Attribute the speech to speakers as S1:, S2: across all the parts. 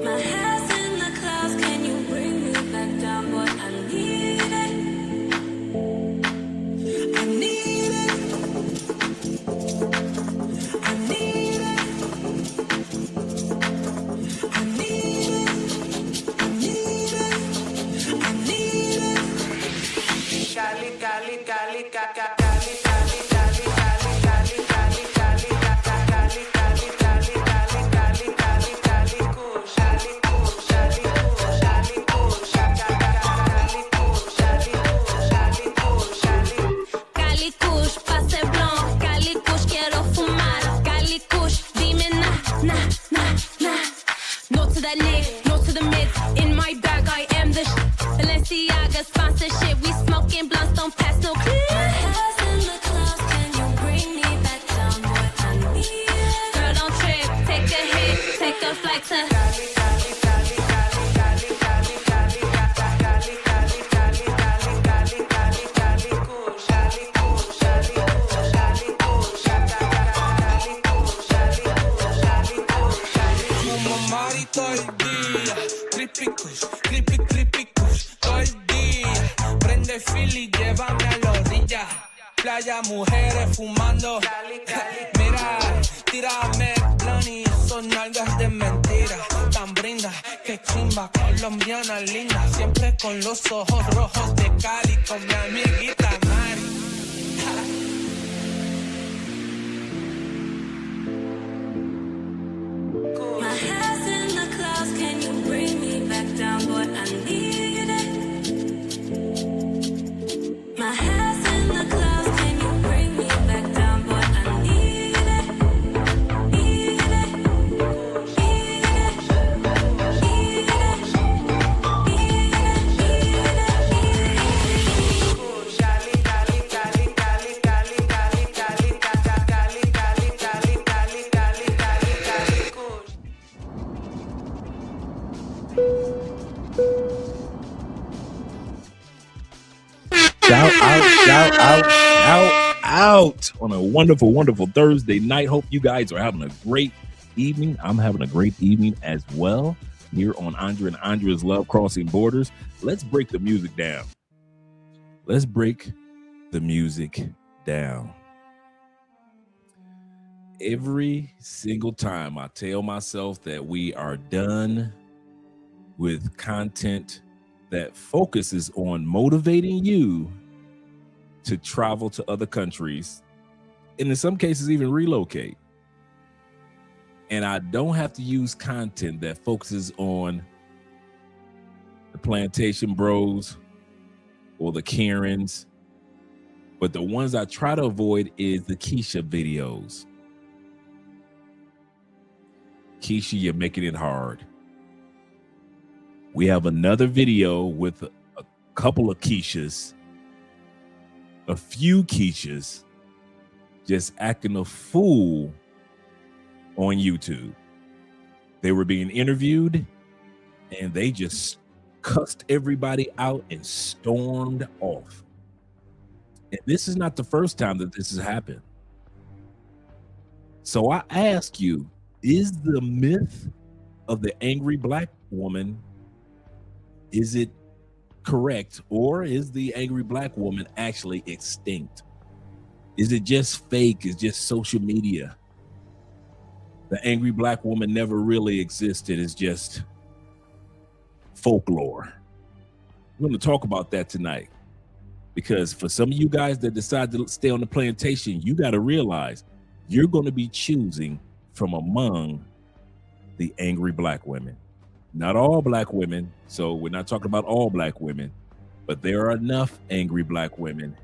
S1: My head's in the clouds, can you bring me back down? Boy, I need it. I need it. I need it. I need it. I need it. I need it. Cali, Cali, Cali, Cali, Cali, Cali, Cali, Cali, Cali, Cali, Cali, Cali, Cali, Cali, Cali, Cali, Cali, Cali, Kush, Cali, Kush, Cali, Kush, Cali, Kush, Cali, Kush, Cali, Kush, Cali, Kush, Cali. Cali Kush, pase blanc, Cali Kush, quiero fumar, Cali Kush, dime na, na, na, na. No to that lick, no to the mix. In my bag, I am the Balenciaga sponsorship. We smoking blunts, don't pass no clip. My head's in the clouds, can you bring me back down? Boy, I need it. Girl, don't trip, take a hit, take a flight to Cali, Cali, Cali, Cali, Cali, Cali, Cali, Cali, Cali, Cali, Cali, Cali, Cali, Kush, Cali, Kush, Cali, Kush, Cali, Kush, Cali, Kush, Cali, Kush, Cali, Kush, Cali.
S2: Como Mari todo el día, creepy kush, creepy, creepy kush, todo el día. Prende Philly, llévame a la orilla. Playa, mujeres fumando. Mira, tírame plan y esos nalgas de mentira. Tan brinda, que chimba, colombiana linda. Siempre con los ojos rojos de Cali, con mi amiguita Mari.
S1: My head's in the clouds, can you bring me back down? Boy, I need it. My head's in the clouds, can you bring me back down? Boy, I need it. Need it. Need it. Need it. Cali, Cali, Cali, Cali, Cali, Cali, Cali, Cali, Cali, Cali, Cali, Cali, Cali, Cali, Kush.
S3: Shout out on a wonderful, wonderful Thursday night. Hope you guys are having a great evening. I'm having a great evening as well here on Andrea and Andrea's Love Crossing Borders. Let's break the music down. Let's break the music down. Every single time I tell myself that we are done with content that focuses on motivating you to travel to other countries, and in some cases even relocate. And I don't have to use content that focuses on the Plantation Bros or the Karens, but the ones I try to avoid is the Keisha videos. Keisha, you're making it hard. We have another video with a couple of Keishas, a few Keishas, just acting a fool on YouTube. They were being interviewed and they just cussed everybody out and stormed off. And this is not the first time that this has happened. So I ask you, is the myth of the angry black woman, is it correct, or is the angry black woman actually extinct? Is it just fake? Is just social media? The angry black woman never really existed. It's just folklore. We're going to talk about that tonight, because for some of you guys that decide to stay on the plantation, you got to realize you're going to be choosing from among the angry black women. Not all black women, so we're not talking about all black women, but there are enough angry black women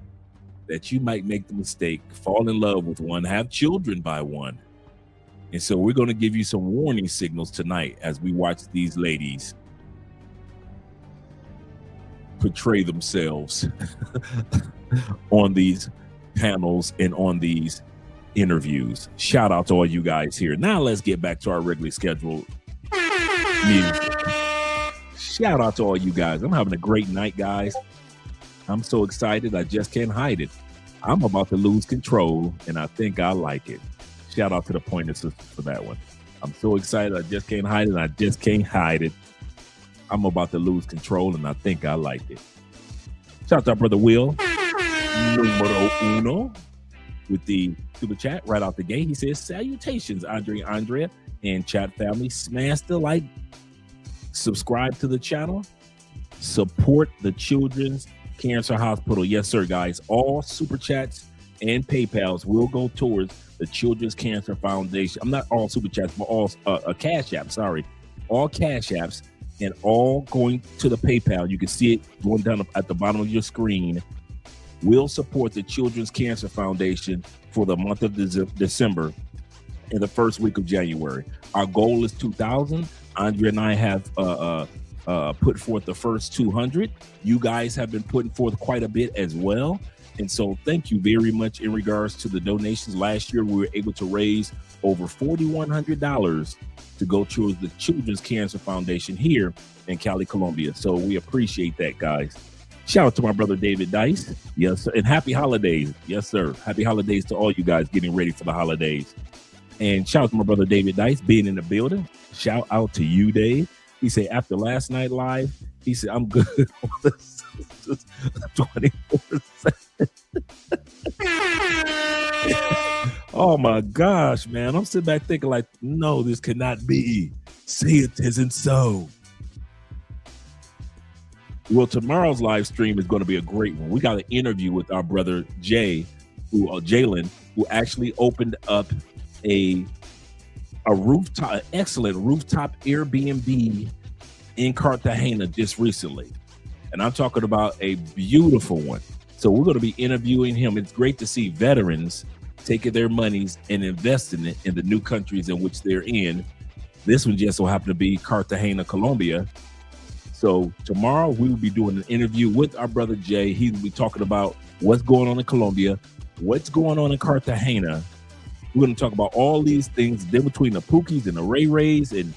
S3: that you might make the mistake, fall in love with one, have children by one. And so we're going to give you some warning signals tonight as we watch these ladies portray themselves on these panels and on these interviews. Shout out to all you guys here. Now let's get back to our regularly scheduled music. Shout out to all you guys. I'm having a great night, guys. I'm so excited, I just can't hide it. I'm about to lose control, and I think I like it. Shout out to the Pointer Sisters for that one. I'm so excited, I just can't hide it. I just can't hide it. I'm about to lose control, and I think I like it. Shout out to our brother Will, numero uno, with the super chat right out the gate. He says, salutations, Andrea, and chat family. Smash the like, subscribe to the channel, support the Children's Cancer Hospital. Yes, sir, guys. All super chats and PayPals will go towards the Children's Cancer Foundation. I'm not all super chats, but all cash apps. Sorry, all cash apps, and all going to the PayPal. You can see it going down at the bottom of your screen. Will support the Children's Cancer Foundation for the month of December and the first week of January. Our goal is 2,000. Andrea and I have put forth the first 200. You guys have been putting forth quite a bit as well. And so thank you very much in regards to the donations. Last year, we were able to raise over $4,100 to go towards the Children's Cancer Foundation here in Cali, Colombia. So we appreciate that, guys. Shout out to my brother David Dice. Yes, sir. And happy holidays. Yes, sir. Happy holidays to all you guys getting ready for the holidays. And shout out to my brother David Dice being in the building. Shout out to you, Dave. He said, after last night live, he said, I'm good on this 24/7. Oh my gosh, man. I'm sitting back thinking like, no, this cannot be. Say it isn't so. Well, tomorrow's live stream is going to be a great one. We got an interview with our brother Jalen, who actually opened up a rooftop, excellent rooftop Airbnb in Cartagena just recently. And I'm talking about a beautiful one. So we're going to be interviewing him. It's great to see veterans taking their monies and investing it in the new countries in which they're in. This one just so happened to be Cartagena, Colombia. So tomorrow we will be doing an interview with our brother Jay. He will be talking about what's going on in Colombia, what's going on in Cartagena. We're going to talk about all these things, then between the Pookies and the Ray Rays and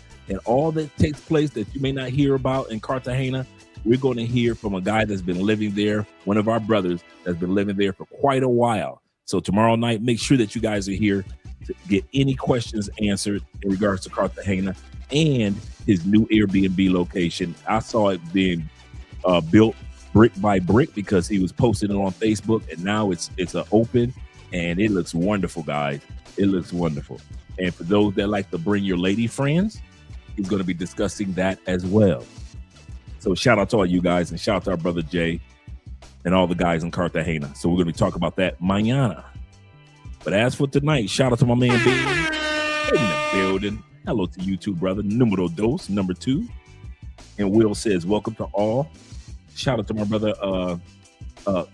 S3: all that takes place that you may not hear about in Cartagena. We're going to hear from a guy that's been living there, one of our brothers that's been living there for quite a while. So tomorrow night, make sure that you guys are here to get any questions answered in regards to Cartagena and his new Airbnb location. I saw it being built brick by brick because he was posting it on Facebook, and now it's open, and it looks wonderful, guys. It looks wonderful. And for those that like to bring your lady friends, he's going to be discussing that as well. So shout out to all you guys, and shout out to our brother Jay and all the guys in Cartagena. So we're going to be talking about that mañana. But as for tonight, shout out to my man Bean in the building. Hello to you too, brother. Numero dos, number 2. And Will says, welcome to all. Shout out to my brother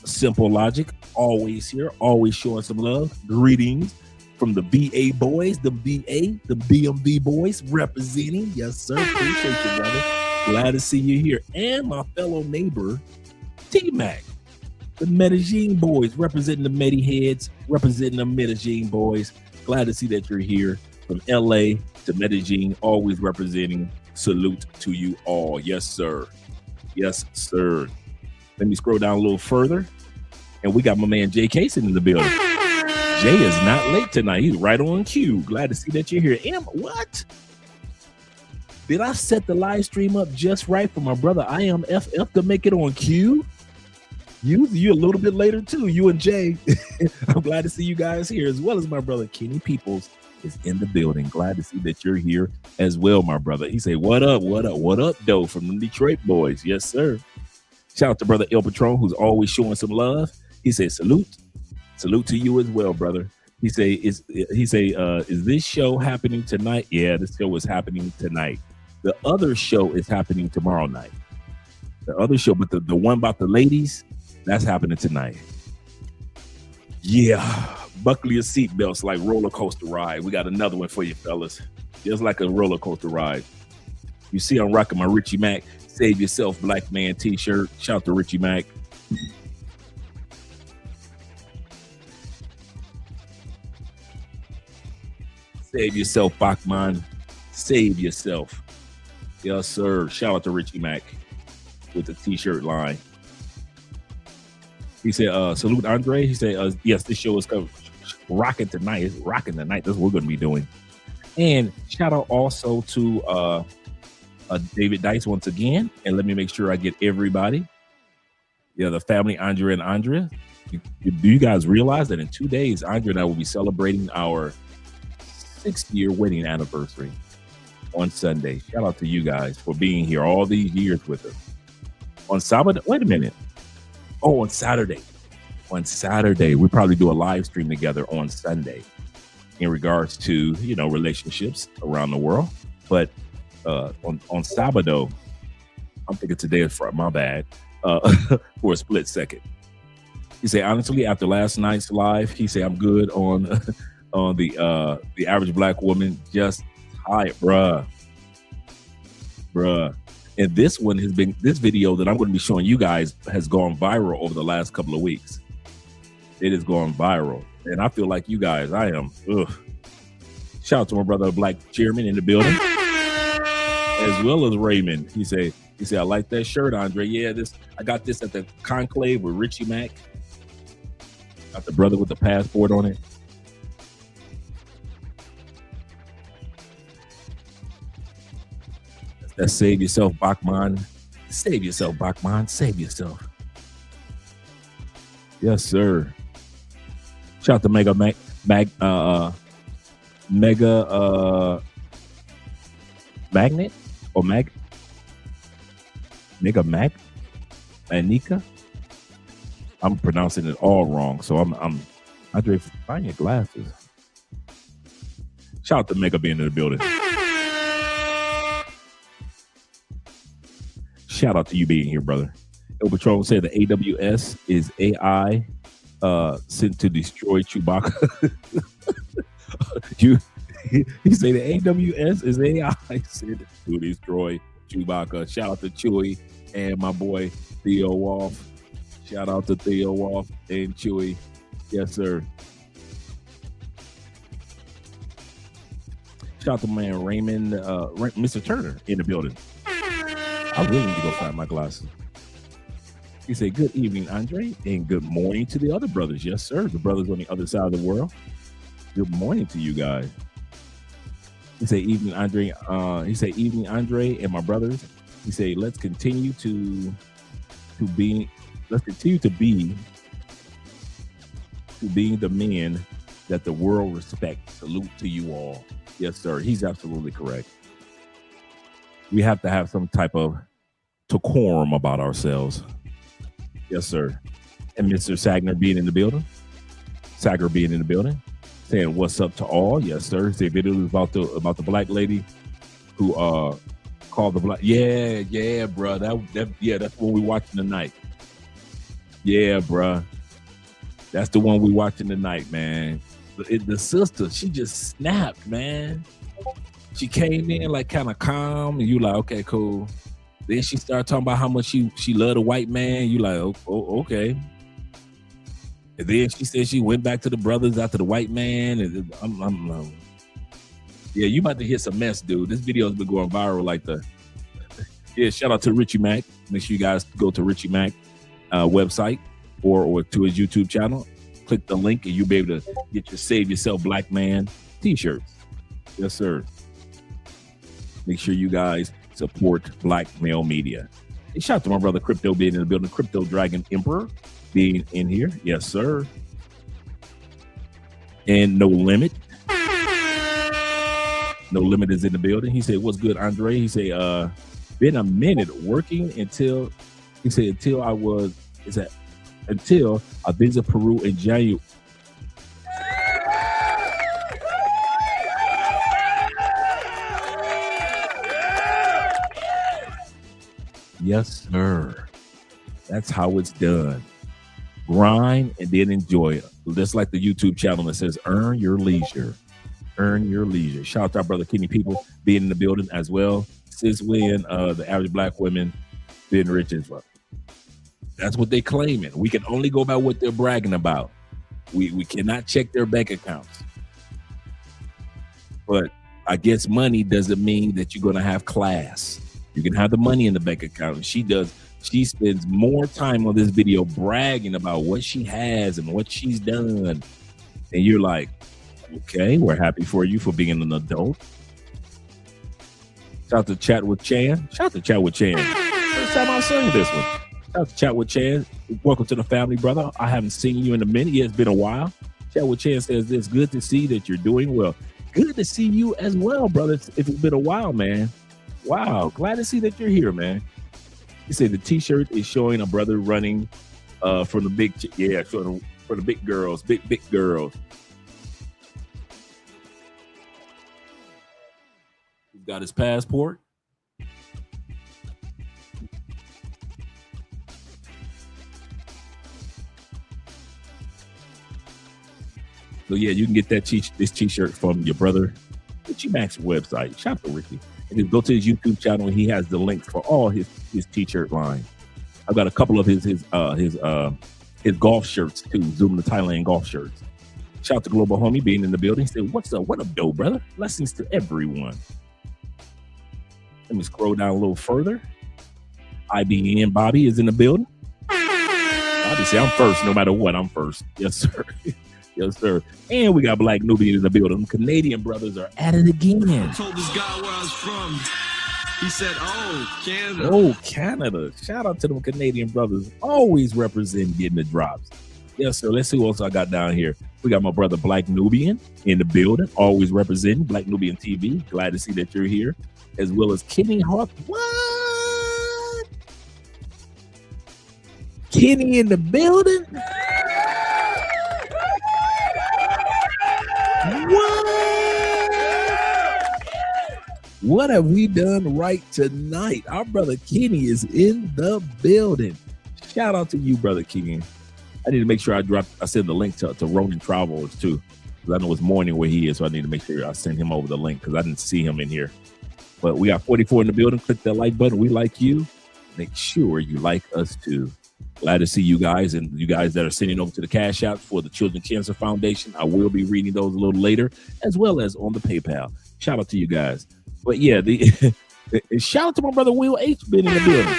S3: Simple Logic, always here, always showing some love. Greetings from the BA boys, the BMV boys representing. Yes, sir. Appreciate you, brother. Glad to see you here. And my fellow neighbor, T-Mac, the Medellin boys, representing the Medi heads, representing the Medellin boys. Glad to see that you're here from LA to Medellin, always representing. Salute to you all. Yes, sir. Yes, sir. Let me scroll down a little further. And we got my man Jay Kaysen in the building. Jay is not late tonight. He's right on cue. Glad to see that you're here. What? Did I set the live stream up just right for my brother I am FF to make it on cue? You a little bit later too, you and Jay. I'm glad to see you guys here, as well as my brother Kenny Peoples is in the building. Glad to see that you're here as well, my brother. He say, what up, though, from the Detroit boys. Yes, sir. Shout out to brother El Patron, who's always showing some love. He said, salute to you as well, brother. He say, is this show happening tonight? Yeah, this show is happening tonight. The other show is happening tomorrow night. The other show, but the one about the ladies, that's happening tonight. Yeah, buckle your seatbelts like roller coaster ride. We got another one for you, fellas. Just like a roller coaster ride. You see, I'm rocking my Richie Mac Save Yourself Black Man t-shirt. Shout out to Richie Mac. Save yourself, Bachman. Save yourself. Yes, sir. Shout out to Richie Mac with the t-shirt line. He said, salute Andre. He said, yes, this show is rocking tonight. It's rocking tonight. That's what we're going to be doing. And shout out also to David Dice once again. And let me make sure I get everybody. Yeah, the family, Andre and Andrea. Do you guys realize that in 2 days, Andre and I will be celebrating our 6th-year wedding anniversary on Sunday? Shout out to you guys for being here all these years with us. On Saturday, wait a minute. Oh, on Saturday. On Saturday, we probably do a live stream together on Sunday in regards to, relationships around the world. But on Sabado, I'm thinking today is Friday, my bad, for a split second. He said, honestly, after last night's live, he said, I'm good on the average black woman. Just tired, bruh. And this video that I'm going to be showing you guys has gone viral over the last couple of weeks. It has gone viral. And I feel like you guys, shout out to my brother, Black Chairman in the building, as well as Raymond. He said, I like that shirt, Andre. Yeah, I got this at the Conclave with Richie Mack. Got the brother with the passport on it. That's save yourself, Bachman. Save yourself, Bachman. Save yourself. Yes, sir. Shout out to Mega Magnet or Mega Mac Anika. I'm pronouncing it all wrong, so I'm Andre, find your glasses. Shout out to Mega being in the building. Shout out to you being here, brother. El Patron said the AWS is AI sent to destroy Chewbacca. He said the AWS is AI sent to destroy Chewbacca. Shout out to Chewie and my boy Theo Wolf. Shout out to Theo Wolf and Chewie. Yes, sir. Shout out to man Raymond, Mr. Turner in the building. I really need to go find my glasses. He said, good evening, Andre, and good morning to the other brothers. Yes, sir. The brothers on the other side of the world. Good morning to you guys. He said, evening, Andre. Evening, Andre, and my brothers. He said, let's continue to being the men that the world respects. Salute to you all. Yes, sir. He's absolutely correct. We have to have some type of decorum about ourselves. Yes, sir. And Mr. Sagner being in the building. Saying what's up to all. Yes, sir. The video is about the black lady who called the black. Yeah, bro. That's what we watching tonight. Yeah, bro. That's the one we watching tonight, man. The sister, she just snapped, man. She came in like kind of calm, and you like, okay, cool. Then she started talking about how much she loved a white man. You like, oh, okay. And then she said she went back to the brothers after the white man. And I'm yeah, you about to hit some mess, dude. This video has been going viral like yeah, shout out to Richie Mack. Make sure you guys go to Richie Mack website or to his YouTube channel. Click the link and you'll be able to get your Save Yourself Black Man t-shirts. Yes, sir. Make sure you guys support Black Male Media. Hey, shout out to my brother Crypto being in the building. Crypto Dragon Emperor being in here. Yes, sir. And No Limit. No Limit is in the building. He said, what's good, Andre? He said, been a minute working until I visit Peru in January. Yes, sir. That's how it's done. Grind and then enjoy it. Just like the YouTube channel that says, earn your leisure. Earn your leisure. Shout out to our brother Kenny People being in the building as well. Since when the average black women being rich as well. That's what they claiming. We can only go by what they're bragging about. We cannot check their bank accounts. But I guess money doesn't mean that you're going to have class. You can have the money in the bank account. And she does She spends more time on this video bragging about what she has and what she's done. And you're like, okay, we're happy for you for being an adult. Shout out to Chat with Chan. Shout out to Chat with Chan. First time I've seen this one. Shout out to Chat with Chan. Welcome to the family, brother. I haven't seen you in a minute. Yeah, it's been a while. Chat with Chan says this. Good to see that you're doing well. Good to see you as well, brother. If it's been a while, man. Wow. Glad to see that you're here, man. You say the t-shirt is showing a brother running from the big, showing for the big girls, big girls. He's got his passport. So yeah, you can get that this t-shirt from your brother. Richie Mac's website. Shout out to Ricky. And just go to his YouTube channel. And he has the links for all his t-shirt line. I've got a couple of his golf shirts too. Zoom to Thailand golf shirts. Shout out to Global Homie being in the building. He said, "What's up? What up, dope brother? Blessings to everyone." Let me scroll down a little further. IBN Bobby is in the building. Bobby say, "I'm first, no matter what. I'm first." Yes, sir. Yes, sir. And we got Black Nubian in the building. Canadian brothers are at it again.
S4: I told this guy where I was from. He said, "Oh, Canada."
S3: Oh, Canada. Shout out to them Canadian brothers. Always represent getting the drops. Yes, sir. Let's see what else I got down here. We got my brother Black Nubian in the building. Always representing Black Nubian TV. Glad to see that you're here. As well as Kenny Hawk. What? Kenny in the building? What have we done right tonight? Our brother Kenny is in the building. Shout out to you, brother Kenny. I need to make sure I send the link to Ronin Travels too, because I know it's morning where he is, so I need to make sure I send him over the link because I didn't see him in here. But we got 44 in the building. Click that like button. We like you. Make sure you like us too. Glad to see you guys, and you guys that are sending over to the Cash App for the Children's Cancer Foundation. I will be reading those a little later, as well as on the PayPal. Shout out to you guys. But yeah, shout out to my brother Will H. been in the building.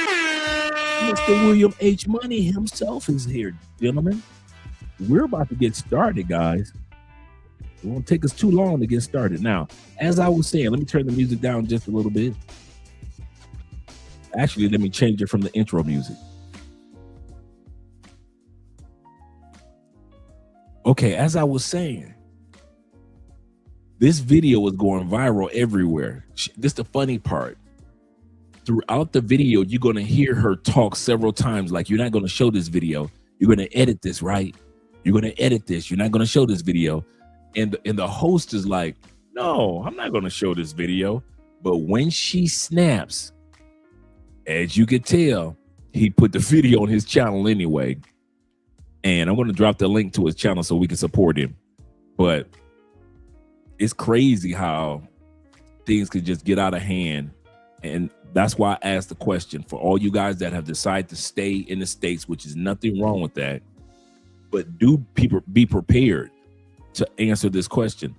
S3: Mr. William H. Money himself is here, gentlemen. We're about to get started, guys. It won't take us too long to get started. Now, as I was saying, let me turn the music down just a little bit. Actually, let me change it from the intro music. Okay, as I was saying, this video is going viral everywhere. This is the funny part. Throughout the video, you're going to hear her talk several times. Like, you're not going to show this video. You're going to edit this, right? You're going to edit this. You're not going to show this video. And the host is like, no, I'm not going to show this video. But when she snaps, as you can tell, he put the video on his channel anyway. And I'm going to drop the link to his channel so we can support him. But it's crazy how things could just get out of hand. And that's why I asked the question for all you guys that have decided to stay in the States, which is nothing wrong with that. But do people be prepared to answer this question?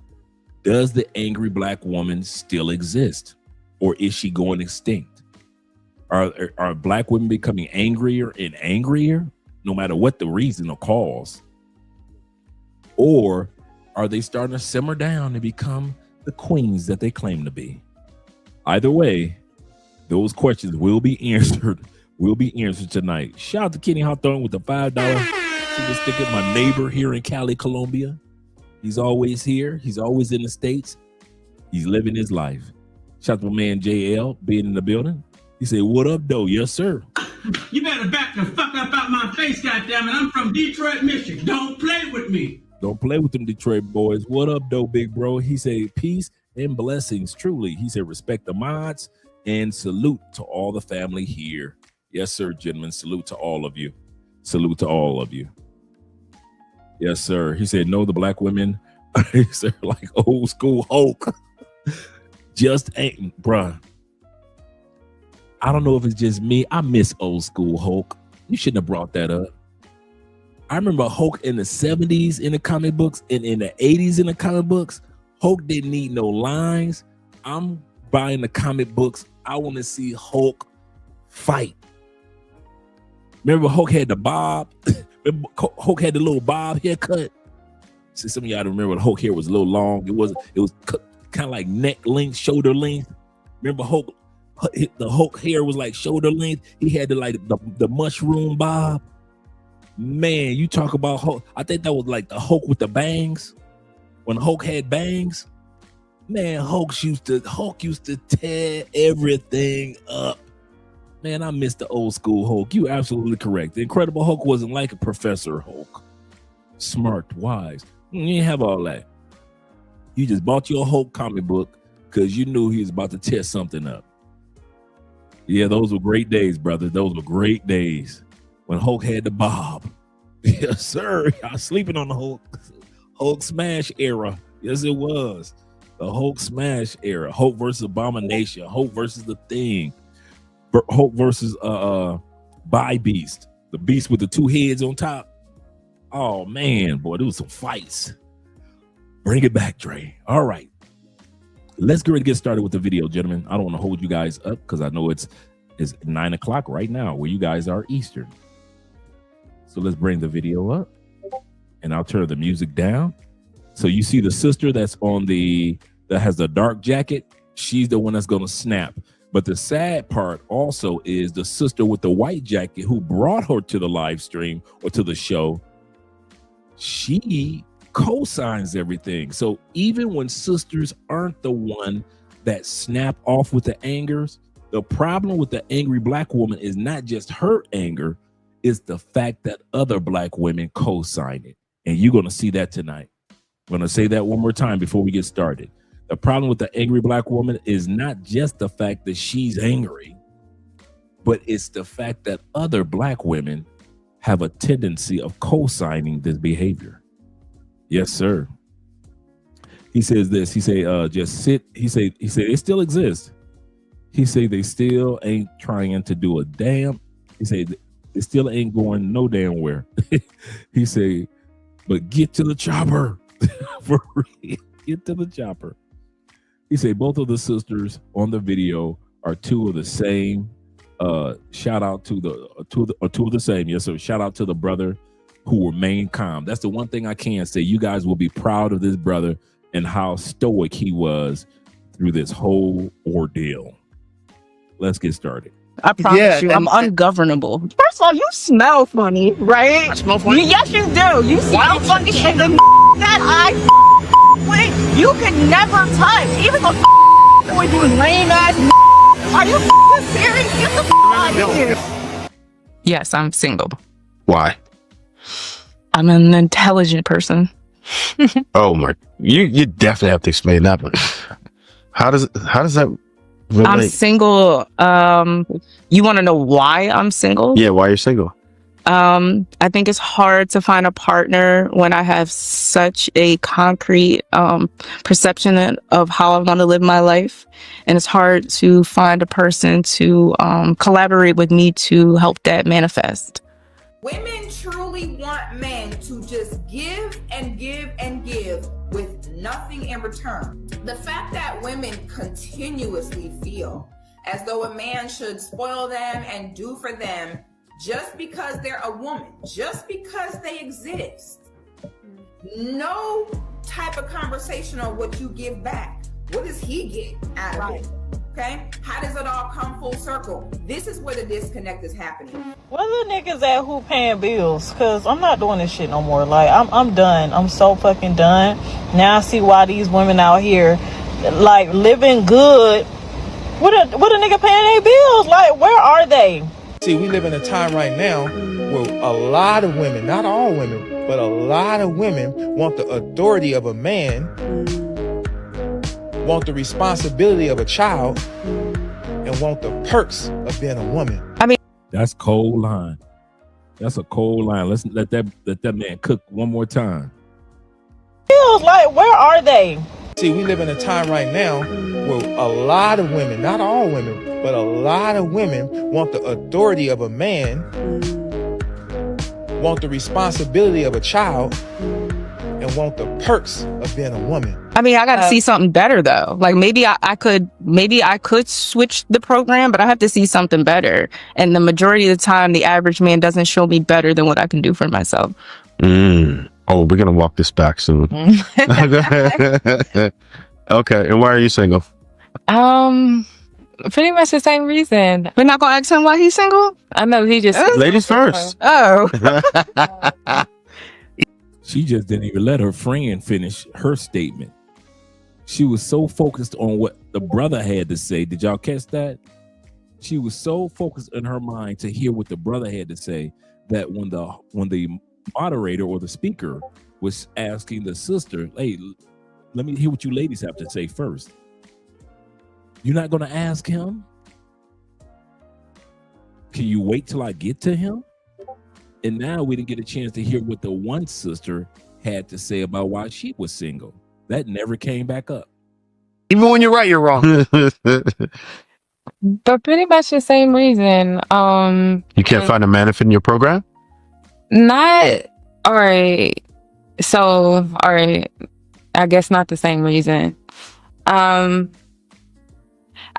S3: Does the angry Black woman still exist, or is she going extinct? Are Black women becoming angrier and angrier, no matter what the reason or cause? Or are they starting to simmer down and become the queens that they claim to be? Either way, those questions will be answered. Will be answered tonight. Shout out to Kenny Hawthorne with the $5 super sticker. My neighbor here in Cali, Colombia. He's always here. He's always in the States. He's living his life. Shout out to my man JL being in the building. He said, "What up, though?" Yes, sir.
S5: You better back the fuck up out my face, goddammit. I'm from Detroit, Michigan. Don't play with me.
S3: Don't play with them Detroit boys. What up, though, big bro? He said, peace and blessings, truly. He said, respect the mods and salute to all the family here. Yes, sir, gentlemen. Salute to all of you. Salute to all of you. Yes, sir. He said, no, the Black women, he said, like old school Hulk. Just ain't, bruh. I don't know if it's just me. I miss old school Hulk. You shouldn't have brought that up. I remember Hulk in the 70s in the comic books and in the 80s in the comic books. Hulk didn't need no lines. I'm buying the comic books. I want to see Hulk fight. Remember Hulk had the bob? Remember Hulk had the little bob haircut? See, some of y'all remember the Hulk hair was a little long. It was kind of like neck length, shoulder length. Remember the Hulk hair was like shoulder length. He had the mushroom bob. Man, you talk about Hulk. I think that was like the Hulk with the bangs. When Hulk had bangs, man, Hulk used to tear everything up. Man, I miss the old school Hulk. You absolutely correct. The Incredible Hulk wasn't like a Professor Hulk. Smart, wise. You didn't have all that. You just bought your Hulk comic book because you knew he was about to tear something up. Yeah, those were great days, brother. Those were great days when Hulk had the bob. Yes, sir. I was sleeping on the Hulk smash era. Yes, it was. The Hulk smash era. Hulk versus Abomination. Hulk versus The Thing. Hulk versus By Beast. The beast with the two heads on top. Oh, man, boy, there was some fights. Bring it back, Dre. All right. Let's get started with the video, gentlemen. I don't want to hold you guys up because I know it's 9 o'clock right now where you guys are Eastern. So let's bring the video up and I'll turn the music down. So you see the sister that has the dark jacket. She's the one that's going to snap. But the sad part also is the sister with the white jacket who brought her to the live stream or to the show. She co-signs everything. So even when sisters aren't the one that snap off with the angers, the problem with the angry black woman is not just her anger, it's the fact that other black women co-sign it. And you're going to see that tonight. I'm going to say that one more time before we get started. The problem with the angry black woman is not just the fact that she's angry, but it's the fact that other black women have a tendency of co-signing this behavior. Yes, sir. He says this. He say, just sit. He say, it still exists. He say they still ain't trying to do a damn. He say it still ain't going no damn where. He say, but get to the chopper. For real. Get to the chopper. He say both of the sisters on the video are two of the same. Shout out to two of the same. Yes, sir. Shout out to the brother who remained calm. That's the one thing I can say. You guys will be proud of this brother and how stoic he was through this whole ordeal. Let's get started.
S6: I promise you, I'm ungovernable. First of all, you smell funny, right?
S7: I smell funny?
S6: Yes, you do. You smell funny, and the that I with, you can never touch. Even the with you lame ass. Are you serious? Get the out of here. Yes, I'm single.
S7: Why?
S6: I'm an intelligent person.
S7: Oh my! You definitely have to explain that one. How does that relate?
S6: I'm single. You want to know why I'm single?
S7: Yeah, why you're single?
S6: I think it's hard to find a partner when I have such a concrete perception of how I want to live my life, and it's hard to find a person to collaborate with me to help that manifest.
S8: Women truly want men to just give and give and give with nothing in return. The fact that women continuously feel as though a man should spoil them and do for them just because they're a woman, just because they exist. No type of conversation on what you give back. What does he get out of it? Okay? How does it all come full circle? This is where the disconnect is happening.
S9: Where the niggas at who paying bills? Cause I'm not doing this shit no more. Like I'm done. I'm so fucking done. Now I see why these women out here like living good. What a nigga paying their bills? Like where are they?
S10: See, we live in a time right now where a lot of women, not all women, but a lot of women want the authority of a man, want the responsibility of a child, and want the perks of being a woman.
S6: I mean,
S3: that's cold line. That's a cold line. Let's let that man cook one more time.
S9: Bills, like where are they?
S10: See, we live in a time right now where a lot of women, not all women, but a lot of women want the authority of a man, want the responsibility of a child, and want the perks of being a woman.
S6: I mean, I got to see something better though. Like maybe I could switch the program, but I have to see something better. And the majority of the time, the average man doesn't show me better than what I can do for myself.
S7: Oh, we're gonna walk this back soon. Okay, and why are you single?
S11: Pretty much the same reason.
S6: We're not gonna ask him why he's single.
S11: I know he just
S7: Ladies first.
S6: Oh,
S3: She just didn't even let her friend finish her statement. She was so focused on what the brother had to say. Did y'all catch that? She was so focused in her mind to hear what the brother had to say that when the moderator or the speaker was asking the sister, hey, let me hear what you ladies have to say first. You're not going to ask him? Can you wait till I get to him? And now we didn't get a chance to hear what the one sister had to say about why she was single. That never came back up.
S7: Even when you're right, you're wrong.
S11: but pretty much the same reason.
S7: You can't find a man to fit in your program?
S11: Not all right. So all right. I guess not the same reason. I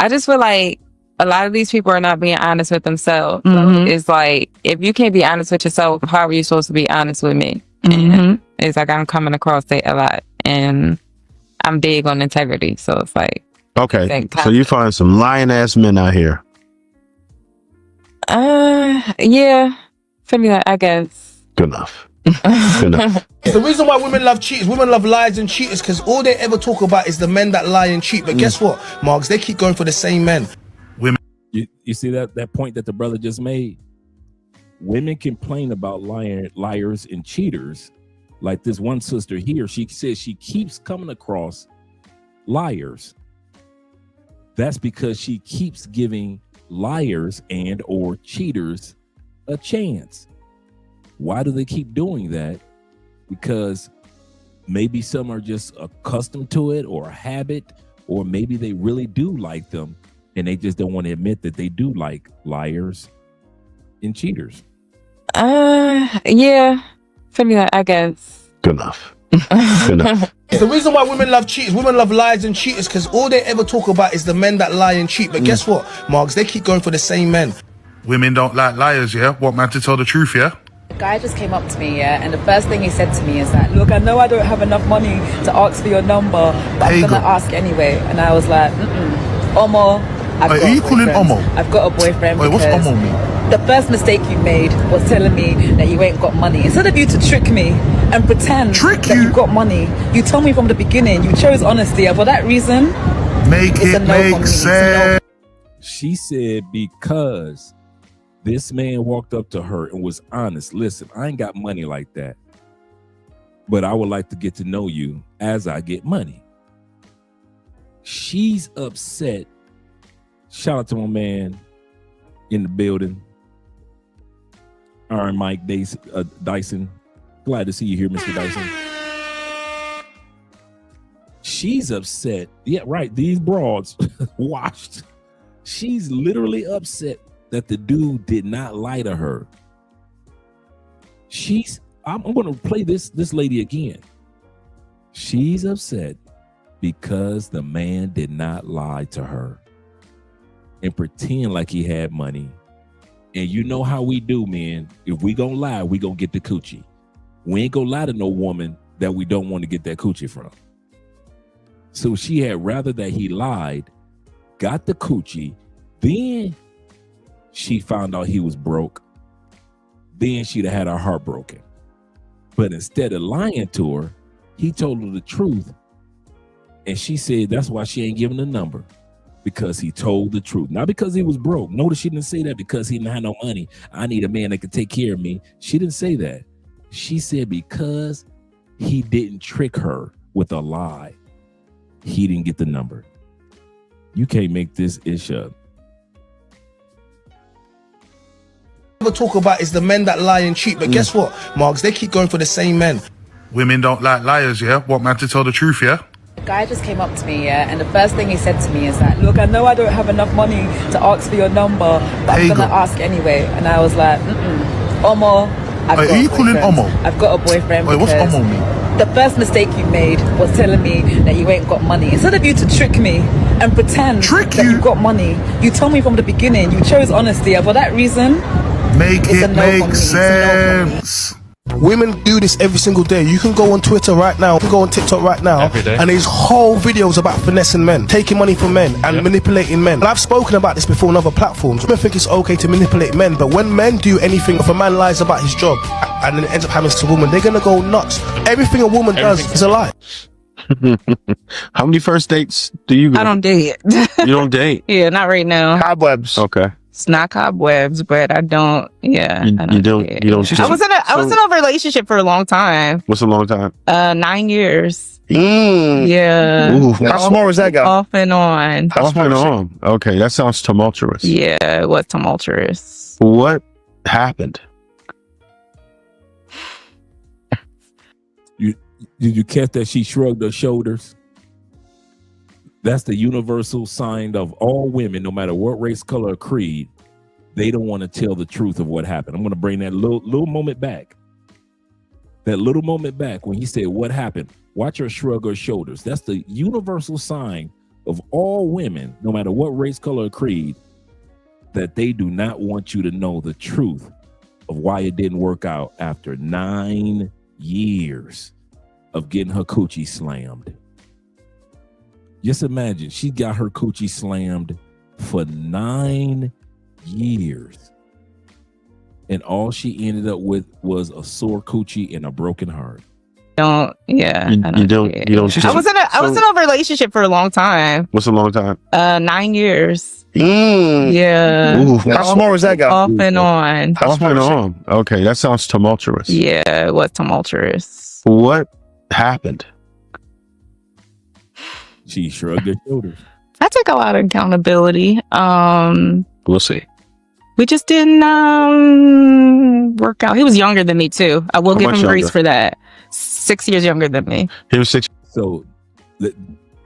S11: just feel like a lot of these people are not being honest with themselves. So it's like, if you can't be honest with yourself, how are you supposed to be honest with me? And it's like I'm coming across it a lot, and I'm big on integrity. So it's like,
S7: okay. So you find some lying ass men out here.
S11: Yeah, pretty much, I guess.
S7: Good enough. Good enough.
S10: The reason why women love cheaters, women love liars and cheaters, because all they ever talk about is the men that lie and cheat. But guess what, Marks? They keep going for the same men.
S3: You see that point that the brother just made? Women complain about liars and cheaters. Like this one sister here, she says she keeps coming across liars. That's because she keeps giving liars and or cheaters a chance. Why do they keep doing that? Because maybe some are just accustomed to it, or a habit, or maybe they really do like them and they just don't want to admit that they do like liars and cheaters.
S11: Yeah, pretty much, I guess.
S7: Good enough. Good enough.
S10: The reason why women love cheaters, women love liars and cheaters, because all they ever talk about is the men that lie and cheat. But guess what, Marks? They keep going for the same men.
S12: Women don't like liars, yeah? Want man to tell the truth, yeah?
S13: A guy just came up to me, yeah, and the first thing he said to me is that, look, I know I don't have enough money to ask for your number, but I'm gonna ask anyway. And I was like, Omo,
S12: Wait, are you calling Omo?
S13: I've got a boyfriend.
S12: Wait, what's
S13: because
S12: Omo mean?
S13: The first mistake you made was telling me that you ain't got money. Instead of you to trick me and pretend that you got money, you told me from the beginning. You chose honesty, and for that reason,
S12: make it make sense.
S3: She said because this man walked up to her and was honest. Listen, I ain't got money like that, but I would like to get to know you as I get money. She's upset. Shout out to my man in the building, Iron Mike Dyson. Glad to see you here, Mr. Dyson. She's upset. Yeah, right. These broads washed. She's literally upset that the dude did not lie to her. I'm going to play this lady again. She's upset because the man did not lie to her and pretend like he had money. And you know how we do, man. If we gonna lie, we gonna get the coochie. We ain't gonna lie to no woman that we don't want to get that coochie from. So she had rather that he lied, got the coochie, then she found out he was broke. Then she'd have had her heart broken. But instead of lying to her, he told her the truth. And she said that's why she ain't giving the number. Because he told the truth. Not because he was broke. Notice she didn't say that because he didn't have no money. I need a man that can take care of me. She didn't say that. She said because he didn't trick her with a lie, he didn't get the number. You can't make this ish up.
S10: What talk about is the men that lie and cheat. But guess what, Marks? They keep going for the same men.
S12: Women don't like liars, yeah? Want man to tell the truth, yeah?
S13: a guy just came up to me, yeah, and the first thing he said to me is that, look, I know I don't have enough money to ask for your number, but I'm gonna ask anyway. And I was like, Omo, I've
S12: Wait,
S13: got
S12: are
S13: a
S12: you calling
S13: boyfriend.
S12: Omo?
S13: I've got a boyfriend.
S12: Wait, what's
S13: because
S12: Omo mean?
S13: The first mistake you made was telling me that you ain't got money. Instead of you to trick me and pretend that you've got money, you told me from the beginning. You chose honesty, and for that reason,
S12: Make
S13: it's a
S12: it
S13: no from
S12: make
S13: me. It's a no from me.
S12: sense.
S10: Women do this every single day. You can go on Twitter right now, you can go on TikTok right now,
S7: Every day.
S10: and there's whole videos about finessing men, taking money from men, and manipulating men. And I've spoken about this before on other platforms. Women think it's okay to manipulate men, but when men do anything, if a man lies about his job and then it ends up happening to a woman, they're gonna go nuts. Everything a woman does is a lie.
S7: How many first dates do you go?
S6: I don't date.
S7: You don't date?
S6: Yeah, not right now.
S10: Cobwebs.
S7: Okay.
S6: It's not cobwebs, but I don't. Yeah,
S7: You
S6: I
S7: don't.
S6: date.
S7: You don't.
S6: I was in a relationship for a long time.
S7: What's a long time?
S6: 9 years.
S10: Mm.
S6: Yeah.
S7: Ooh.
S10: How small was that guy?
S6: Off and on.
S7: Off and on. Okay, that sounds tumultuous.
S6: Yeah, it was tumultuous.
S7: What happened?
S3: Did you catch that she shrugged her shoulders? That's the universal sign of all women, no matter what race, color, or creed. They don't want to tell the truth of what happened. I'm going to bring that little moment back. That little moment back when he said, what happened? Watch her shrug her shoulders. That's the universal sign of all women, no matter what race, color, or creed, that they do not want you to know the truth of why it didn't work out after 9 years of getting her coochie slammed. Just imagine, she got her coochie slammed for 9 years. And all she ended up with was a sore coochie and a broken heart.
S6: I don't.
S7: You don't.
S6: I was in a relationship for a long time.
S7: What's a long time?
S6: 9 years.
S10: Mm.
S6: Yeah.
S7: Ooh.
S10: How small was that guy?
S6: Off and on.
S7: Off and on. Okay, that sounds tumultuous.
S6: Yeah, it was tumultuous.
S7: What happened?
S3: She shrugged her shoulders.
S6: I take a lot of accountability.
S7: We'll see.
S6: We just didn't work out. He was younger than me too. I will
S7: How
S6: give
S7: much
S6: him grace
S7: younger?
S6: for that. 6 years younger than me.
S7: He was 6.
S3: So,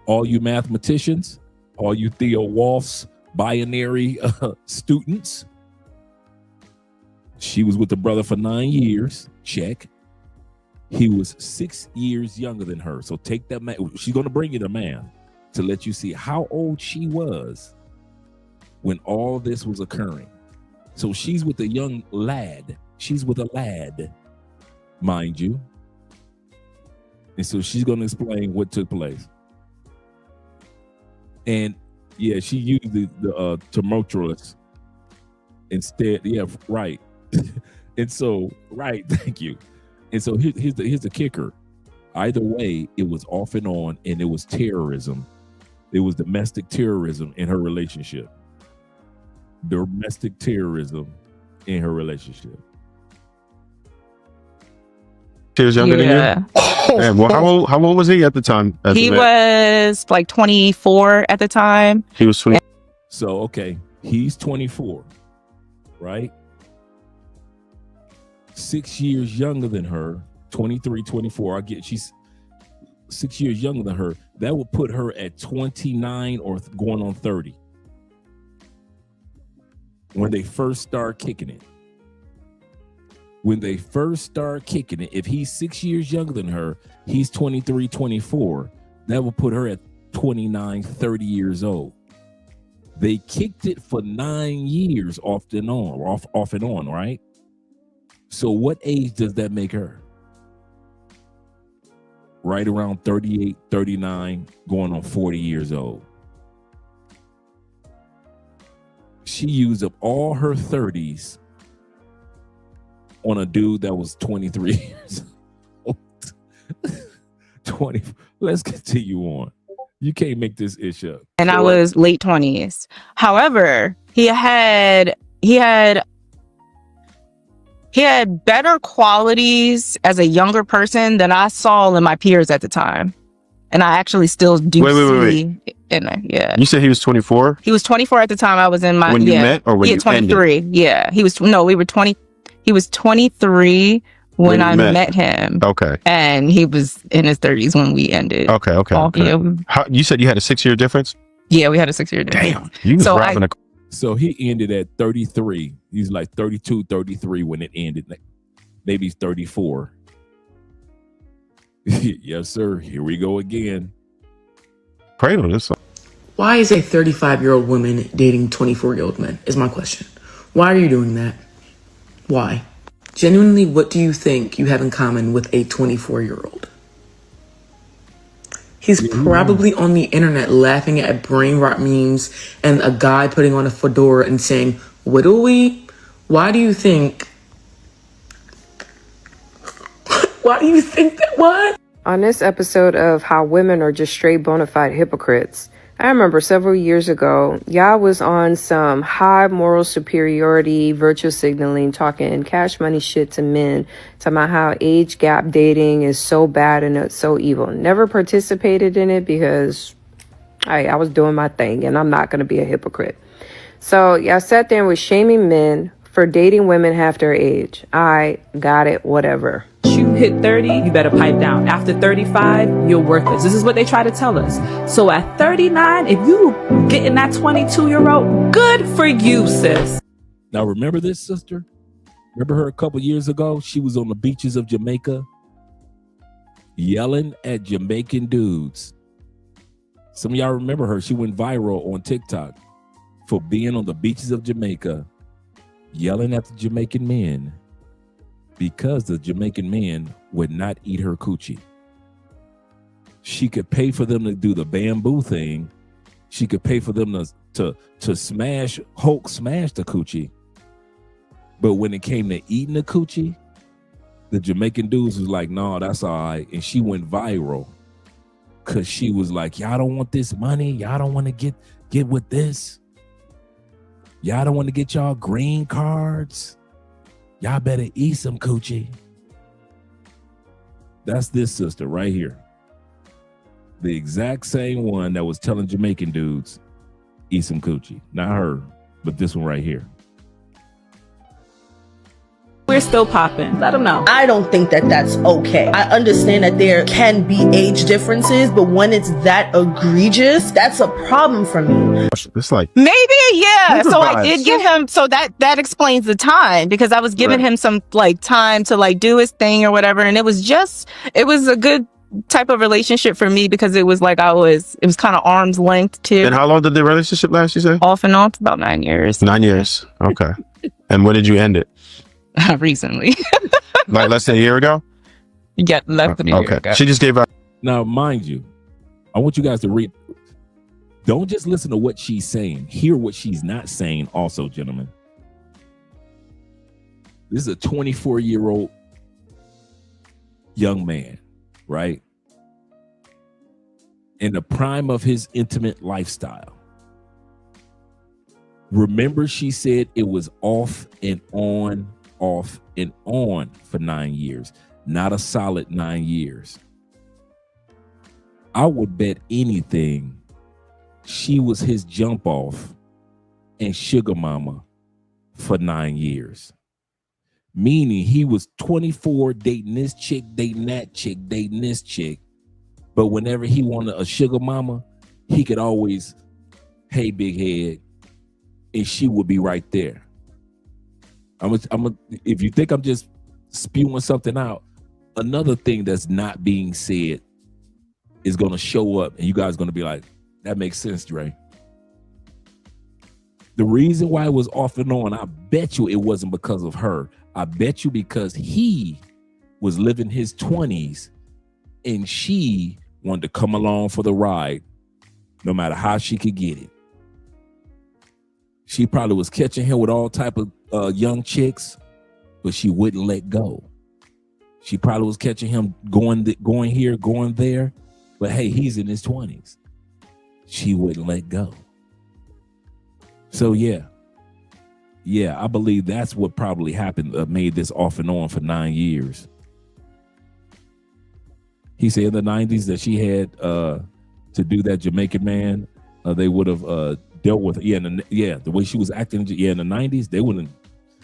S3: all you mathematicians, all you Theo Wolf's binary students, she was with the brother for 9 years. Check. He was 6 years younger than her. So take that man. She's going to bring you the man to let you see how old she was when all this was occurring. So she's with a young lad. She's with a lad, mind you. And so she's going to explain what took place. And yeah, she used the tumultuous instead. Yeah, right. And so, right, thank you. And so here's the kicker. Either way, it was off and on, and it was terrorism. It was domestic terrorism in her relationship. Domestic terrorism in her relationship.
S7: She was younger than you? Man, well, how old was he at the time?
S6: He was like 24 at the time.
S7: He was 20.
S3: So, okay, he's 24, right? 6 years younger than her, 23, 24. She's 6 years younger than her. That would put her at 29 or going on 30 when they first start kicking it. When they first start kicking it, if he's 6 years younger than her, he's 23, 24. That would put her at 29, 30 years old. They kicked it for 9 years off and on, right? So what age does that make her? Right around 38, 39, going on 40 years old. She used up all her 30s on a dude that was 23 years old. 20. Let's continue on. You can't make this issue up.
S6: And I was late 20s. However, he had better qualities as a younger person than I saw in my peers at the time. And I actually still do see. Yeah.
S7: You said he was 24?
S6: He was 24 at the time I was in my.
S7: When you met or when you
S6: 23.
S7: ended?
S6: Yeah. He was 23 when I met him.
S7: Okay.
S6: And he was in his 30s when we ended.
S7: Okay.
S6: Yeah.
S7: You said you had a 6-year difference?
S6: Yeah, we had a 6-year difference.
S7: Damn. You was robbing a.
S3: So he ended at 33. He's like 32, 33 when it ended. maybe 34. Yes, sir. Here we go again.
S7: Pray on this.
S14: Why is a 35-year-old woman dating 24-year-old men is my question. Why are you doing that? Why? Genuinely, what do you think you have in common with a 24-year-old? He's probably on the internet laughing at brain rot memes and a guy putting on a fedora and saying, "Whittle we?" Why do you think that? What?
S15: On this episode of How Women Are Just Straight Bona Fide Hypocrites, I remember several years ago, y'all was on some high moral superiority, virtue signaling, talking cash money shit to men, talking about how age gap dating is so bad and it's so evil. Never participated in it because I was doing my thing and I'm not going to be a hypocrite. So y'all sat there and was shaming men for dating women half their age. I got it, whatever.
S13: You hit 30, you better pipe down. After 35, you're worthless. This is what they try to tell us. So at 39, if you getting that 22-year-old, good for you, sis.
S3: Now, remember this, sister? Remember her a couple years ago? She was on the beaches of Jamaica yelling at Jamaican dudes. Some of y'all remember her. She went viral on TikTok for being on the beaches of Jamaica yelling at the Jamaican men because the Jamaican men would not eat her coochie. She could pay for them to do the bamboo thing. She could pay for them to smash the coochie. But when it came to eating the coochie, the Jamaican dudes was like, "No, that's all right." And she went viral because she was like, "Y'all don't want this money. Y'all don't want to get with this. Y'all don't want to get y'all green cards. Y'all better eat some coochie." That's this sister right here. The exact same one that was telling Jamaican dudes, eat some coochie. Not her, but this one right here.
S13: We're still popping. Let them know.
S16: I don't think that that's okay. I understand that there can be age differences, but when it's that egregious, that's a problem for me.
S7: It's like
S6: Maybe, yeah. So I
S7: vibes.
S6: did give him, so that explains the time, because I was giving him some like time to like do his thing or whatever. And it was a good type of relationship for me because it was like it was kind of arm's length too.
S7: And how long did the relationship last, you say?
S6: Off and on for about 9 years.
S7: 9 years. Okay. And when did you end it?
S6: Recently.
S7: Like less than a year ago?
S6: Yeah, less than a year
S7: Okay.
S6: ago.
S7: She just gave out.
S3: Now, mind you, I want you guys to read. Don't just listen to what she's saying. Hear what she's not saying also, gentlemen. This is a 24-year-old young man, right? In the prime of his intimate lifestyle. Remember, she said it was off and on for 9 years, not a solid 9 years. I would bet anything she was his jump off and sugar mama for 9 years. Meaning he was 24 dating this chick, dating that chick, dating this chick. But whenever he wanted a sugar mama, he could always, "Hey, big head," and she would be right there. If you think I'm just spewing something out, another thing that's not being said is going to show up, and you guys are going to be like, "That makes sense, Dre." The reason why it was off and on, I bet you it wasn't because of her. I bet you because he was living his 20s and she wanted to come along for the ride, no matter how she could get it. She probably was catching him with all type of young chicks, but she wouldn't let go. She probably was catching him going here, going there, but hey, he's in his 20s. She wouldn't let go. So yeah, I believe that's what probably happened, made this off and on for 9 years. He said in the 90s that she had to do that Jamaican man, they would have dealt with the way she was acting. In the 90s, they wouldn't,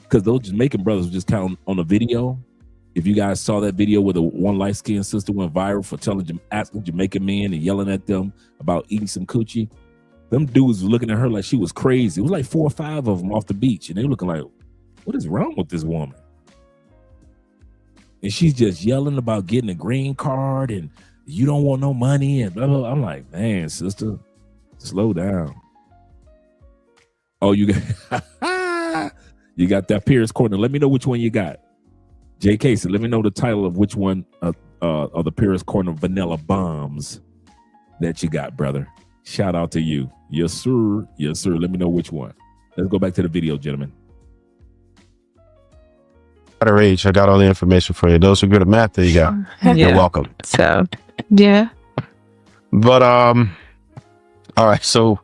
S3: because those Jamaican brothers were just kind of on a video. If you guys saw that video where the one light-skinned sister went viral for asking Jamaican men and yelling at them about eating some coochie, them dudes were looking at her like she was crazy. It was like 4 or 5 of them off the beach, and they were looking like, "What is wrong with this woman?" and she's just yelling about getting a green card and you don't want no money and blah, blah, blah. I'm like, man, sister, slow down. Oh, you got you got that Pierce Corner. Let me know which one you got. Jay Casey, let me know the title of which one of the Pierce Corner vanilla bombs that you got, brother. Shout out to you. Yes, sir. Yes, sir. Let me know which one. Let's go back to the video, gentlemen.
S7: Age, I got all the information for you. Those who are good at math, there you go. You're welcome.
S6: So, yeah.
S7: But all right. So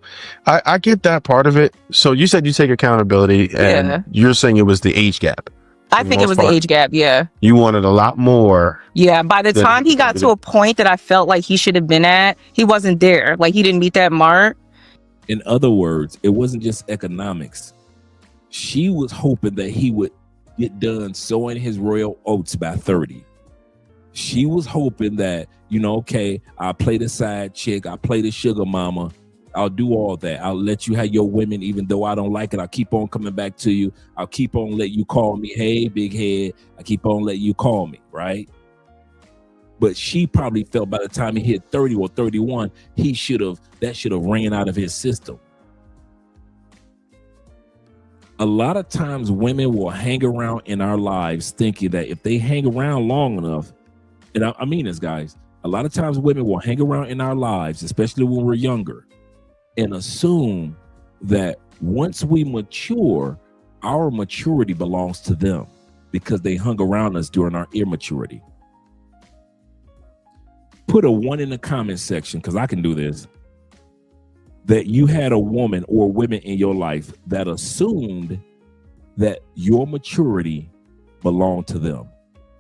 S7: I get that part of it. So you said you take accountability, and you're saying it was the age gap.
S6: I think it was the age gap. Yeah.
S7: You wanted a lot more.
S6: Yeah. By the time he got to a point that I felt like he should have been at, he wasn't there. Like he didn't meet that mark.
S3: In other words, it wasn't just economics. She was hoping that he would get done sowing his royal oats by 30. She was hoping that, you know, okay, I'll play the side chick, I'll play the sugar mama, I'll do all that. I'll let you have your women, even though I don't like it. I'll keep on coming back to you. I'll keep on let you call me, hey, big head. I keep on letting you call me, right? But she probably felt by the time he hit 30 or 31, that should have ran out of his system. A lot of times women will hang around in our lives thinking that if they hang around long enough, and I mean this, guys, a lot of times women will hang around in our lives, especially when we're younger, and assume that once we mature, our maturity belongs to them because they hung around us during our immaturity. Put a 1 in the comment section, because I can do this, that you had a woman or women in your life that assumed that your maturity belonged to them.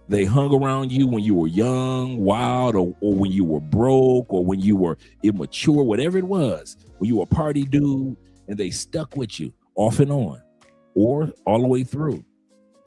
S3: They hung around you when you were young, wild, or when you were broke, or when you were immature, whatever it was, when you were a party dude, and they stuck with you off and on or all the way through.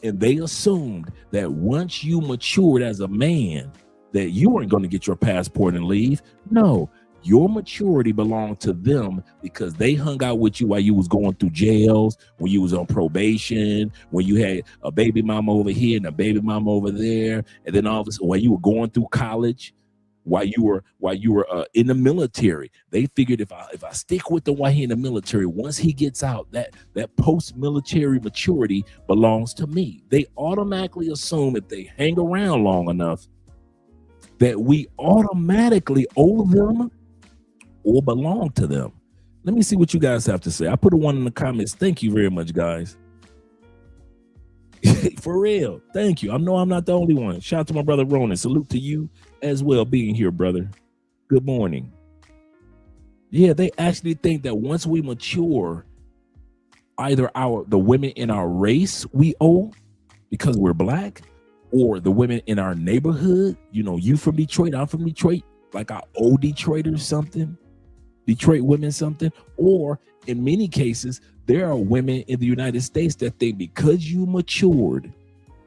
S3: And they assumed that once you matured as a man, that you weren't going to get your passport and leave. No. Your maturity belonged to them because they hung out with you while you was going through jails, when you was on probation, when you had a baby mama over here and a baby mama over there, and then all of a sudden, while you were going through college, while you were in the military. They figured if I stick with him while he in the military, once he gets out, that post-military maturity belongs to me. They automatically assume if they hang around long enough that we automatically owe them or belong to them. Let me see what you guys have to say. I put a 1 in the comments. Thank you very much, guys. For real. Thank you. I know I'm not the only one. Shout out to my brother Ronan. Salute to you as well being here, brother. Good morning. Yeah, they actually think that once we mature, either the women in our race we owe because we're black, or the women in our neighborhood. You know, you from Detroit, I'm from Detroit, like I owe Detroiters something. Detroit women something. Or in many cases, there are women in the United States that think because you matured,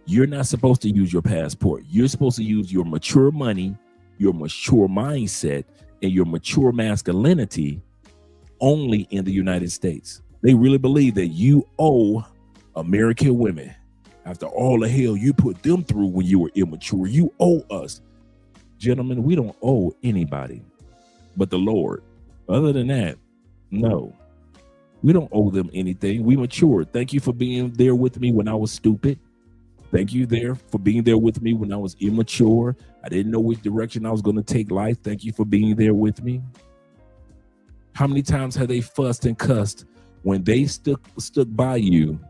S3: you're not supposed to use your passport. You're supposed to use your mature money, your mature mindset, and your mature masculinity only in the United States. They really believe that you owe American women, after all the hell you put them through when you were immature, you owe us. Gentlemen, we don't owe anybody but the Lord. Other than that, no, we don't owe them anything. We matured. Thank you for being there with me when I was stupid. Thank you for being there with me when I was immature. I didn't know which direction I was going to take life. Thank you for being there with me. How many times have they fussed and cussed when they stuck by you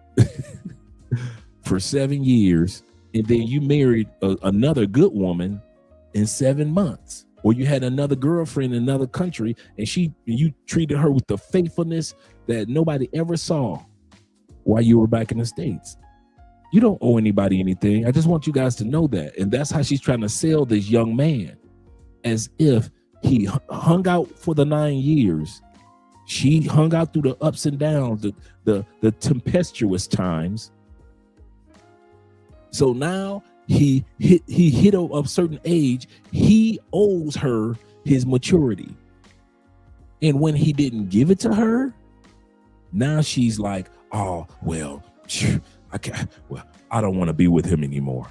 S3: for 7 years, and then you married another good woman in 7 months? Or you had another girlfriend in another country, and you treated her with the faithfulness that nobody ever saw while you were back in the States. You don't owe anybody anything. I just want you guys to know that. And that's how she's trying to sell this young man, as if he hung out for the 9 years. She hung out through the ups and downs, the tempestuous times. So now he hit a certain age, he owes her his maturity. And when he didn't give it to her, now she's like, oh, well, I don't want to be with him anymore.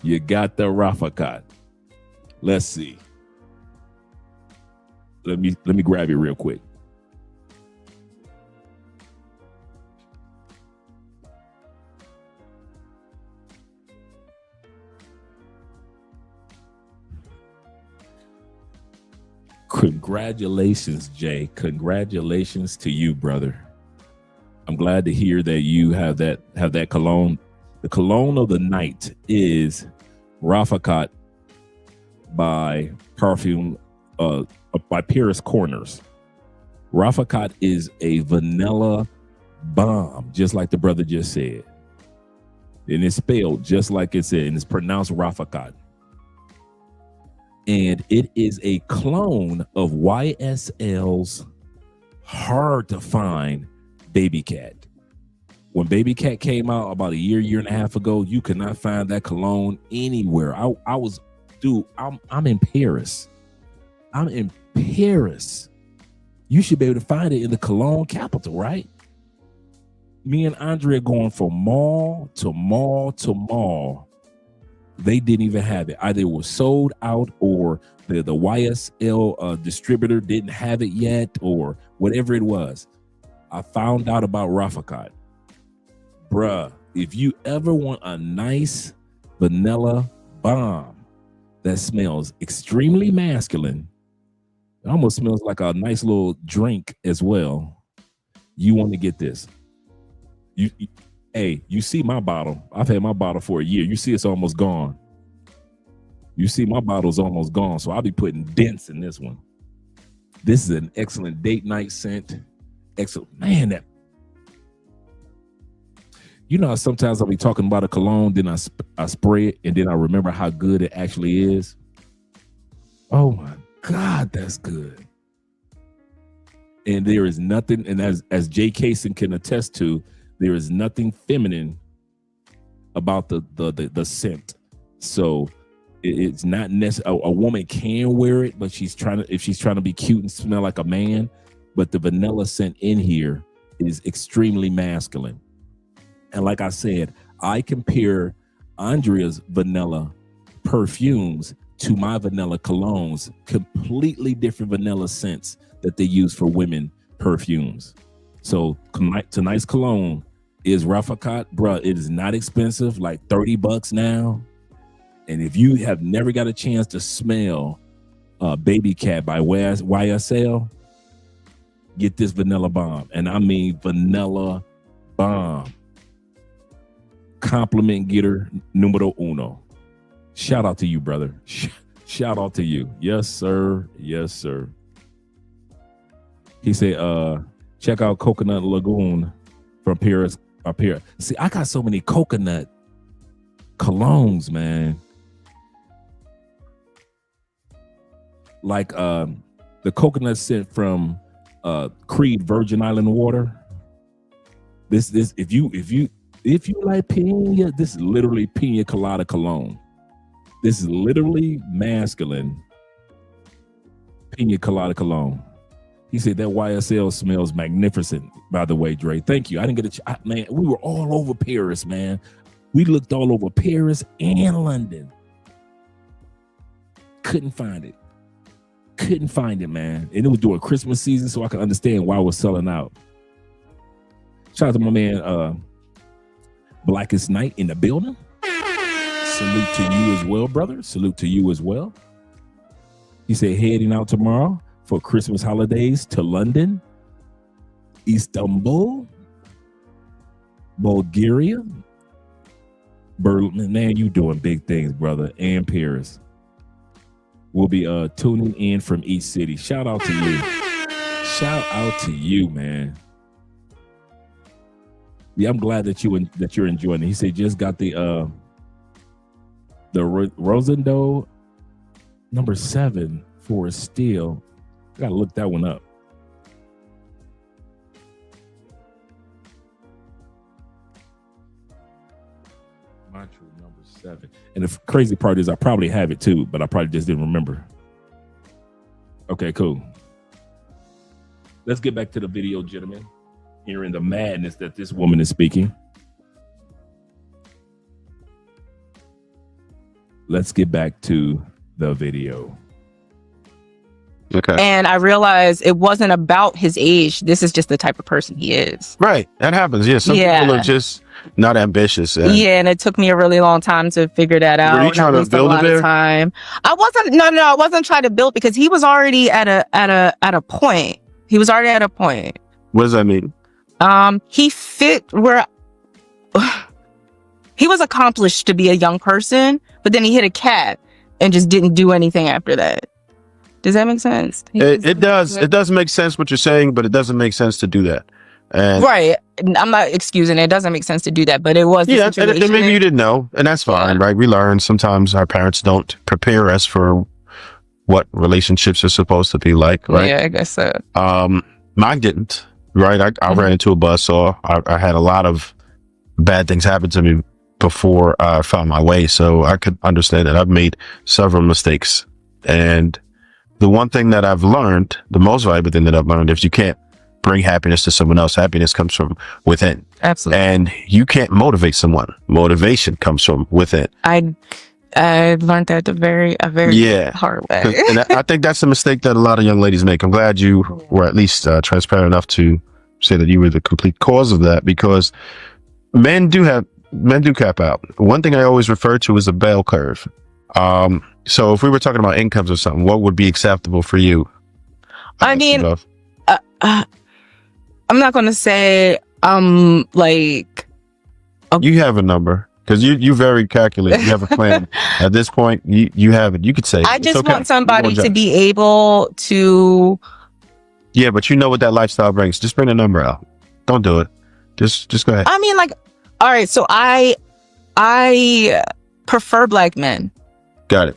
S3: You got the Rafaqat. Let's see. Let me grab it real quick. Congratulations, Jay. Congratulations to you, brother. I'm glad to hear that you have that cologne. The cologne of the night is Rafaqat by Perfume by Paris Corners. Rafaqat is a vanilla bomb, just like the brother just said. And it's spelled just like it said, and it's pronounced Rafaqat. And it is a clone of YSL's hard to find Baby Cat. When Baby Cat came out about a year and a half ago, you could not find that cologne anywhere. I'm in Paris. I'm in Paris. You should be able to find it in the cologne capital, right? Me and Andrea going from mall to mall to mall. They didn't even have it. Either it was sold out or the YSL distributor didn't have it yet or whatever it was. I found out about Rafaqat. Bruh, if you ever want a nice vanilla bomb that smells extremely masculine, it almost smells like a nice little drink as well, you want to get this. Hey, you see my bottle. I've had my bottle for a year. You see it's almost gone. You see my bottle's almost gone, so I'll be putting dents in this one. This is an excellent date night scent. Excellent. Man, that. You know, sometimes I'll be talking about a cologne, then I spray it, and then I remember how good it actually is. Oh my God, that's good. And there is nothing, and as Jay Kaysen can attest to, there is nothing feminine about the scent. So it's not necessary. A woman can wear it, but if she's trying to be cute and smell like a man. But the vanilla scent in here is extremely masculine. And like I said, I compare Andrea's vanilla perfumes to my vanilla colognes, completely different vanilla scents that they use for women perfumes. So tonight's cologne is Rafaqat. Bruh, it is not expensive, like $30 now. And if you have never got a chance to smell Baby Cat by YSL, get this vanilla bomb. And I mean vanilla bomb. Compliment getter numero uno. Shout out to you, brother. Shout out to you. Yes, sir. Yes, sir. He said, check out Coconut Lagoon from Paris up here. See, I got so many coconut colognes, man. Like the coconut scent from Creed Virgin Island Water. This if you like pina, this is literally pina colada cologne. This is literally masculine pina colada cologne. He said that YSL smells magnificent, by the way, Dre. Thank you. I didn't get man, we were all over Paris, man. We looked all over Paris and London. Couldn't find it. Couldn't find it, man. And it was during Christmas season, so I can understand why it was selling out. Shout out to my man, Blackest Night in the building. Salute to you as well, brother. Salute to you as well. He said heading out tomorrow for Christmas holidays to London, Istanbul, Bulgaria, Berlin. Man, you doing big things, brother. And Paris. We'll be tuning in from each city. Shout out to you. Shout out to you, man. Yeah, I'm glad that you're enjoying it. He said just got the Rosendo number 7 for steel. Gotta look that one up. Mantra number 7. And the crazy part is I probably have it too, but I probably just didn't remember. Okay, cool. Let's get back to the video, gentlemen. hearing the madness that this woman is speaking. Let's get back to the video.
S7: Okay.
S6: And I realized it wasn't about his age. This is just the type of person he is.
S7: Right. That happens. Yeah. Some people are just not ambitious.
S6: And it took me a really long time to figure that out.
S7: Were you trying to build it there?
S6: Time. I wasn't trying to build because he was already at a point. He was already at a point.
S7: What does that mean?
S6: He fit where he was accomplished to be a young person, but then he hit a cap and just didn't do anything after that. Does that make sense?
S7: It does. It does make sense what you're saying, but it doesn't make sense to do that. And
S6: right. I'm not excusing it. It doesn't make sense to do that, but it was the situation.
S7: And maybe you didn't know, and that's fine, right? We learn sometimes our parents don't prepare us for what relationships are supposed to be like, right?
S6: Yeah, I guess so.
S7: Mine didn't, right? I ran into a buzzsaw. I had a lot of bad things happen to me before I found my way, so I could understand that. I've made several mistakes, and the one thing that I've learned, the most valuable thing that I've learned, is you can't bring happiness to someone else. Happiness comes from within.
S6: Absolutely.
S7: And you can't motivate someone. Motivation comes from within.
S6: I learned that a very hard way.
S7: And I think that's a mistake that a lot of young ladies make. I'm glad you were at least transparent enough to say that you were the complete cause of that, because men do cap out. One thing I always refer to is a bell curve. So if we were talking about incomes or something, what would be acceptable for you?
S6: I mean, I'm not going to say, like,
S7: you have a number because you very calculated. You have a plan. At this point, you have it. You could say,
S6: I just want somebody to be able to.
S7: Yeah, but you know what that lifestyle brings. Just bring the number out. Don't do it. Just go ahead.
S6: I mean, like, all right. So I prefer black men.
S7: Got it.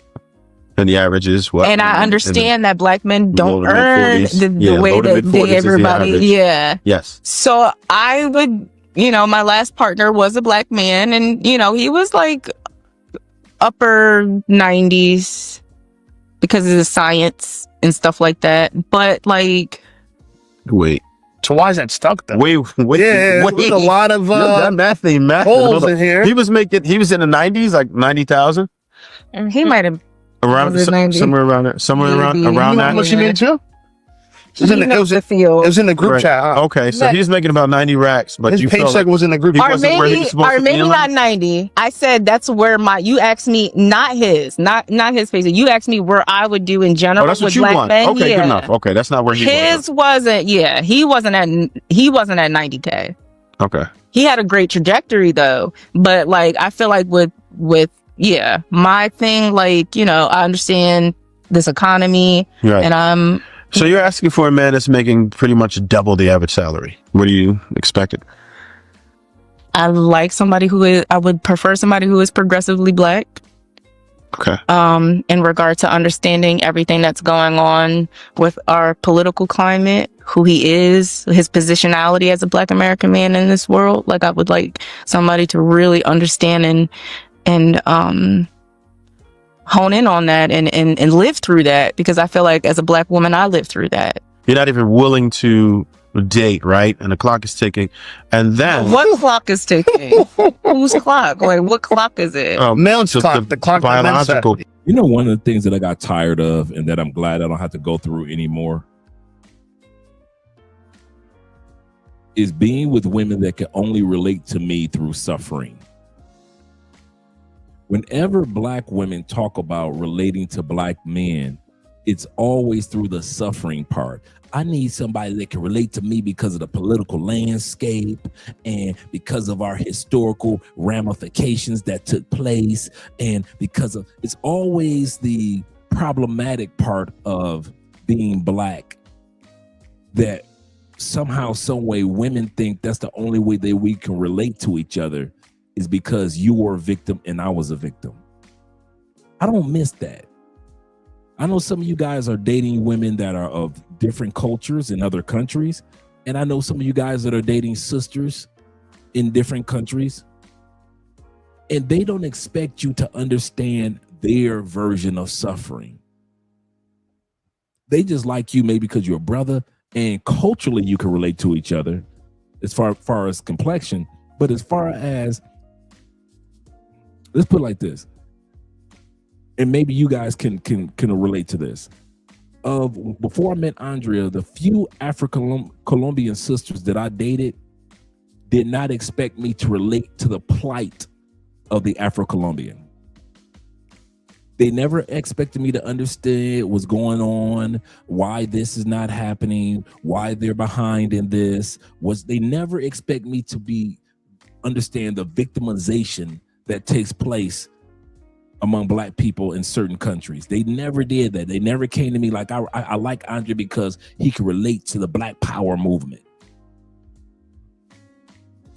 S7: And the average is what?
S6: And I understand that black men don't earn the way that everybody. Yeah.
S7: Yes.
S6: So I would, my last partner was a black man, and he was like upper 90s because of the science and stuff like that. But like,
S7: wait.
S17: So why is that stuck though?
S7: Wait.
S17: Yeah, there's a lot of
S7: that math
S17: holes in here.
S7: He was in the 90s, like 90,000.
S6: He might have.
S7: Around somewhere around that. Around that.
S17: How much you made too? It was in the group chat.
S7: Okay, so he's making about 90 racks, but
S17: his paycheck was in the group.
S6: Or maybe not 90. I said that's where you asked me, not his paycheck. You asked me where I would do in general.
S7: Oh, that's what
S6: with
S7: you
S6: black
S7: want.
S6: men.
S7: Okay,
S6: yeah.
S7: good enough. Okay, that's not where he
S6: his wasn't. Yeah, he wasn't at 90K.
S7: Okay.
S6: He had a great trajectory though, but like I feel like with my thing, like, I understand this economy,
S7: right.
S6: And
S7: so you're asking for a man that's making pretty much double the average salary. What do you expect?
S6: I would prefer somebody who is progressively black.
S7: Okay.
S6: In regard to understanding everything that's going on with our political climate, who he is, his positionality as a black American man in this world. Like I would like somebody to really understand and hone in on that and live through that, because I feel like as a black woman, I lived through that.
S7: You're not even willing to date, right? And the clock is ticking. And then
S6: what clock is ticking? Whose clock? Like what clock is it?
S17: Mel's clock. The clock
S7: biological.
S3: One of the things that I got tired of and that I'm glad I don't have to go through anymore is being with women that can only relate to me through suffering. Whenever black women talk about relating to black men, it's always through the suffering part. I need somebody that can relate to me because of the political landscape and because of our historical ramifications that took place, and because of it's always the problematic part of being black that somehow, some way, women think that's the only way that we can relate to each other is because you were a victim and I was a victim. I don't miss that. I know some of you guys are dating women that are of different cultures in other countries. And I know some of you guys that are dating sisters in different countries. And they don't expect you to understand their version of suffering. They just like you maybe because you're a brother and culturally you can relate to each other. as far as complexion, but as far as, let's put it like this, and maybe you guys can relate to this. Before I met Andrea, the few Afro-Colombian sisters that I dated did not expect me to relate to the plight of the Afro-Colombian. They never expected me to understand what's going on, why this is not happening, why they're behind in this. They never expect me to understand the victimization that takes place among Black people in certain countries. They never did that. They never came to me like, I like Andre because he can relate to the Black Power movement.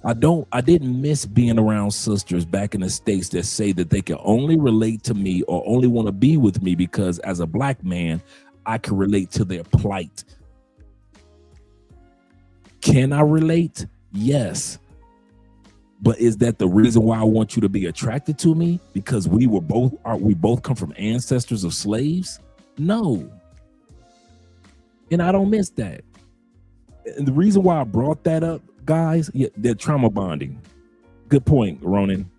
S3: I didn't miss being around sisters back in the States that say that they can only relate to me or only want to be with me because as a Black man, I can relate to their plight. Can I relate? Yes. But is that the reason why I want you to be attracted to me? Because we both come from ancestors of slaves? No. And I don't miss that. And the reason why I brought that up, guys, they're trauma bonding. Good point, Ronan.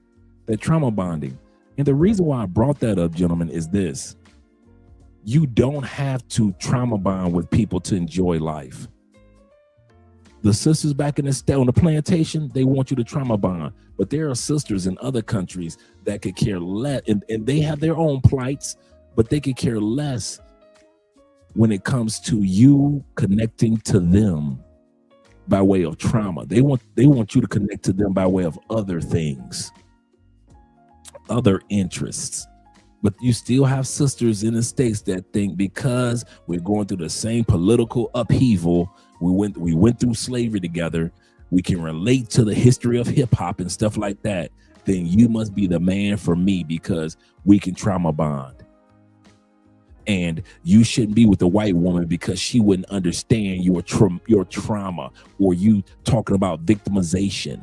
S3: They're trauma bonding. And the reason why I brought that up, gentlemen, is this. You don't have to trauma bond with people to enjoy life. The sisters back in on the plantation, they want you to trauma bond. But there are sisters in other countries that could care less, and they have their own plights, but they could care less when it comes to you connecting to them by way of trauma. They want you to connect to them by way of other things, other interests. But you still have sisters in the States that think because we're going through the same political upheaval, we went through slavery together, we can relate to the history of hip hop and stuff like that, then you must be the man for me because we can trauma bond. And you shouldn't be with a white woman because she wouldn't understand your trauma, or you talking about victimization.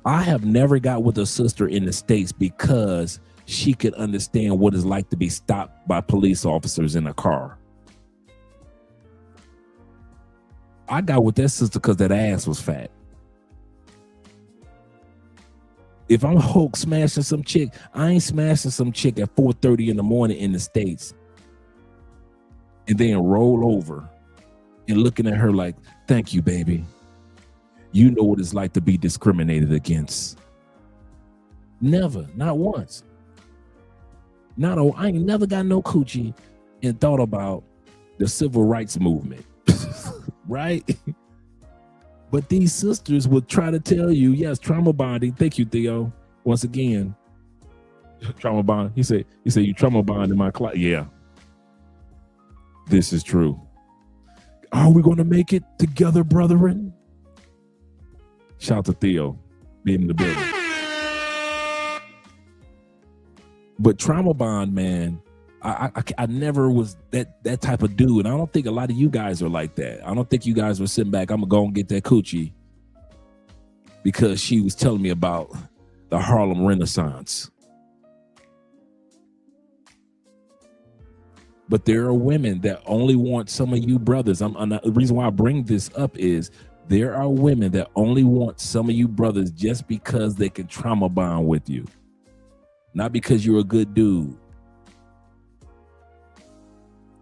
S3: I have never got with a sister in the States because she could understand what it's like to be stopped by police officers in a car. I got with that sister because that ass was fat. If I'm Hulk smashing some chick, I ain't smashing some chick at 4:30 in the morning in the States and then roll over and looking at her like, thank you, baby. You know what it's like to be discriminated against. Never, not once. I ain't never got no coochie and thought about the civil rights movement, right? But these sisters would try to tell you, yes, trauma bonding. Thank you, Theo. Once again, trauma bond. He said, you trauma bond in my class. Yeah, this is true. Are we going to make it together, brethren? Shout out to Theo being in the building. But trauma bond, man, I never was that type of dude. I don't think a lot of you guys are like that. I don't think you guys were sitting back, I'm gonna go and get that coochie because she was telling me about the Harlem Renaissance. But there are women that only want some of you brothers. The reason why I bring this up is there are women that only want some of you brothers just because they can trauma bond with you, not because you're a good dude.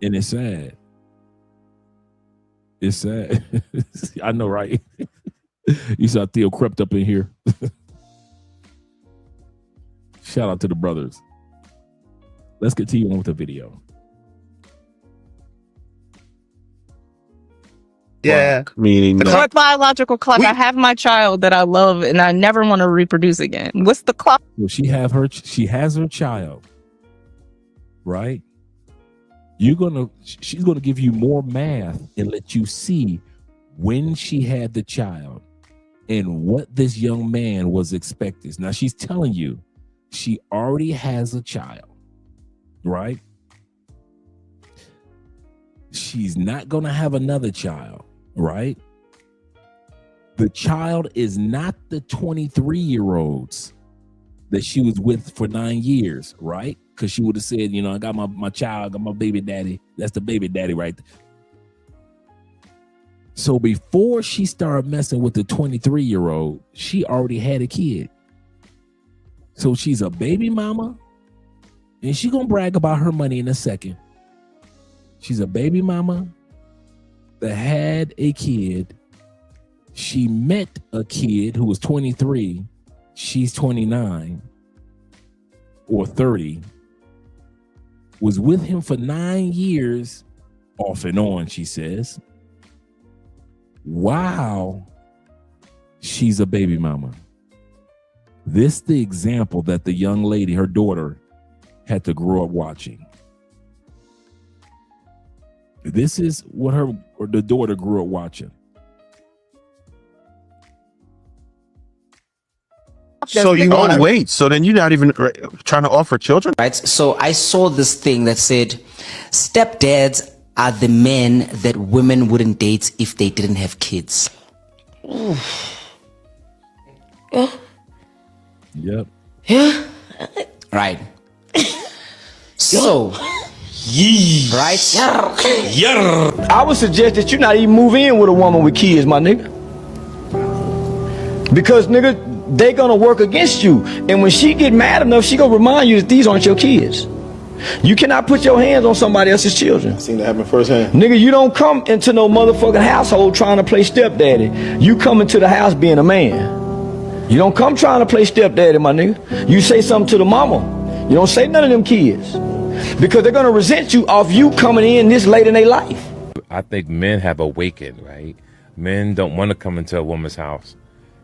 S3: And it's sad. It's sad. I know, right? You saw Theo crept up in here. Shout out to the brothers. Let's continue on with the video.
S17: Yeah.
S7: Meaning
S6: What biological clock? I have my child that I love and I never want to reproduce again. What's the clock?
S3: Well, she has her child, right? She's gonna give you more math and let you see when she had the child and what this young man was expecting. Now she's telling you she already has a child, right? She's not gonna have another child, right? The child is not the 23-year-olds that she was with for 9 years, right? Because she would have said, I got my child, I got my baby daddy. That's the baby daddy right there. So before she started messing with the 23-year-old, she already had a kid. So she's a baby mama, and she gonna brag about her money in a second. She's a baby mama that had a kid. She met a kid who was 23. She's 29 or 30. Was with him for 9 years, off and on, she says. Wow, she's a baby mama. This the example that the young lady, her daughter, had to grow up watching. This is what the daughter grew up watching.
S7: So you want to wait? So then you're not even trying to offer children,
S18: right? So I saw this thing that said, stepdads are the men that women wouldn't date if they didn't have kids.
S3: Yep.
S18: Yeah. Right. So, right?
S19: I would suggest that you not even move in with a woman with kids, my nigga. Because, nigga, they gonna work against you. And when she get mad enough, she gonna remind you that these aren't your kids. You cannot put your hands on somebody else's children.
S12: I've seen that happen firsthand.
S19: Nigga, you don't come into no motherfucking household trying to play stepdaddy. You come into the house being a man. You don't come trying to play stepdaddy, my nigga. You say something to the mama. You don't say none of them kids. Because they're gonna resent you off you coming in this late in their life.
S20: I think men have awakened, right? Men don't want to come into a woman's house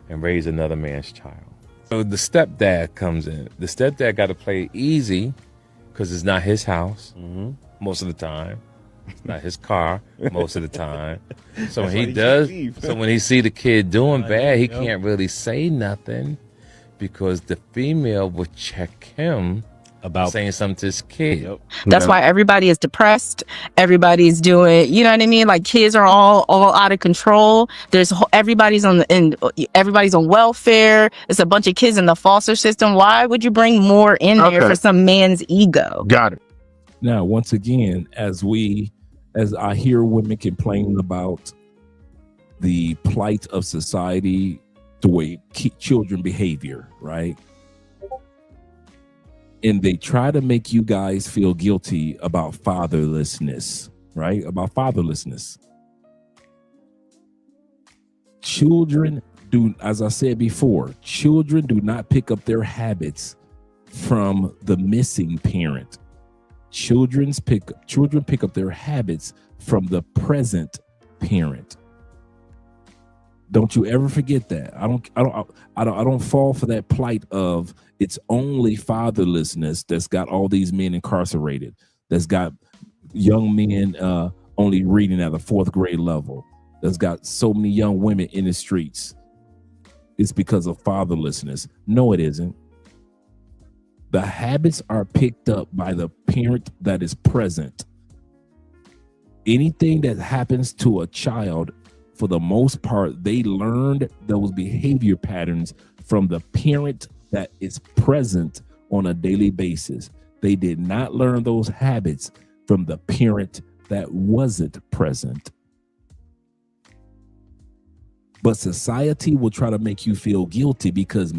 S20: and raise another man's child. So the stepdad comes in. The stepdad got to play easy because it's not his house most of the time. It's not his car most of the time. So when he does, so when he see the kid doing bad, he can't really say nothing because the female will check him about saying something to his kid.
S6: That's why everybody is depressed. Everybody's doing, you know what I mean? Like kids are all out of control. Everybody's on welfare. There's a bunch of kids in the foster system. Why would you bring more in there for some man's ego?
S7: Got it.
S3: Now, once again, as I hear women complaining about the plight of society, the way children behavior, right? And they try to make you guys feel guilty about fatherlessness, right? About fatherlessness. Children do, as I said before, children do not pick up their habits from the missing parent. Children pick up their habits from the present parent. Don't you ever forget that. I don't fall for that plight of it's only fatherlessness that's got all these men incarcerated, that's got young men only reading at the 4th grade level, that's got so many young women in the streets. It's because of fatherlessness. No, it isn't. The habits are picked up by the parent that is present. Anything that happens to a child, for the most part, they learned those behavior patterns from the parent that is present on a daily basis. They did not learn those habits from the parent that wasn't present. But society will try to make you feel guilty because,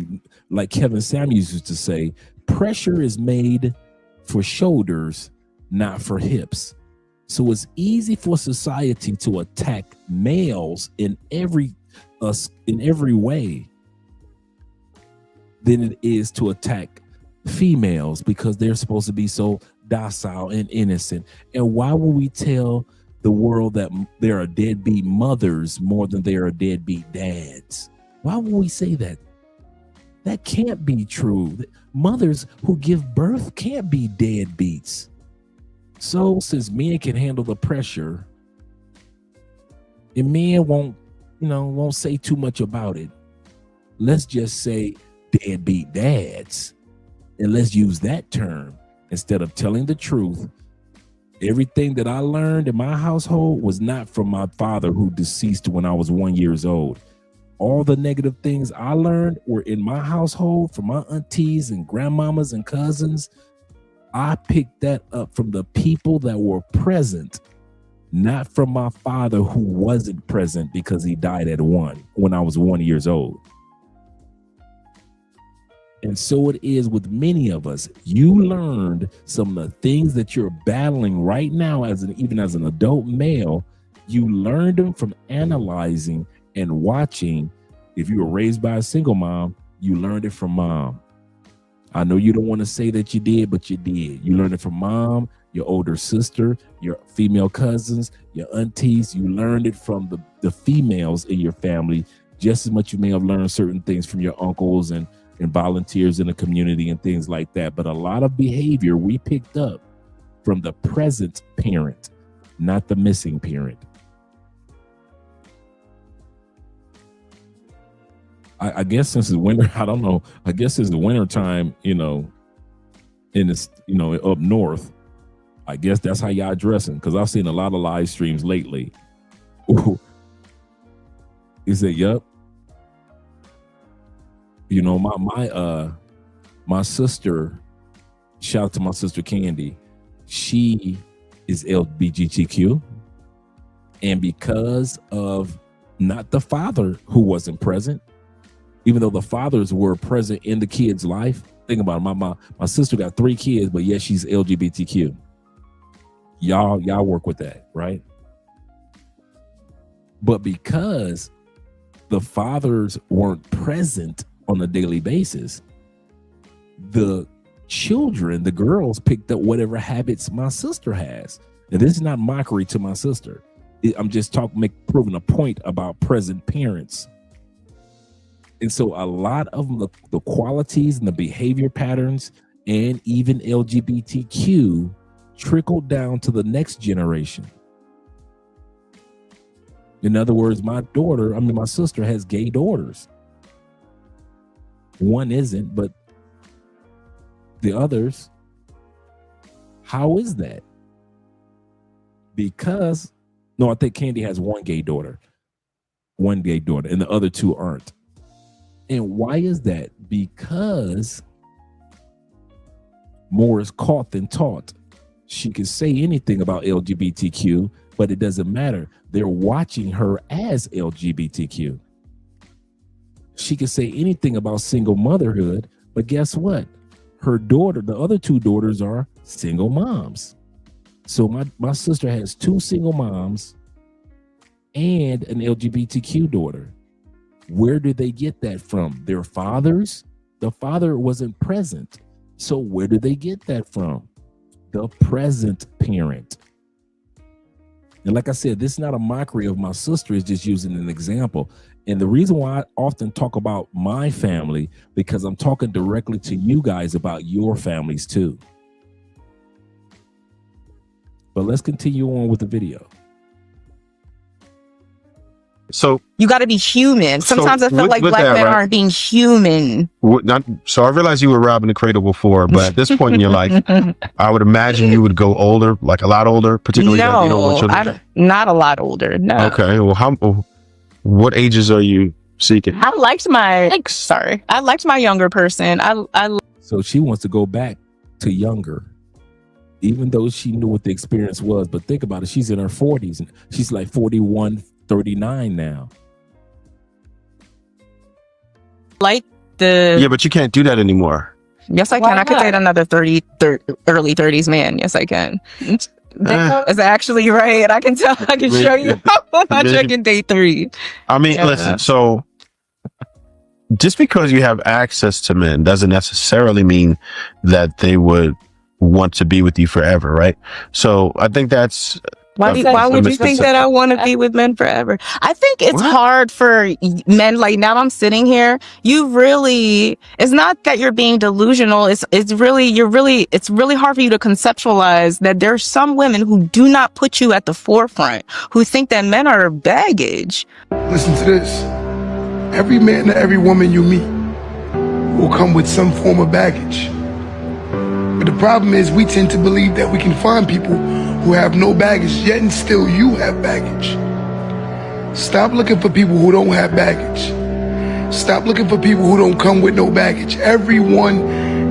S3: like Kevin Samuels used to say, pressure is made for shoulders, not for hips. So it's easy for society to attack males in every way than it is to attack females because they're supposed to be so docile and innocent. And why would we tell the world that there are deadbeat mothers more than there are deadbeat dads? Why would we say that? That can't be true. Mothers who give birth can't be deadbeats. So since men can handle the pressure, and men won't say too much about it, let's just say deadbeat dads, and let's use that term instead of telling the truth. Everything that I learned in my household was not from my father, who deceased when I was 1 year old. All the negative things I learned were in my household from my aunties and grandmamas and cousins. I picked that up from the people that were present not from my father who wasn't present because he died at 1 when I was 1 years old. And so it is with many of us. You learned some of the things that you're battling right now, even as an adult male. You learned them from analyzing and watching. If you were raised by a single mom, you learned it from mom. I know you don't want to say that you did, but you did. You learned it from mom, your older sister, your female cousins, your aunties. You learned it from the females in your family just as much. You may have learned certain things from your uncles and volunteers in the community and things like that. But a lot of behavior we picked up from the present parent, not the missing parent. I guess since it's winter, I don't know. I guess it's the winter time, in this, up north. I guess that's how y'all dressing, because I've seen a lot of live streams lately. Ooh. He said, "Yep." My sister, shout out to my sister Candy, she is LGBTQ, and because of not the father who wasn't present, even though the fathers were present in the kid's life. Think about it. My sister got 3 kids, but yes, she's LGBTQ. Y'all work with that, right? But because the fathers weren't present on a daily basis, the children, the girls, picked up whatever habits my sister has. And this is not mockery to my sister. I'm just proving a point about present parents. And so a lot of the qualities and the behavior patterns and even LGBTQ trickled down to the next generation. In other words, my sister has gay daughters. One isn't, but the others, how is that? Because, no, I think Candy has one gay daughter, and the other 2 aren't. And why is that? Because more is caught than taught. She can say anything about LGBTQ, but it doesn't matter. They're watching her as LGBTQ. She can say anything about single motherhood, but guess what? Her daughter, the other 2 daughters, are single moms. So my sister has 2 single moms and an LGBTQ daughter. Where did they get that from? Their fathers? The father wasn't present. So where did they get that from? The present parent. And like I said, this is not a mockery of my sister, it's just using an example. And the reason why I often talk about my family, because I'm talking directly to you guys about your families too. But let's continue on with the video.
S7: So
S6: you got to be human. Sometimes I feel like black men aren't being human.
S7: So I realized you were robbing the cradle before, but at this point in your life, I would imagine you would go older, like a lot older, particularly.
S6: Not a lot older. No.
S7: Okay. Well, what ages are you seeking?
S6: I liked my younger person.
S3: So she wants to go back to younger, even though she knew what the experience was. But think about it. She's in her 40s and she's like 41, 39 now.
S7: Yeah, but you can't do that anymore.
S6: Yes, I can. I could date another early 30s man. Yes, I can. Is actually right. I can tell. I can show you. I can date 3.
S7: I mean, listen. So just because you have access to men doesn't necessarily mean that they would want to be with you forever, right? So I think that's.
S6: Why would you think that I want to be with men forever? I think it's hard for men. Like now I'm sitting here, it's not that you're being delusional. It's really hard for you to conceptualize that there's some women who do not put you at the forefront, who think that men are baggage.
S21: Listen to this. Every man and every woman you meet will come with some form of baggage. But the problem is we tend to believe that we can find people who have no baggage, yet and still you have baggage. Stop looking for people who don't have baggage. Stop looking for people who don't come with no baggage. Everyone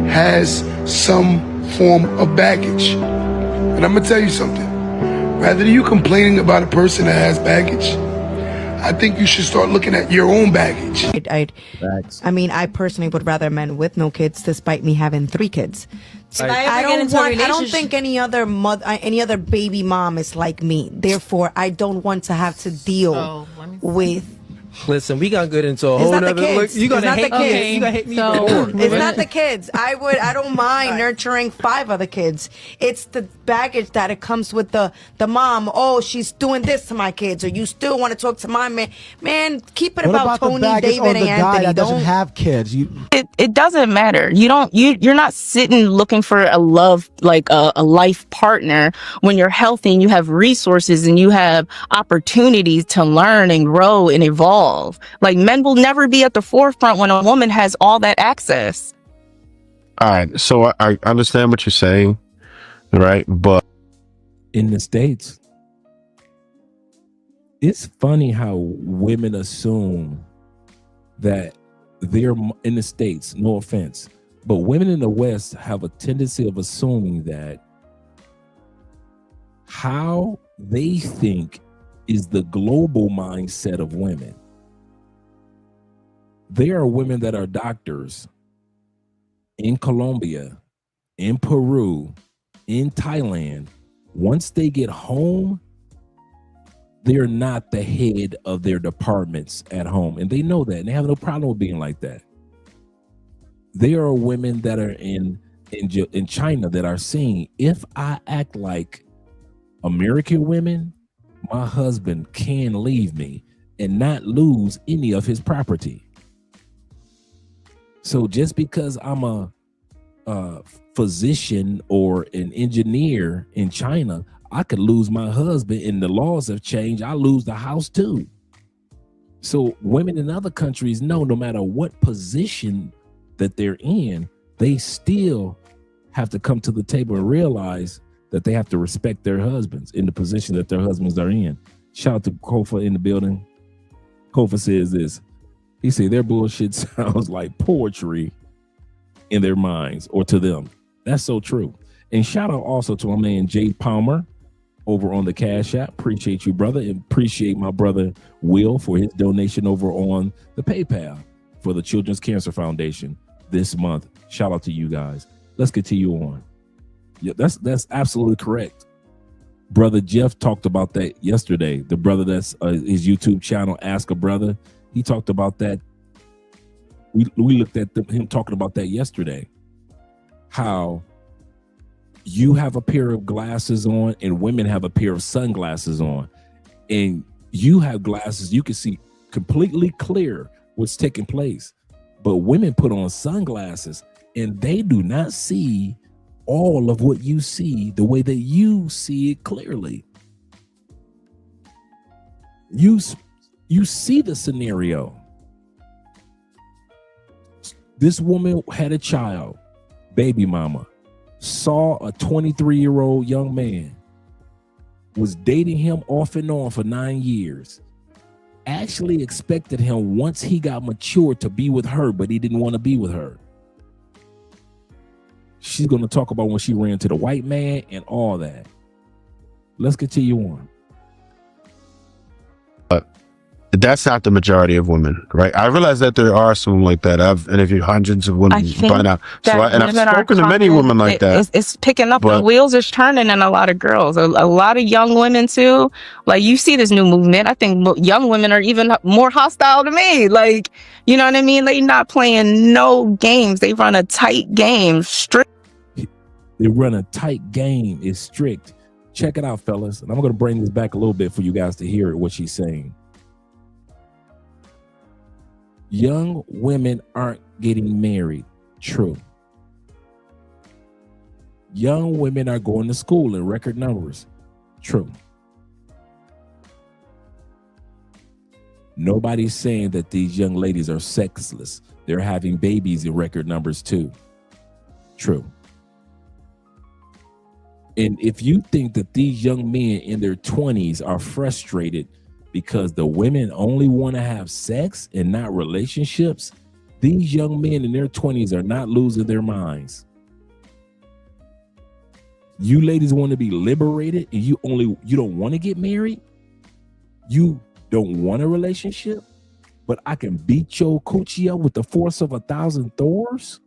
S21: has some form of baggage. And I'm gonna tell you something. Rather than you complaining about a person that has baggage, I think you should start looking at your own baggage.
S2: I mean, I personally would rather men with no kids, despite me having 3 kids. I don't think any other any other baby mom is like me. Therefore, I don't want to have to deal with.
S22: Listen, we got good into a
S2: It's
S22: whole
S2: not the
S22: nother.
S2: kids.
S22: You're gonna
S2: It's
S22: hate
S2: not the
S22: me.
S2: kids.
S22: You're gonna hate me.
S2: So,
S22: more.
S2: it's not the kids. I don't mind nurturing 5 other kids. It's the baggage that it comes with the mom. Oh, she's doing this to my kids, or you still want to talk to my man. Man, keep it
S23: What
S2: about
S23: the
S2: Tony,
S23: baggage
S2: David,
S23: on
S2: and
S23: the guy
S2: Anthony.
S23: that doesn't
S2: Don't.
S23: have kids?
S6: It doesn't matter. You're not sitting looking for a love, like a life partner, when you're healthy and you have resources and you have opportunities to learn and grow and evolve. Like, men will never be at the forefront when a woman has all that access.
S7: All right, so I understand what you're saying, right? But
S3: in the States, it's funny how women assume that they're in the States, no offense, but women in the West have a tendency of assuming that how they think is the global mindset of women. There are women that are doctors in Colombia, in Peru, in Thailand. Once they get home, they're not the head of their departments at home. And they know that, and they have no problem with being like that. There are women that are in China that are saying, if I act like American women, my husband can leave me and not lose any of his property. So just because I'm a physician or an engineer in China, I could lose my husband, and the laws have changed. I lose the house too. So women in other countries know no matter what position that they're in, they still have to come to the table and realize that they have to respect their husbands in the position that their husbands are in. Shout out to Kofa in the building. Kofa says this. He said their bullshit sounds like poetry in their minds or to them. That's so true. And shout out also to my man Jade Palmer over on the Cash App. Appreciate you, brother. And appreciate my brother Will for his donation over on the PayPal for the Children's Cancer Foundation this month. Shout out to you guys. Let's continue on. Yeah, that's absolutely correct. Brother Jeff talked about that yesterday. The brother that's his YouTube channel, Ask a Brother. He talked about that. We looked at him talking about that yesterday. How you have a pair of glasses on and women have a pair of sunglasses on. And you have glasses, you can see completely clear what's taking place. But women put on sunglasses and they do not see all of what you see the way that you see it clearly. You see the scenario. This woman had a child, baby mama, saw a 23-year-old young man, was dating him off and on for 9 years, actually expected him once he got mature to be with her, but he didn't want to be with her. She's going to talk about when she ran to the white man and all that. Let's continue on.
S7: But that's not the majority of women, right? I realize that there are some like that. I've interviewed hundreds of women by now. And I've spoken to many women like that.
S6: It's picking up. The wheels is turning in a lot of girls. A lot of young women too. Like, you see this new movement. I think young women are even more hostile to me. Like, you know what I mean? They not playing no games. They run a tight game. Strict.
S3: They run a tight game. It's strict. Check it out, fellas. And I'm going to bring this back a little bit for you guys to hear what she's saying. Young women aren't getting married. True. Young women are going to school in record numbers. True. Nobody's saying that these young ladies are sexless. They're having babies in record numbers too. True. And if you think that these young men in their 20s are frustrated because the women only want to have sex and not relationships, these young men in their 20s are not losing their minds. You ladies want to be liberated and you don't want to get married. You don't want a relationship, but I can beat your coochie up with the force of 1,000 Thors.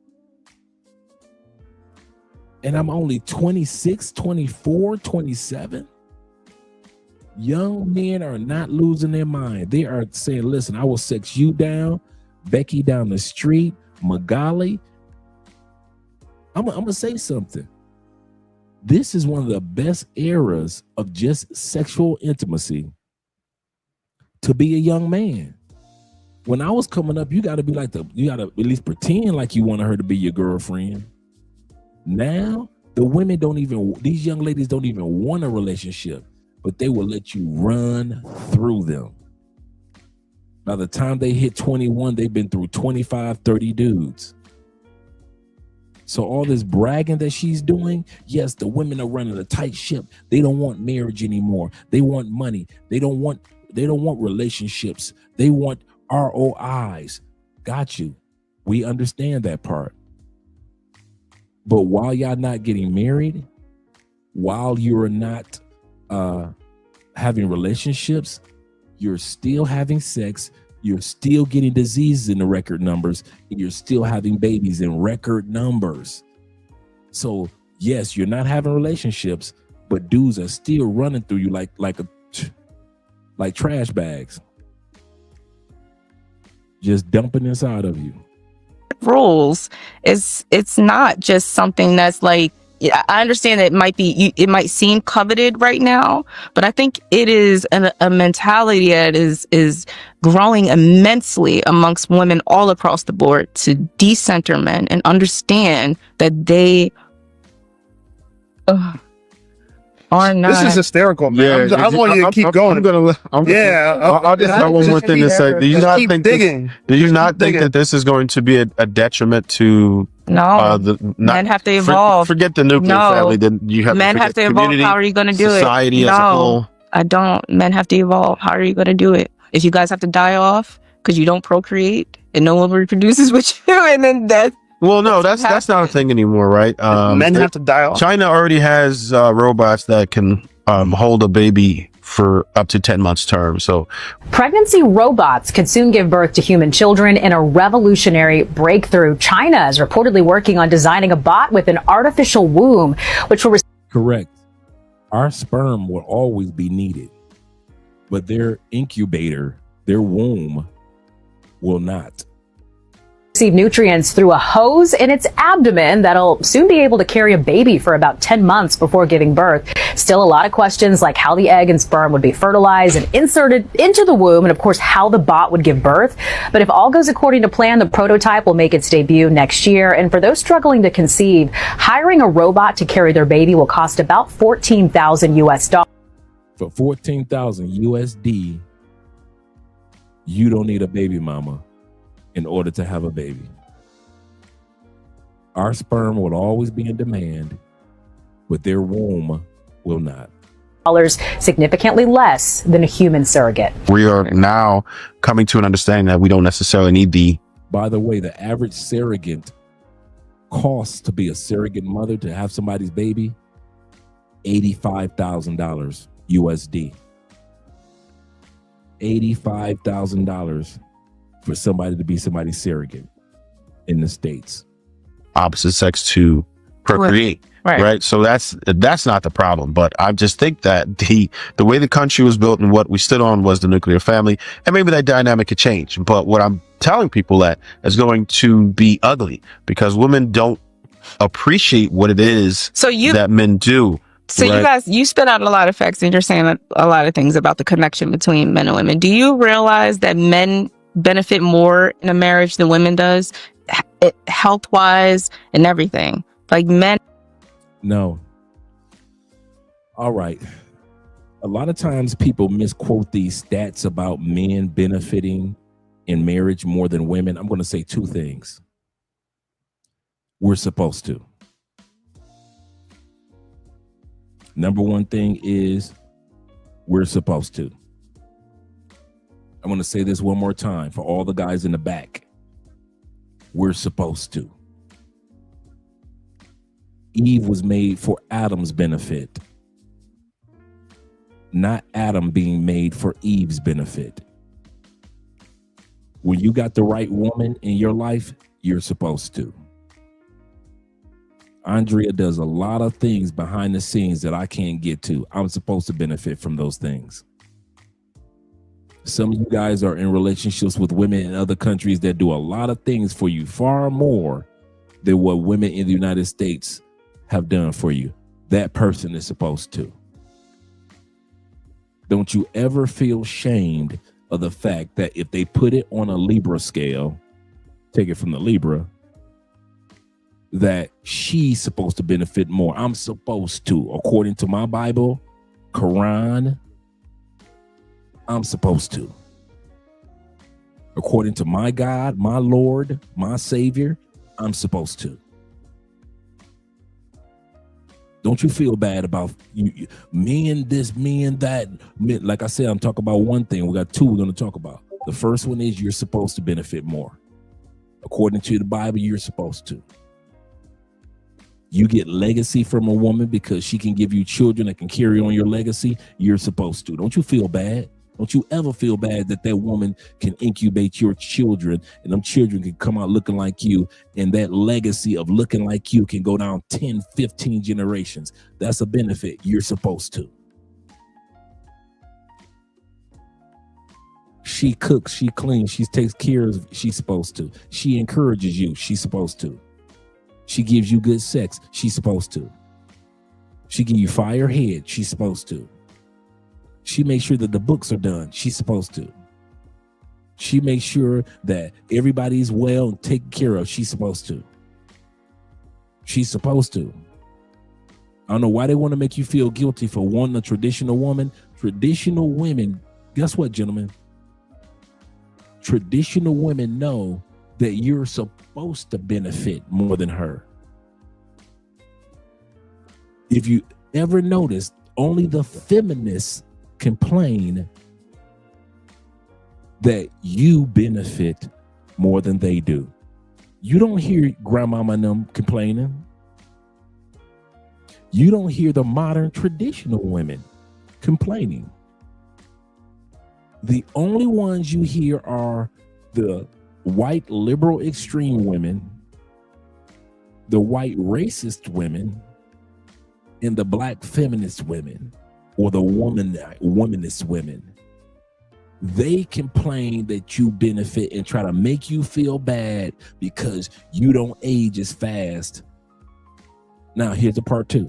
S3: And I'm only 26, 24, 27. Young men are not losing their mind. They are saying, listen, I will sex you down, Becky down the street, Magali. I'm going to say something. This is one of the best eras of just sexual intimacy to be a young man. When I was coming up, you got to be like you got to at least pretend like you wanted her to be your girlfriend. Now, these young ladies don't even want a relationship, but they will let you run through them. By the time they hit 21, they've been through 25, 30 dudes. So all this bragging that she's doing, yes, the women are running a tight ship. They don't want marriage anymore. They want money. They don't want relationships. They want ROIs. Got you. We understand that part. But while y'all not getting married, while you're not having relationships, you're still having sex, you're still getting diseases in the record numbers, and you're still having babies in record numbers. So yes, you're not having relationships, but dudes are still running through you like trash bags, just dumping inside of you.
S6: Rules it's not just something that's like, I understand that it might seem coveted right now, but I think it is a mentality that is growing immensely amongst women all across the board to decenter men and understand that they are not.
S17: This is hysterical, man.
S7: Yeah,
S17: I want you to keep going.
S7: I'll just have one more thing to say. Do you not think that this is going to be a detriment to
S6: men have to evolve.
S7: Forget the nuclear family. Then you have
S6: men have to evolve. How are you going to do
S7: society
S6: it?
S7: As a whole.
S6: I don't. Men have to evolve. How are you going to do it? If you guys have to die off because you don't procreate and no one reproduces with you, and then death.
S7: Well, no, that's not a thing anymore, right?
S17: Men have to die off.
S7: China already has robots that can hold a baby for up to 10 months term. So
S1: pregnancy robots could soon give birth to human children in a revolutionary breakthrough. China is reportedly working on designing a bot with an artificial womb, which will
S3: correct. Our sperm will always be needed, but their incubator, their womb, will not.
S1: Receive nutrients through a hose in its abdomen that'll soon be able to carry a baby for about 10 months before giving birth. Still a lot of questions like how the egg and sperm would be fertilized and inserted into the womb, and of course how the bot would give birth. But if all goes according to plan, the prototype will make its debut next year. And for those struggling to conceive, hiring a robot to carry their baby will cost about $14,000 US.
S3: For $14,000 USD, you don't need a baby mama in order to have a baby. Our sperm will always be in demand, but their womb will not.
S1: Significantly less than a human surrogate.
S7: We are now coming to an understanding that we don't necessarily need the.
S3: By the way, the average surrogate costs to be a surrogate mother to have somebody's baby, $85,000 USD. $85,000 for somebody to be somebody's surrogate in the States.
S7: Opposite sex to procreate. Right. So that's not the problem. But I just think that the way the country was built and what we stood on was the nuclear family, and maybe that dynamic could change. But what I'm telling people that is going to be ugly because women don't appreciate what it is that men do.
S6: So you guys, you spit out a lot of facts and you're saying a lot of things about the connection between men and women. Do you realize that men benefit more in a marriage than women does, health-wise and everything? Like men.
S3: No. All right. A lot of times people misquote these stats about men benefiting in marriage more than women. I'm going to say two things. We're supposed to. Number one thing is we're supposed to. I'm going to say this one more time for all the guys in the back. We're supposed to. Eve was made for Adam's benefit, not Adam being made for Eve's benefit. When you got the right woman in your life, you're supposed to. Andrea does a lot of things behind the scenes that I can't get to. I'm supposed to benefit from those things. Some of you guys are in relationships with women in other countries that do a lot of things for you, far more than what women in the United States have done for you. That person is supposed to. Don't you ever feel shamed of the fact that if they put it on a Libra scale, take it from the Libra, that she's supposed to benefit more. I'm supposed to, according to my Bible, Quran, I'm supposed to. According to my God, my Lord, my Savior, I'm supposed to. Don't you feel bad about you, me and this, me and that. Like I said, I'm talking about one thing. We got two we're going to talk about. The first one is you're supposed to benefit more. According to the Bible, you're supposed to. You get legacy from a woman because she can give you children that can carry on your legacy. You're supposed to. Don't you feel bad? Don't you ever feel bad that that woman can incubate your children and them children can come out looking like you, and that legacy of looking like you can go down 10, 15 generations. That's a benefit. You're supposed to. She cooks, she cleans, she takes care of, she's supposed to. She encourages you, she's supposed to. She gives you good sex, she's supposed to. She give you fire head, she's supposed to. She makes sure that the books are done, she's supposed to. She makes sure that everybody's well and taken care of, she's supposed to. She's supposed to. I don't know why they want to make you feel guilty for wanting a traditional woman. Traditional women, guess what, gentlemen? Traditional women know that you're supposed to benefit more than her. If you ever notice, only the feminists complain that you benefit more than they do. You don't hear grandmama and them complaining. You don't hear the modern traditional women complaining. The only ones you hear are the white liberal extreme women, the white racist women, and the black feminist women, or the womanist women. They complain that you benefit and try to make you feel bad because you don't age as fast. Now, here's the part two.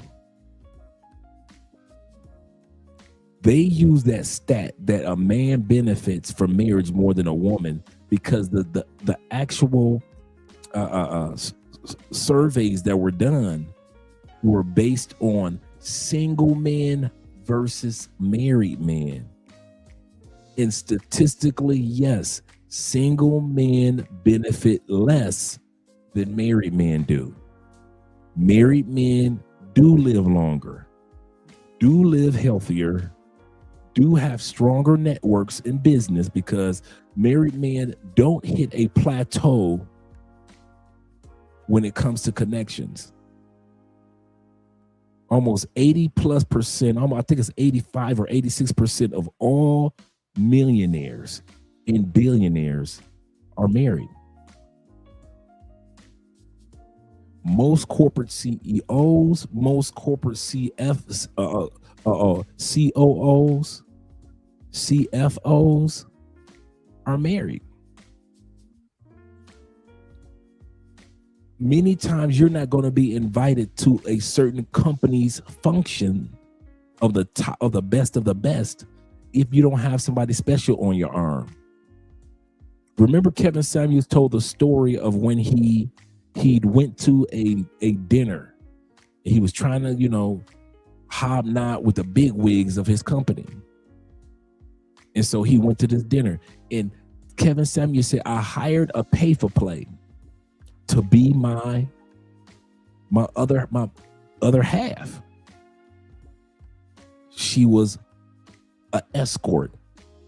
S3: They use that stat that a man benefits from marriage more than a woman because the actual surveys that were done were based on single men versus married men. And statistically, yes, single men benefit less than married men do. Married men do live longer, do live healthier, do have stronger networks in business because married men don't hit a plateau when it comes to connections. Almost 80+%, I think it's 85 or 86% of all millionaires and billionaires are married. Most corporate CEOs, most corporate COOs, CFOs are married. Many times you're not going to be invited to a certain company's function of the top of the best if you don't have somebody special on your arm. Remember Kevin Samuels told the story of when he went to a dinner. He was trying to, hobnob with the big wigs of his company. And so he went to this dinner, and Kevin Samuels said, I hired a pay-for-play to be my other half. She was an escort,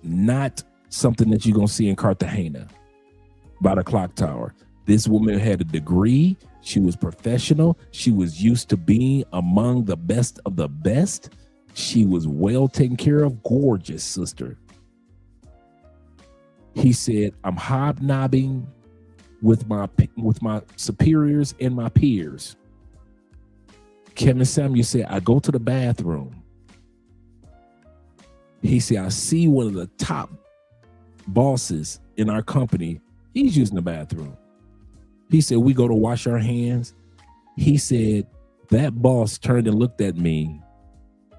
S3: not something that you're gonna see in Cartagena by the clock tower. This woman had a degree. She was professional. She was used to being among the best of the best. She was well taken care of, gorgeous sister. He said, I'm hobnobbing with my superiors and my peers. Kevin Samuel said, I go to the bathroom. He said, I see one of the top bosses in our company. He's using the bathroom. He said, we go to wash our hands. He said, that boss turned and looked at me,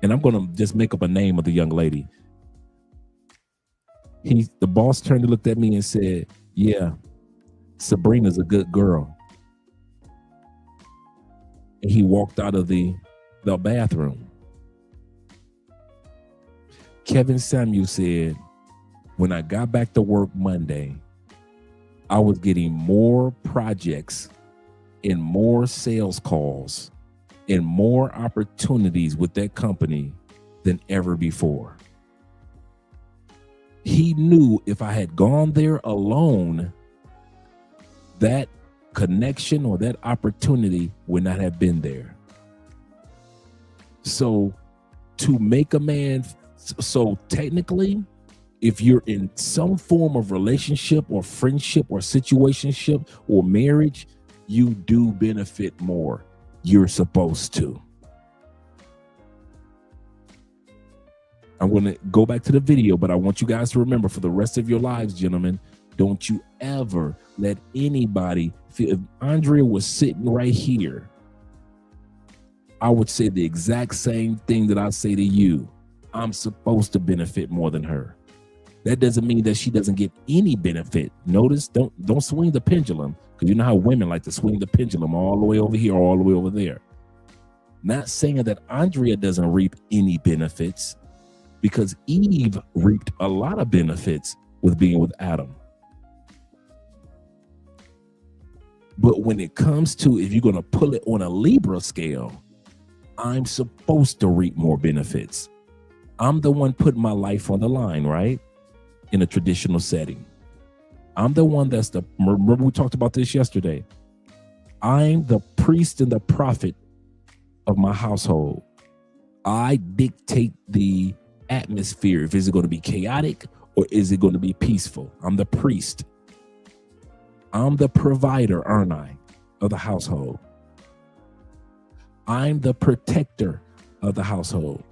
S3: and I'm going to just make up a name of the young lady. The boss turned and looked at me and said, yeah, Sabrina's a good girl. And he walked out of the bathroom. Kevin Samuel said, when I got back to work Monday, I was getting more projects and more sales calls and more opportunities with that company than ever before. He knew if I had gone there alone, that connection or that opportunity would not have been there. So to make a man, so technically, if you're in some form of relationship or friendship or situationship or marriage, you do benefit more. You're supposed to. I'm going to go back to the video, but I want you guys to remember for the rest of your lives, gentlemen, don't you ever let anybody feel. If Andrea was sitting right here, I would say the exact same thing that I say to you. I'm supposed to benefit more than her. That doesn't mean that she doesn't get any benefit. Notice, don't swing the pendulum, because you know how women like to swing the pendulum all the way over here, all the way over there. Not saying that Andrea doesn't reap any benefits, because Eve reaped a lot of benefits with being with Adam. But when it comes to, if you're going to pull it on a Libra scale, I'm supposed to reap more benefits. I'm the one putting my life on the line, right? In a traditional setting. I'm the one remember we talked about this yesterday. I'm the priest and the prophet of my household. I dictate the atmosphere. If is it going to be chaotic or is it going to be peaceful? I'm the priest. I'm the provider, aren't I, of the household? I'm the protector of the household.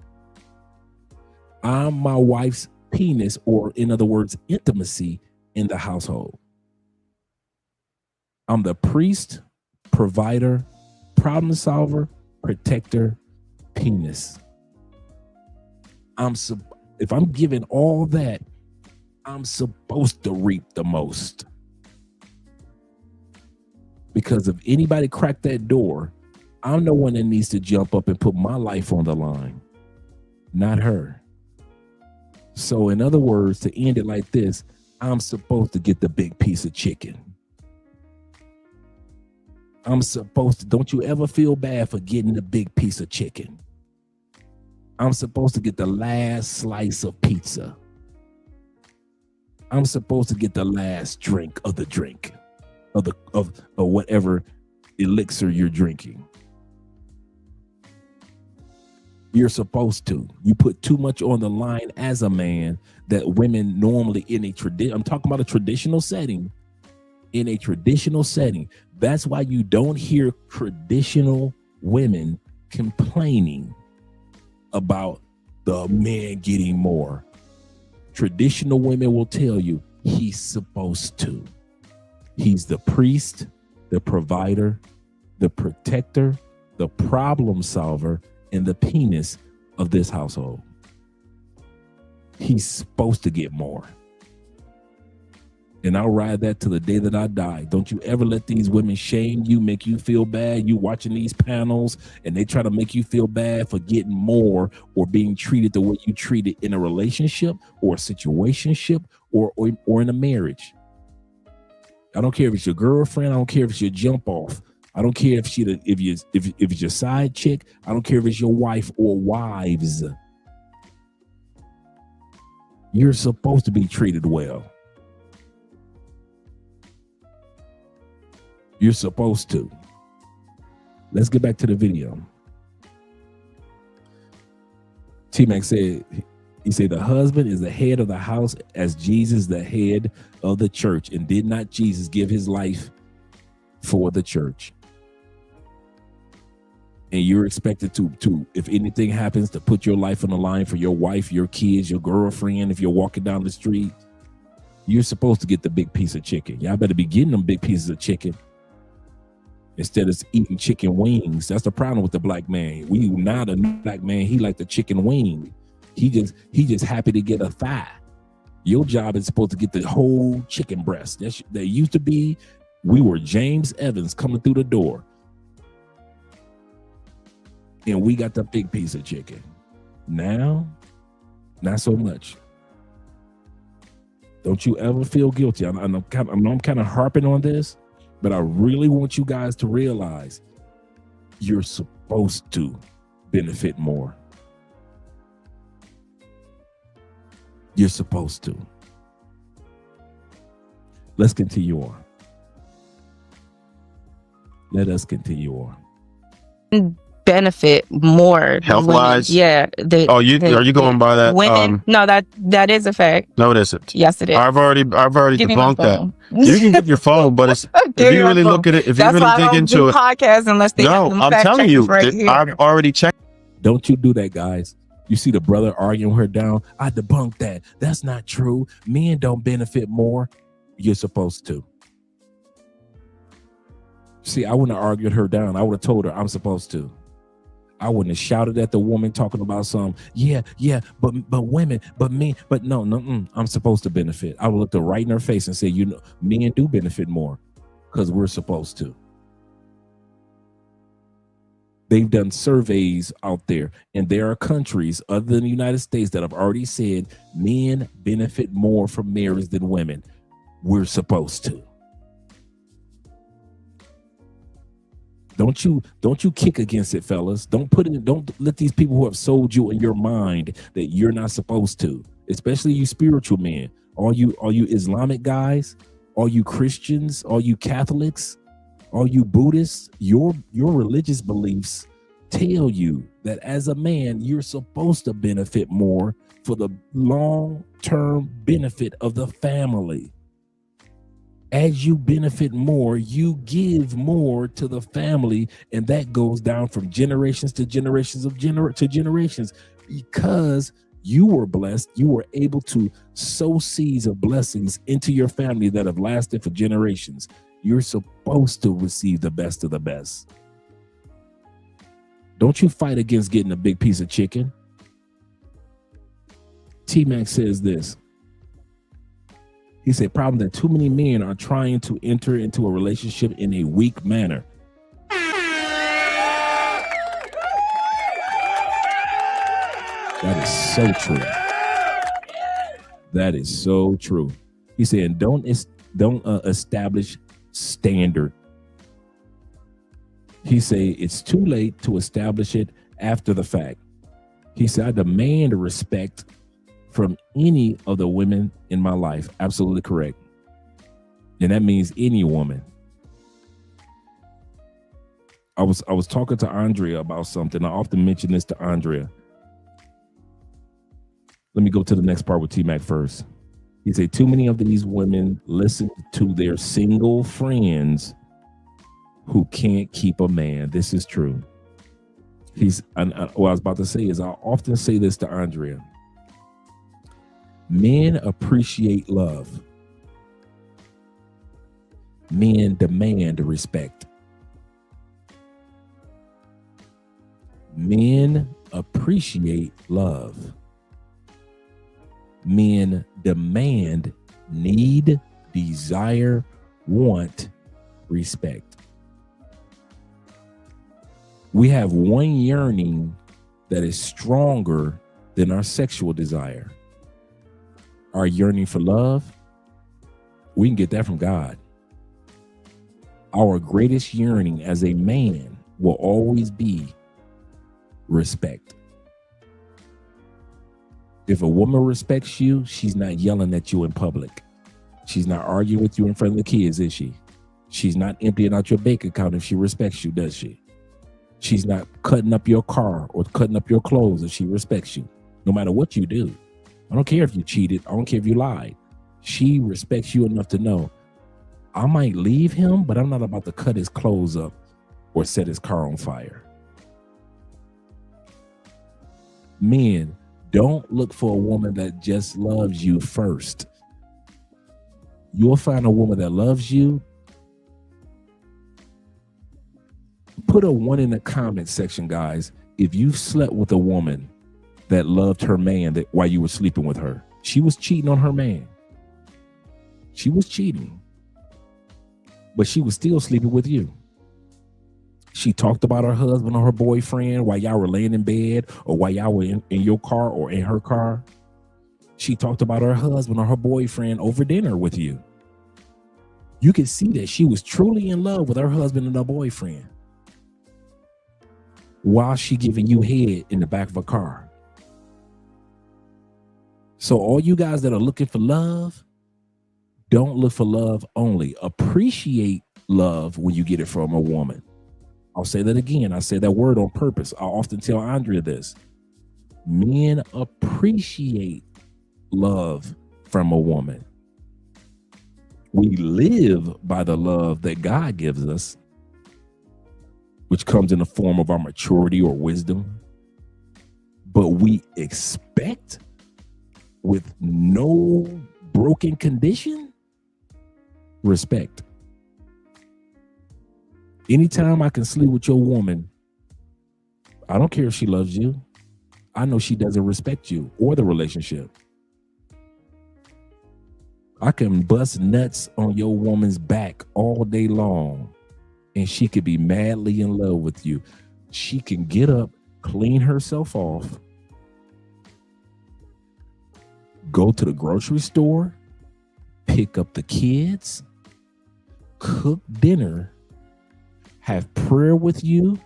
S3: I'm my wife's penis, or in other words, intimacy in the household. I'm the priest, provider, problem solver, protector, penis. If I'm giving all that, I'm supposed to reap the most. Because if anybody cracked that door, I'm the one that needs to jump up and put my life on the line, not her. So in other words, to end it like this, I'm supposed to get the big piece of chicken. I'm supposed to, don't you ever feel bad for getting the big piece of chicken. I'm supposed to get the last slice of pizza. I'm supposed to get the last drink of the drink of whatever elixir you're drinking. You're supposed to. You put too much on the line as a man that women normally I'm talking about a traditional setting. In a traditional setting, that's why you don't hear traditional women complaining about the man getting more. Traditional women will tell you he's supposed to. He's the priest, the provider, the protector, the problem solver, and the penis of this household. He's supposed to get more. And I'll ride that to the day that I die. Don't you ever let these women shame you, make you feel bad. You watching these panels and they try to make you feel bad for getting more or being treated the way you treated in a relationship or a situationship or in a marriage. I don't care if it's your girlfriend. I don't care if it's your jump off. I don't care if it's your side chick. I don't care if it's your wife or wives. You're supposed to be treated well. You're supposed to. Let's get back to the video. T-Mac said, he said, the husband is the head of the house as Jesus the head of the church. And did not Jesus give his life for the church? And you're expected to, if anything happens, to put your life on the line for your wife, your kids, your girlfriend. If you're walking down the street, you're supposed to get the big piece of chicken. Y'all better be getting them big pieces of chicken instead of eating chicken wings. That's the problem with the black man. We not a black man. He like the chicken wing. He just happy to get a thigh. Your job is supposed to get the whole chicken breast. That used to be, we were James Evans coming through the door, and we got the big piece of chicken. Now, not so much. Don't you ever feel guilty. I'm kind of harping on this, but I really want you guys to realize you're supposed to benefit more. You're supposed to. Let's continue on. Let us continue on.
S6: Benefit more
S7: health wise.
S6: Yeah.
S7: Are you going by that?
S6: Women, no, that is a fact.
S7: No, it isn't.
S6: Yes, it is.
S7: I've already debunked that. You can give your phone, but it's if you really look at it, if you really dig into it.
S6: Podcasts unless they
S7: no, I'm telling you, I've already checked.
S3: Don't you do that, guys. You see the brother arguing her down. I debunked that. That's not true. Men don't benefit more. You're supposed to. See, I wouldn't have argued her down. I would have told her I'm supposed to. I wouldn't have shouted at the woman talking about some, but women, but me, but no, I'm supposed to benefit. I would look her right in her face and say, men do benefit more because we're supposed to. They've done surveys out there, and there are countries other than the United States that have already said men benefit more from marriage than women. We're supposed to. Don't you kick against it, fellas. Don't let these people who have sold you in your mind that you're not supposed to, especially you spiritual men, all you Islamic guys, all you Christians, all you Catholics, all you Buddhists, your religious beliefs tell you that as a man, you're supposed to benefit more for the long-term benefit of the family. As you benefit more, you give more to the family, and that goes down from generations to generations to generations, because you were blessed. You were able to sow seeds of blessings into your family that have lasted for generations. You're supposed to receive the best of the best. Don't you fight against getting a big piece of chicken. T-Mac says this. He said, problem that too many men are trying to enter into a relationship in a weak manner. That is so true. That is so true. He said, don't establish standard. He said, it's too late to establish it after the fact. He said, I demand respect from any of the women in my life. Absolutely correct. And that means any woman. I was talking to Andrea about something. I often mention this to Andrea. Let me go to the next part with T-Mac first. He said, too many of these women listen to their single friends who can't keep a man. This is true. What I was about to say is, I often say this to Andrea. Men appreciate love. Men demand respect. Men appreciate love. Men demand, need, desire, want respect. We have one yearning that is stronger than our sexual desire. Our yearning for love, we can get that from God. Our greatest yearning as a man will always be respect. If a woman respects you, she's not yelling at you in public. She's not arguing with you in front of the kids, is she? She's not emptying out your bank account if she respects you, does she? She's not cutting up your car or cutting up your clothes if she respects you, no matter what you do. I don't care if you cheated. I don't care if you lied. She respects you enough to know, I might leave him, but I'm not about to cut his clothes up or set his car on fire. Men, don't look for a woman that just loves you first. You'll find a woman that loves you. Put a 1 in the comment section, guys, if you slept with a woman that loved her man that while you were sleeping with her. She was cheating on her man. She was cheating, but she was still sleeping with you. She talked about her husband or her boyfriend while y'all were laying in bed or while y'all were in your car or in her car. She talked about her husband or her boyfriend over dinner with you. You could see that she was truly in love with her husband and her boyfriend while she giving you head in the back of a car. So all you guys that are looking for love, don't look for love only. Appreciate love when you get it from a woman. I'll say that again. I say that word on purpose. I often tell Andrea this. Men appreciate love from a woman. We live by the love that God gives us, which comes in the form of our maturity or wisdom. But we expect, with no broken condition, respect. Anytime I can sleep with your woman, I don't care if she loves you. I know she doesn't respect you or the relationship. I can bust nuts on your woman's back all day long, and she could be madly in love with you. She can get up, clean herself off, go to the grocery store, pick up the kids, cook dinner, have prayer with you,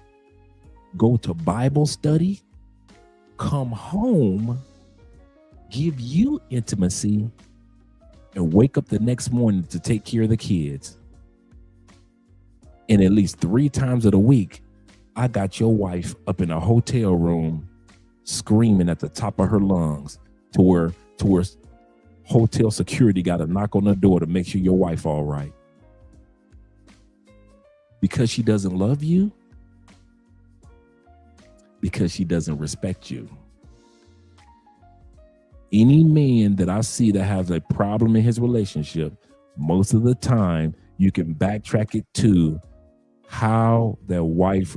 S3: go to Bible study, come home, give you intimacy, and wake up the next morning to take care of the kids. And at least 3 times of the week, I got your wife up in a hotel room screaming at the top of her lungs to where hotel security got to knock on the door to make sure your wife all right. Because she doesn't love you? Because she doesn't respect you. Any man that I see that has a problem in his relationship, most of the time you can backtrack it to how that wife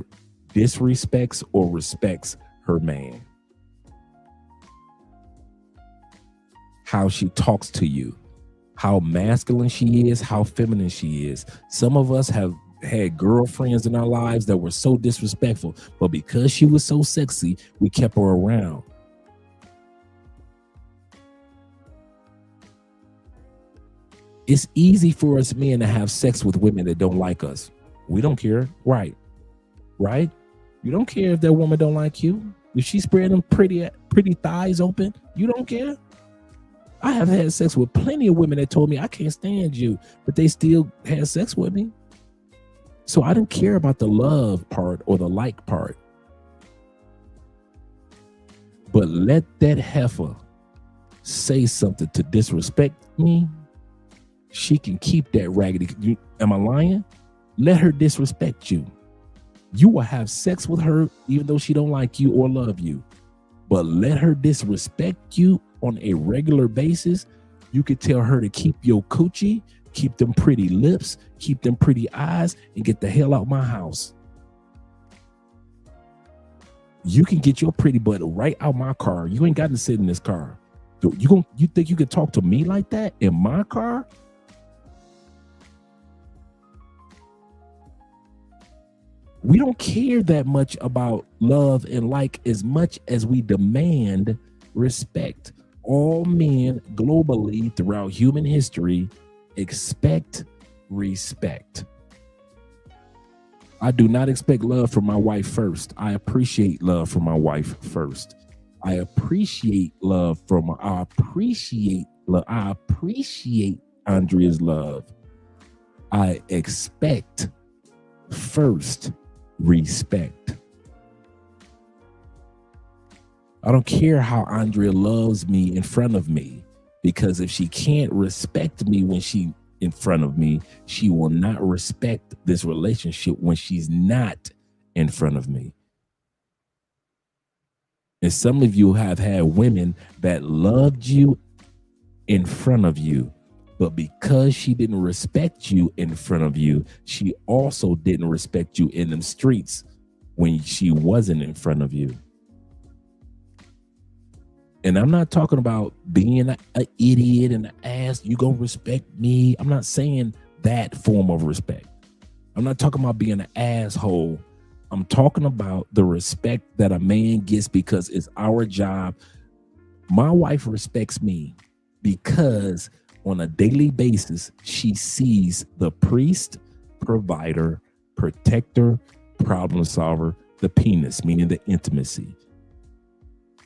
S3: disrespects or respects her man. How she talks to you, how masculine she is, how feminine she is. Some of us have had girlfriends in our lives that were so disrespectful, but because she was so sexy, we kept her around. It's easy for us men to have sex with women that don't like us. We don't care, right? You don't care if that woman don't like you. If she spread them pretty thighs open, you don't care. I have had sex with plenty of women that told me I can't stand you, but they still had sex with me. So I don't care about the love part or the like part. But let that heifer say something to disrespect me. She can keep that raggedy. Am I lying? Let her disrespect you. You will have sex with her even though she don't like you or love you. But let her disrespect you on a regular basis. You could tell her to keep your coochie, keep them pretty lips, keep them pretty eyes, and get the hell out my house. You can get your pretty butt right out my car. You ain't got to sit in this car. You think you could talk to me like that in my car? We don't care that much about love and like as much as we demand respect. All men globally throughout human history expect respect. I do not expect love from my wife first. I appreciate love from my wife first. I appreciate Andrea's love. I expect first respect. I don't care how Andrea loves me in front of me, because if she can't respect me when she in front of me, she will not respect this relationship when she's not in front of me. And some of you have had women that loved you in front of you, but because she didn't respect you in front of you, she also didn't respect you in them streets when she wasn't in front of you. And I'm not talking about being an idiot and an ass, you gonna respect me. I'm not saying that form of respect. I'm not talking about being an asshole. I'm talking about the respect that a man gets because it's our job. My wife respects me because on a daily basis, she sees the priest, provider, protector, problem solver, the penis, meaning the intimacy.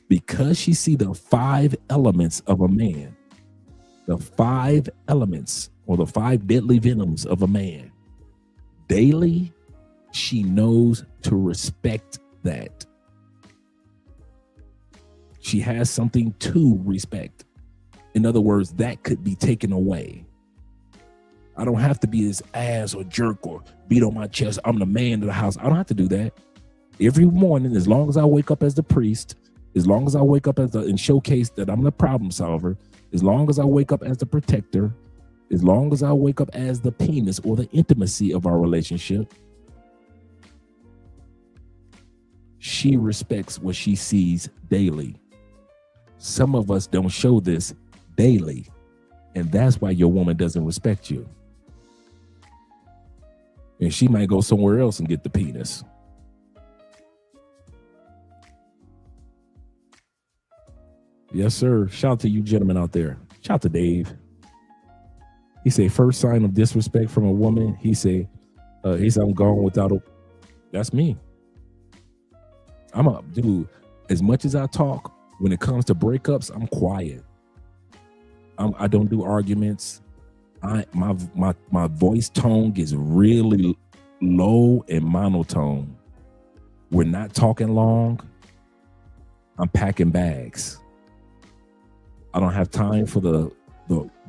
S3: Because she see the 5 elements of a man, the 5 elements or the 5 deadly venoms of a man, daily, she knows to respect that. She has something to respect. In other words, that could be taken away. I don't have to be this ass or jerk or beat on my chest. I'm the man of the house. I don't have to do that. Every morning, as long as I wake up as the priest, as long as I wake up and showcase that I'm the problem solver, as long as I wake up as the protector, as long as I wake up as the penis or the intimacy of our relationship, she respects what she sees daily. Some of us don't show this daily, and that's why your woman doesn't respect you. And she might go somewhere else and get the penis. Yes, sir. Shout out to you gentlemen out there. Shout out to Dave. He said, first sign of disrespect from a woman, he said, I'm gone without a... That's me. I'm a dude. As much as I talk, when it comes to breakups, I'm quiet. I don't do arguments. My voice tone gets really low and monotone. We're not talking long. I'm packing bags. I don't have time for the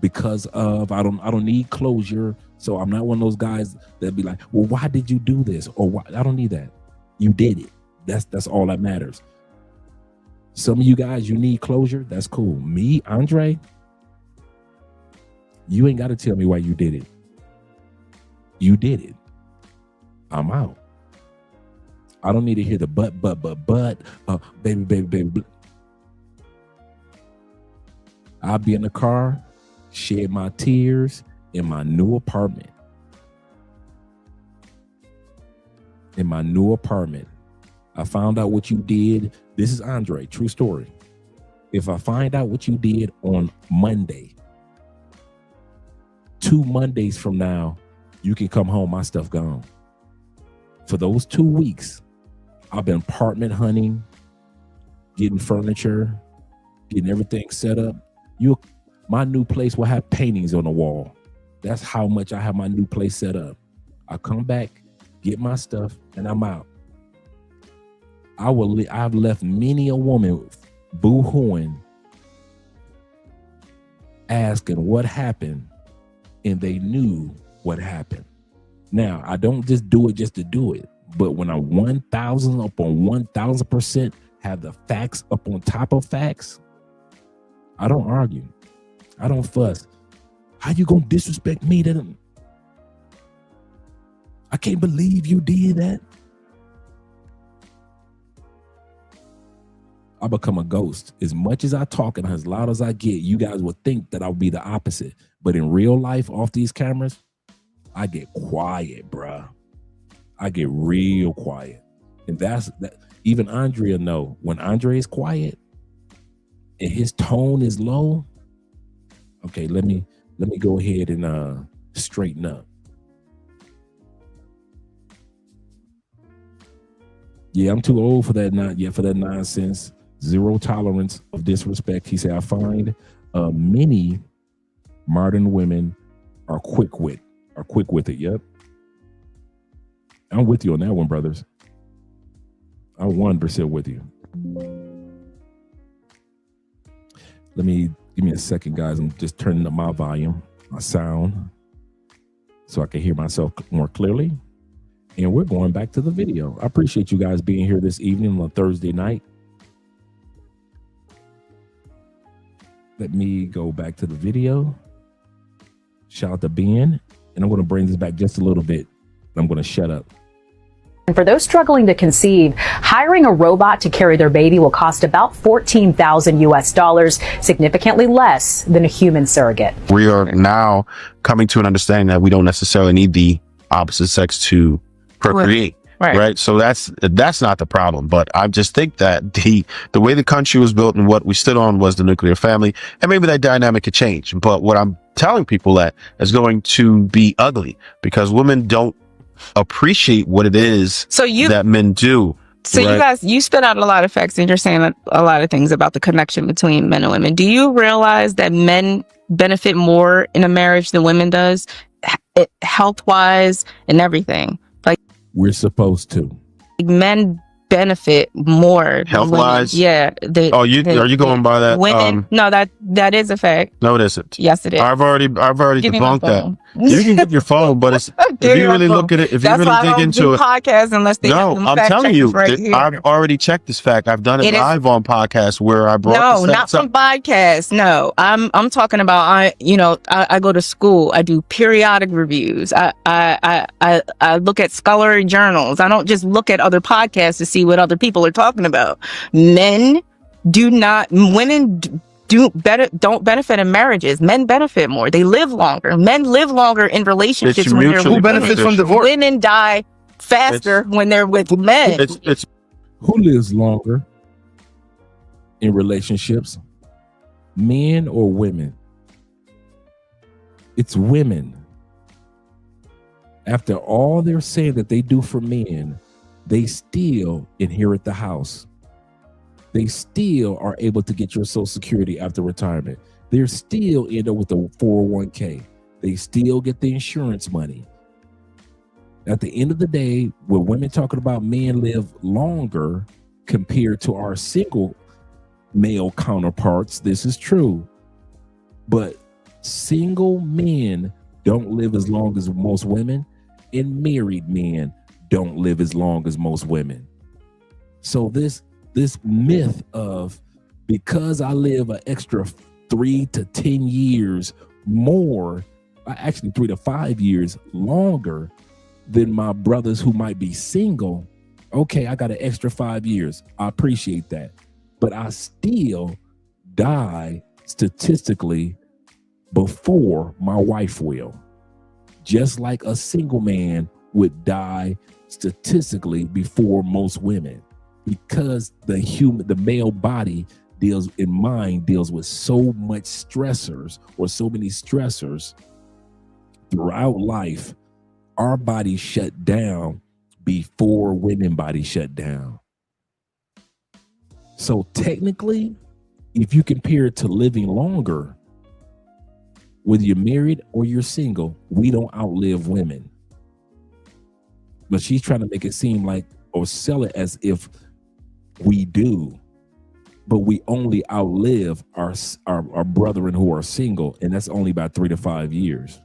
S3: because of I don't need closure. So I'm not one of those guys that be like, well, why did you do this? Or why? I don't need that. You did it. That's all that matters. Some of you guys, you need closure. That's cool. Me, Andre, you ain't got to tell me why you did it. You did it. I'm out. I don't need to hear the but, baby. I'll be in the car, shed my tears in my new apartment. In my new apartment. I found out what you did. This is Andre, true story. If I find out what you did on Monday, 2 Mondays from now, you can come home, my stuff gone. For those 2 weeks, I've been apartment hunting, getting furniture, getting everything set up. My new place will have paintings on the wall. That's how much I have my new place set up. I come back, get my stuff, and I'm out. I've left many a woman boo-hooing, asking what happened, and they knew what happened. Now, I don't just do it just to do it, but when I'm 1,000 up on 1,000%, have the facts up on top of facts, I don't argue. I don't fuss. How you gonna disrespect me? I can't believe you did that. I become a ghost. As much as I talk and as loud as I get, you guys would think that I'll be the opposite. But in real life, off these cameras, I get quiet, bruh. I get real quiet. And that's that. Even Andrea know when Andre is quiet and his tone is low. Okay, let me go ahead and straighten up. Yeah, I'm too old for that. Not yet for that nonsense. Zero tolerance of disrespect. He said, I find many modern women are quick with it. Yep. I'm with you on that one, brothers. I'm 100% with you. Give me a second, guys. I'm just turning up my volume, my sound, so I can hear myself more clearly. And we're going back to the video. I appreciate you guys being here this evening on Thursday night. Let me go back to the video. Shout out to Ben. And I'm going to bring this back just a little bit. I'm going to shut up.
S1: And for those struggling to conceive, hiring a robot to carry their baby will cost about $14,000, significantly less than a human surrogate.
S7: We are now coming to an understanding that we don't necessarily need the opposite sex to procreate. Right. So that's not the problem. But I just think that the way the country was built and what we stood on was the nuclear family, and maybe that dynamic could change. But what I'm telling people that is going to be ugly, because women don't appreciate what it is that men do.
S11: So you guys, you spit out a lot of facts, and you're saying a lot of things about the connection between men and women. Do you realize that men benefit more in a marriage than women does, health-wise and everything? Like,
S3: we're supposed to.
S11: Men benefit more
S7: health-wise.
S11: Yeah.
S7: Are you going by that?
S11: Women, no, that is a fact.
S7: No, it isn't.
S11: Yes, it is.
S7: I've already debunked that. You can get your phone, but if you really look at it, if you really dig into it,
S11: podcasts unless they
S7: no, I'm telling you, I've already checked this fact. I've done it live on podcasts where I brought.
S11: No, not from podcasts. No, I'm talking about I go to school. I do periodic reviews. I look at scholarly journals. I don't just look at other podcasts to see what other people are talking about. Women don't benefit in marriages. Men benefit more. They live longer. Men live longer in relationships.
S17: Who benefits from divorce?
S11: Women die faster when they're with men.
S3: Who lives longer in relationships? Men or women? It's women. After all they're saying that they do for men, they still inherit the house. They still are able to get your Social Security after retirement. They're still end up with a 401k. They still get the insurance money. At the end of the day, when women talking about men live longer compared to our single male counterparts, this is true. But single men don't live as long as most women, and married men don't live as long as most women. So this myth of, because I live an extra 3 to 10 years more, actually 3 to 5 years longer than my brothers who might be single. Okay, I got an extra 5 years. I appreciate that. But I still die statistically before my wife will. Just like a single man would die statistically before most women, because the male body deals with so much stressors, or so many stressors throughout life. Our bodies shut down before women bodies shut down. So technically, if you compare it to living longer, whether you're married or you're single, we don't outlive women. But she's trying to make it seem like, or sell it as if we do. But we only outlive our brethren who are single, and that's only about 3 to 5 years.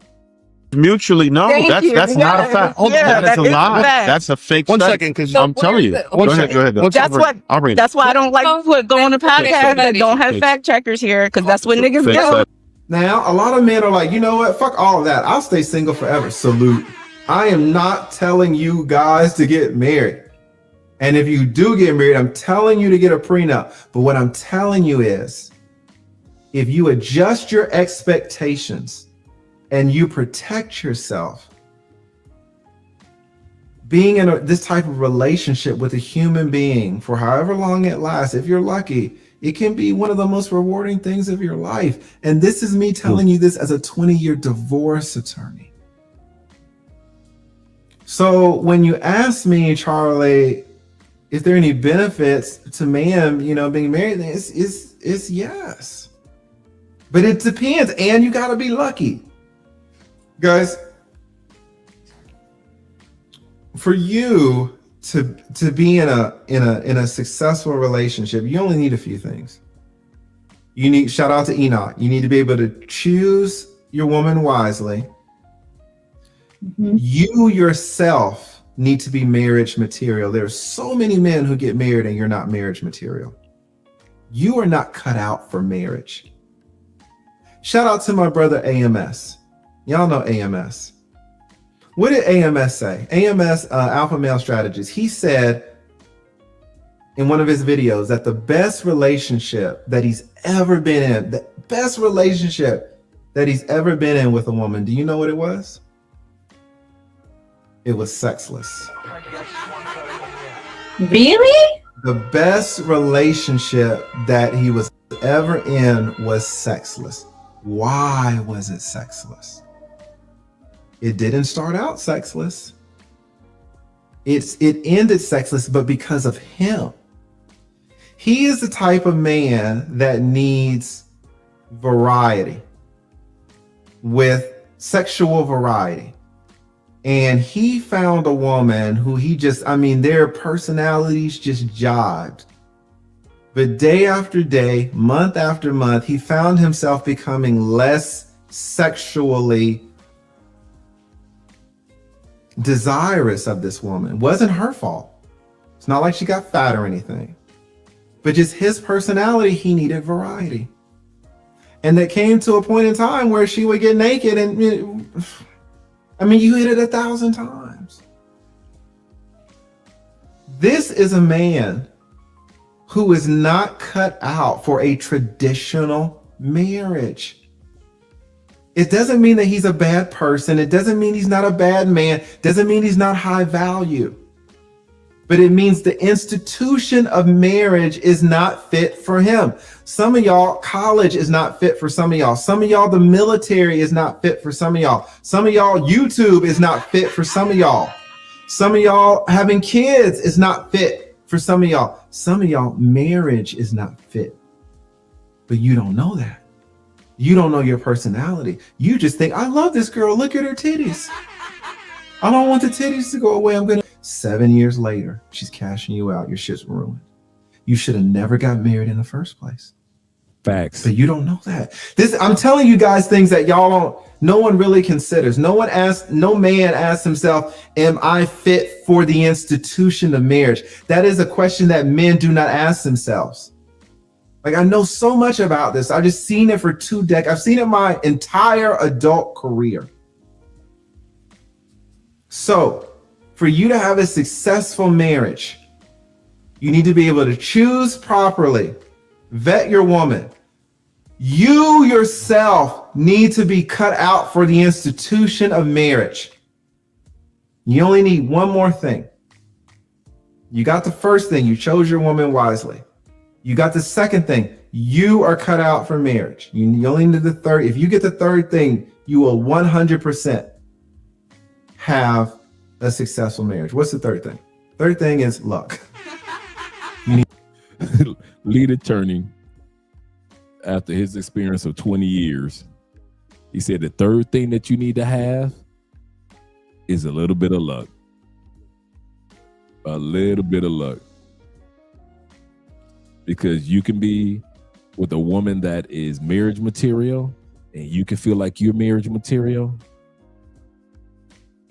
S7: Mutually, no, that's not a fact. That is a lie. That's a fake.
S17: One second, because
S7: I'm telling you. Go ahead.
S11: That's why I don't like going to podcasts that don't have fact checkers here, because that's what niggas do.
S4: Now, a lot of men are like, you know what? Fuck all of that. I'll stay single forever. Salute. I am not telling you guys to get married. And if you do get married, I'm telling you to get a prenup. But what I'm telling you is, if you adjust your expectations and you protect yourself, being in this type of relationship with a human being for however long it lasts, if you're lucky, it can be one of the most rewarding things of your life. And this is me telling you this as a 20-year divorce attorney. So when you ask me, Charlie, is there any benefits to man, being married? It's yes. But it depends, and you gotta be lucky. Guys, for you to be in a successful relationship, you only need a few things. shout out to Enoch. You need to be able to choose your woman wisely. You yourself need to be marriage material. There's so many men who get married and you're not marriage material. You are not cut out for marriage. Shout out to my brother AMS. Y'all know AMS. What did AMS say? AMS, Alpha Male Strategist. He said in one of his videos that the best relationship that he's ever been in, the best relationship that he's ever been in with a woman, do you know what it was? It was sexless.
S5: Really?
S4: The best relationship that he was ever in was sexless. Why was it sexless? It didn't start out sexless. It ended sexless, but because of him. He is the type of man that needs variety, with sexual variety. And he found a woman who their personalities just jibed. But day after day, month after month, he found himself becoming less sexually desirous of this woman. It wasn't her fault. It's not like she got fat or anything. But just his personality, he needed variety. And that came to a point in time where she would get naked and you hit it 1,000 times. This is a man who is not cut out for a traditional marriage. It doesn't mean that he's a bad person. It doesn't mean he's not a bad man. It doesn't mean he's not high value. But it means the institution of marriage is not fit for him. Some of y'all, college is not fit for some of y'all. Some of y'all, the military is not fit for some of y'all. Some of y'all, YouTube is not fit for some of y'all. Some of y'all, having kids is not fit for some of y'all. Some of y'all, marriage is not fit. But you don't know that. You don't know your personality. You just think, I love this girl. Look at her titties. I don't want the titties to go away. 7 years later, she's cashing you out. Your shit's ruined. You should have never got married in the first place.
S3: Facts.
S4: But you don't know that. I'm telling you guys things that no one really considers. No man asks himself, am I fit for the institution of marriage? That is a question that men do not ask themselves. Like, I know so much about this. I've just seen it for 2 decades. I've seen it my entire adult career. So, for you to have a successful marriage, you need to be able to choose properly, vet your woman. You yourself need to be cut out for the institution of marriage. You only need one more thing. You got the first thing, you chose your woman wisely. You got the second thing, you are cut out for marriage. You only need the third. If you get the third thing, you will 100% have a successful marriage. What's the third thing? Third thing is luck.
S3: Lead attorney, after his experience of 20 years, he said the third thing that you need to have is a little bit of luck. A little bit of luck. Because you can be with a woman that is marriage material and you can feel like you're marriage material,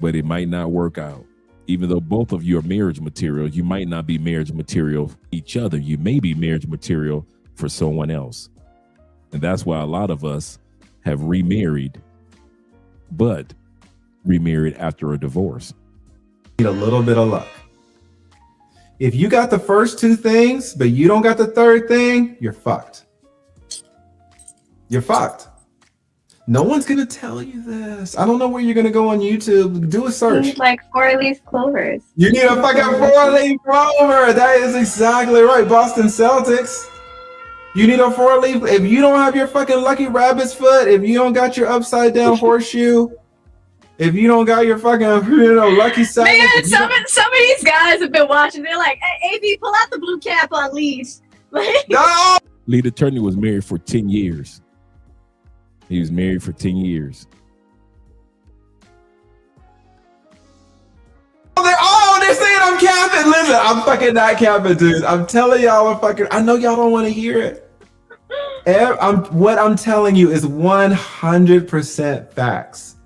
S3: but it might not work out. Even though both of you are marriage material, you might not be marriage material for each other. You may be marriage material for someone else. And that's why a lot of us have remarried, but remarried after a divorce.
S4: Need a little bit of luck. If you got the first two things, but you don't got the third thing, you're fucked. You're fucked. No one's going to tell you this. I don't know where you're going to go on YouTube. Do a search.
S5: Seems like 4-leaf clovers.
S4: You need a fucking 4-leaf clover. That is exactly right. Boston Celtics. You need a 4-leaf. If you don't have your fucking lucky rabbit's foot, if you don't got your upside down horseshoe, if you don't got your fucking, lucky side.
S5: Man, some of these guys have been watching. They're like, hey, AB, pull out the blue cap on Leash.
S4: No!
S3: Lead attorney was married for 10 years. He was married for 10 years.
S4: They're saying I'm capping. Listen, I'm fucking not capping, dude. I'm telling y'all, I know y'all don't want to hear it. What I'm telling you is 100% facts.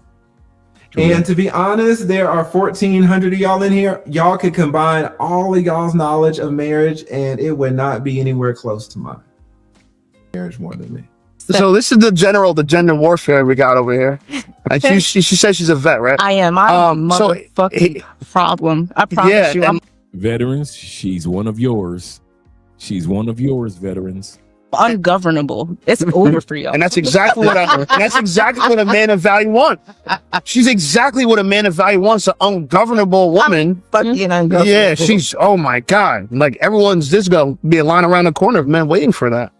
S4: And to be honest, there are 1,400 of y'all in here. Y'all could combine all of y'all's knowledge of marriage, and it would not be anywhere close to mine. Marriage more than me.
S17: So this is the gender warfare we got over here. Like she says she's a vet, right?
S6: I am. I'm a motherfucking problem. I promise you.
S3: Veterans, she's one of yours. She's one of yours, veterans.
S6: Ungovernable. It's over for y'all.
S17: And that's exactly what a man of value wants. She's exactly what a man of value wants, an ungovernable woman. Yeah, she's, oh my God. Like there's gonna be a line around the corner of men waiting for that.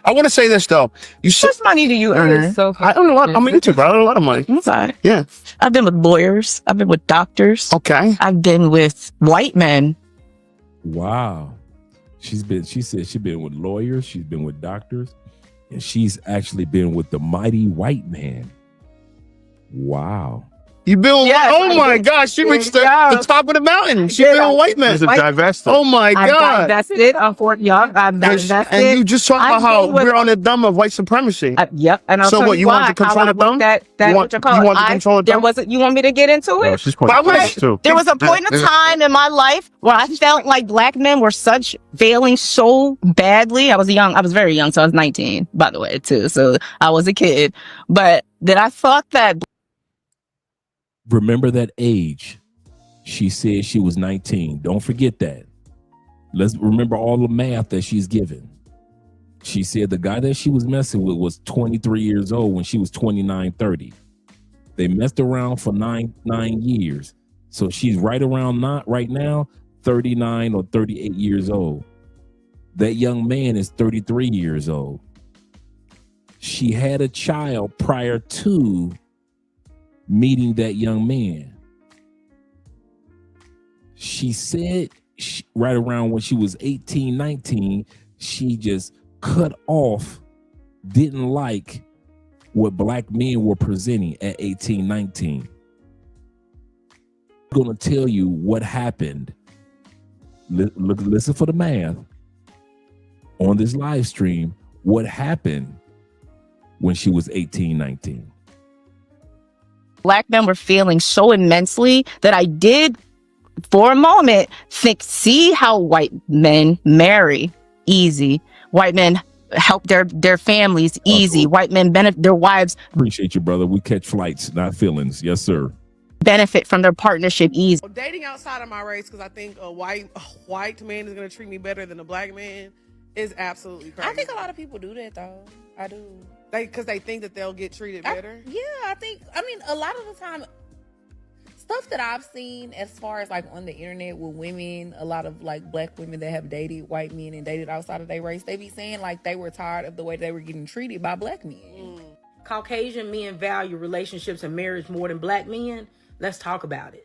S17: I want to say this though. How much money do you earn? I earn a lot. I'm an YouTuber. I earn a lot of money.
S6: Inside.
S17: Yeah.
S6: I've been with lawyers. I've been with doctors.
S17: Okay.
S6: I've been with white men.
S3: Wow. She said she's been with lawyers, she's been with doctors, and she's actually been with the mighty white man. Wow.
S17: You've been oh my gosh, she reached the top of the mountain. She's been a white man. Oh my God.
S6: I divested, y'all. I divested.
S17: And you just talked about how we're on the thumb of white supremacy.
S6: Yep. And I'll
S17: so
S6: tell
S17: what, you want to control the thumb?
S6: You want to control the thumb? You want me to get into it?
S7: She's pointing
S6: There was a point in time in my life where I felt like black men were failing so badly. I was very young, so I was 19, by the way, too. So I was a kid. But that I thought that.
S3: Remember that age. She said she was 19. Don't forget that. Let's remember all the math that she's given. She said the guy that she was messing with was 23 years old when she was 29, 30. They messed around for nine years. So she's right now, 39 or 38 years old. That young man is 33 years old. She had a child prior to meeting that young man. She said right around when she was 18, 19, she just cut off, didn't like what black men were presenting at 18, 19. I'm going to tell you what happened. Listen for the math on this live stream. What happened when she was 18, 19?
S6: Black men were failing so immensely that I did, for a moment, see how white men marry easy. White men help their families easy. White men benefit their wives.
S3: Appreciate you, brother. We catch flights, not feelings. Yes, sir.
S6: Benefit from their partnership easy.
S8: Dating outside of my race, because I think a white man is going to treat me better than a black man, is absolutely crazy.
S9: I think a lot of people do that though. I do.
S8: Because they think that they'll get treated better.
S9: I mean, a lot of the time, stuff that I've seen as far as like on the internet with women, a lot of like black women that have dated white men and dated outside of their race, they be saying like they were tired of the way they were getting treated by black men.
S23: Caucasian men value relationships and marriage more than black men. Let's talk about it.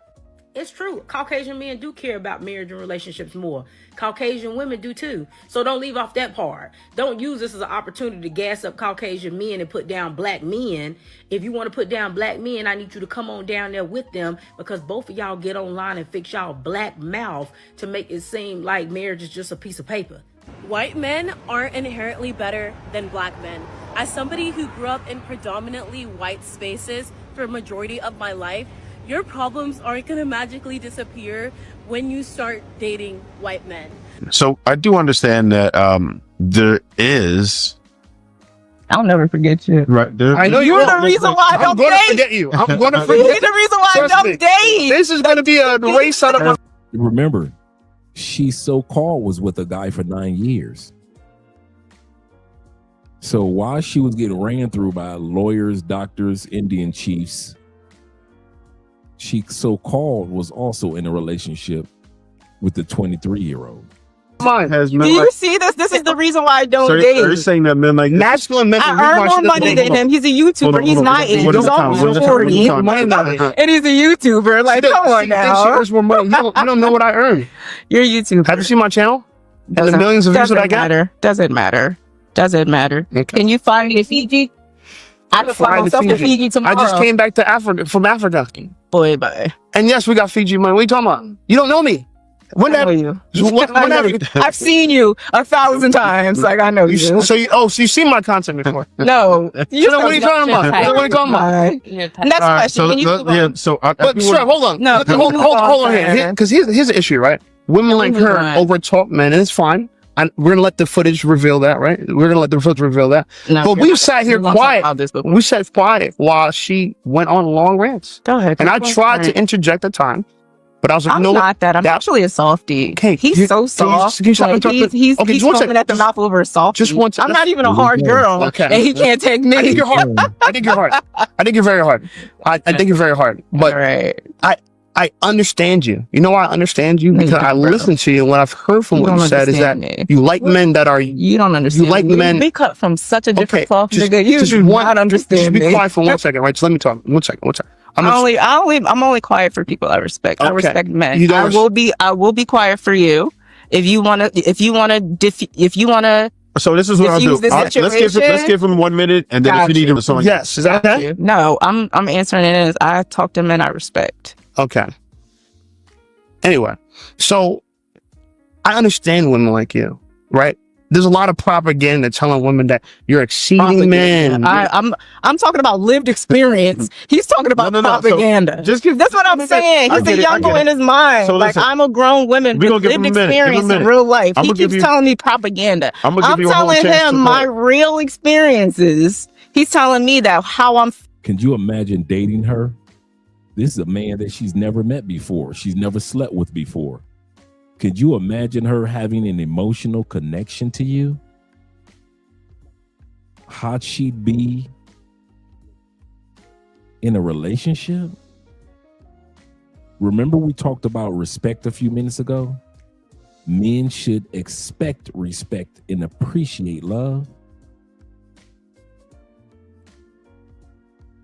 S23: It's true. Caucasian men do care about marriage and relationships more. Caucasian women do too. So don't leave off that part. Don't use this as an opportunity to gas up Caucasian men and put down black men. If you want to put down black men, I need you to come on down there with them, because both of y'all get online and fix y'all black mouth to make it seem like marriage is just a piece of paper.
S24: White men aren't inherently better than black men. As somebody who grew up in predominantly white spaces for a majority of my life, your problems aren't going to magically disappear when you start dating white men.
S7: So I do understand that there is.
S6: I'll never forget you.
S7: Right.
S17: I know
S6: you're the reason why I don't date.
S17: I'm going to forget you. I'm going to forget.
S6: You're the reason why I don't date.
S17: This is going to be a race out of my.
S3: Remember, she so-called was with a guy for 9 years. So while she was getting ran through by lawyers, doctors, Indian chiefs, she so-called was also in a relationship with the 23-year-old.
S6: Do you see this? This is the reason why I don't date.
S7: Are you saying that men like
S17: masculine men?
S6: I earn more money than him. He's a YouTuber. He's my age. He's almost 40. And he's a YouTuber. Like, come on now.
S17: More money. You don't know what I earn.
S6: You're a YouTuber.
S17: Have you seen my channel? And the millions of views that I got?
S6: Doesn't matter. Okay. Can you fly me to Fiji? I can fly myself to Fiji tomorrow.
S17: I just came back to Africa from Africa.
S6: Boy, bye.
S17: And yes, we got Fiji money. What are you talking about? You don't know me. When
S11: I know you.
S17: When
S11: I know you. I've seen you 1,000 times. Like I know you.
S17: So you've seen my content before?
S11: No.
S17: So then what are you talking about? What are you talking about?
S11: Next question. Can you move on?
S17: But sure, hold on.
S11: No,
S17: hold on here. Because here's the issue, right? Women like her overtalk men, and it's fine. We're gonna let the footage reveal that, right? We're gonna let the footage reveal that.
S11: No,
S17: but we've sat here quiet. We sat quiet while she went on long rants.
S11: Go ahead.
S17: And I tried to interject at time, but I was like,
S11: I'm
S17: no.
S11: not that. I'm actually a softie.
S17: Okay,
S11: he's so soft. He's foaming at the mouth over a softie.
S17: Just one
S11: I'm not even a hard girl.
S17: Okay.
S11: And he can't take me.
S17: I think you're hard. I think you're hard. I think you're very hard. I think you're very hard. But I understand you. You know why I understand you? Because I listened to you, and what I've heard from what you said is that you like men that are...
S11: You don't understand.
S17: You like men...
S11: We cut from such a different cloth, nigga. You do not understand me.
S17: Just be quiet for 1 second, right? Just let me talk. One second.
S11: I'm only quiet for people I respect. I respect men. I will be quiet for you. If you wanna
S7: So this is what I'll do. Let's give him 1 minute, and then if you need him, someone.
S17: Yes, is that okay?
S11: No, I'm answering it as I talk to men I respect.
S17: Okay. Anyway, so I understand women like you, right? There's a lot of propaganda telling women that you're exceeding men.
S11: I'm talking about lived experience. He's talking about propaganda.
S7: So
S11: that's what I'm saying. He's a young boy in his mind.
S7: So
S11: like I'm a grown woman with lived experience in real life. He keeps telling me propaganda. I'm telling him my real experiences. He's telling me that how I'm.
S3: Can you imagine dating her? This is a man that she's never met before. She's never slept with before. Could you imagine her having an emotional connection to you? How she'd be in a relationship? Remember we talked about respect a few minutes ago? Men should expect respect and appreciate love.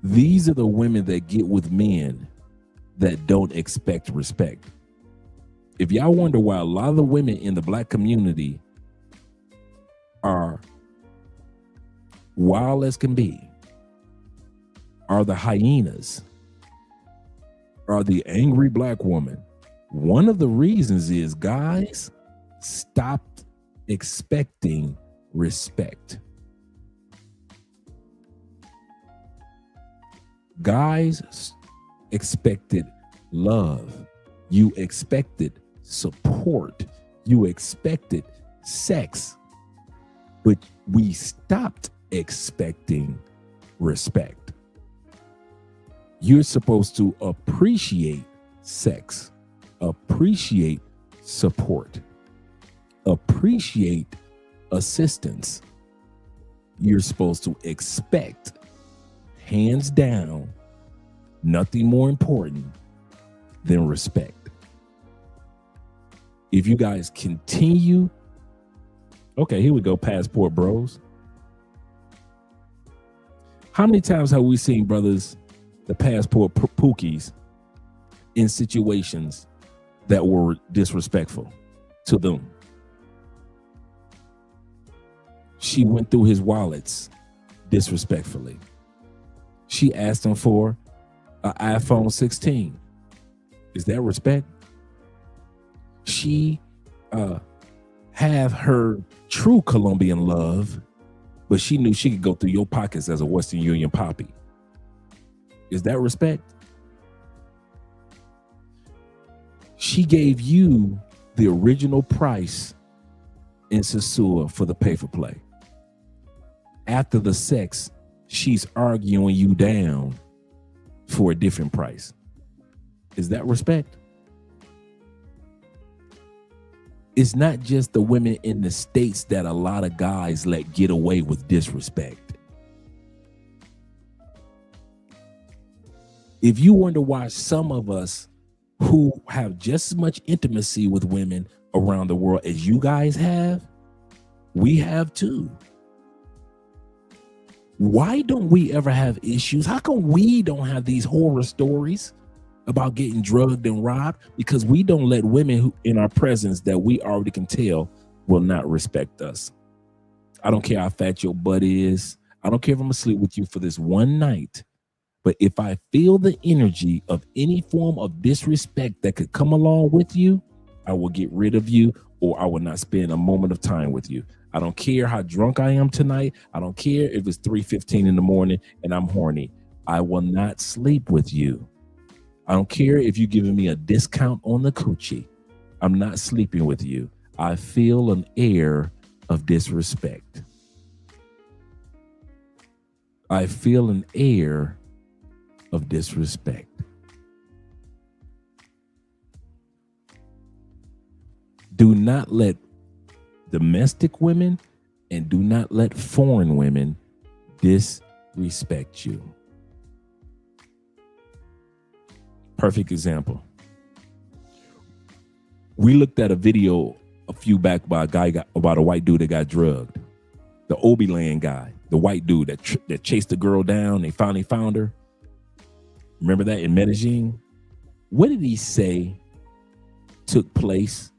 S3: These are the women that get with men that don't expect respect. If y'all wonder why a lot of the women in the Black community are wild as can be, are the hyenas, are the angry Black woman, one of the reasons is guys stopped expecting respect. Guys expected love. You expected support. You expected sex. But we stopped expecting respect. You're supposed to appreciate sex, appreciate support, appreciate assistance. You're supposed to expect, hands down, nothing more important than respect. If you guys continue, okay, here we go, passport bros. How many times have we seen brothers, the passport pookies, in situations that were disrespectful to them? She went through his wallets disrespectfully. She asked him for an iPhone 16. Is that respect? She have her true Colombian love, but she knew she could go through your pockets as a Western Union poppy. Is that respect? She gave you the original price in Sosua for the pay for play. After the sex, she's arguing you down for a different price. Is that respect? It's not just the women in the States that a lot of guys let get away with disrespect. If you wonder why some of us who have just as much intimacy with women around the world as you guys have, we have too. Why don't we ever have issues? How come we don't have these horror stories about getting drugged and robbed? Because we don't let women who in our presence that we already can tell will not respect us. I don't care how fat your butt is. I don't care if I'm gonna sleep with you for this one night. But if I feel the energy of any form of disrespect that could come along with you, I will get rid of you, or I will not spend a moment of time with you. I don't care how drunk I am tonight. I don't care if it's 3:15 in the morning and I'm horny. I will not sleep with you. I don't care if you're giving me a discount on the coochie. I'm not sleeping with you. I feel an air of disrespect. I feel an air of disrespect. Do not let domestic women and do not let foreign women disrespect you. Perfect example. We looked at a video a few back by about a white dude that got drugged. The Obi-Land guy, the white dude that chased the girl down. They finally found her. Remember that in Medellin? What did he say took place?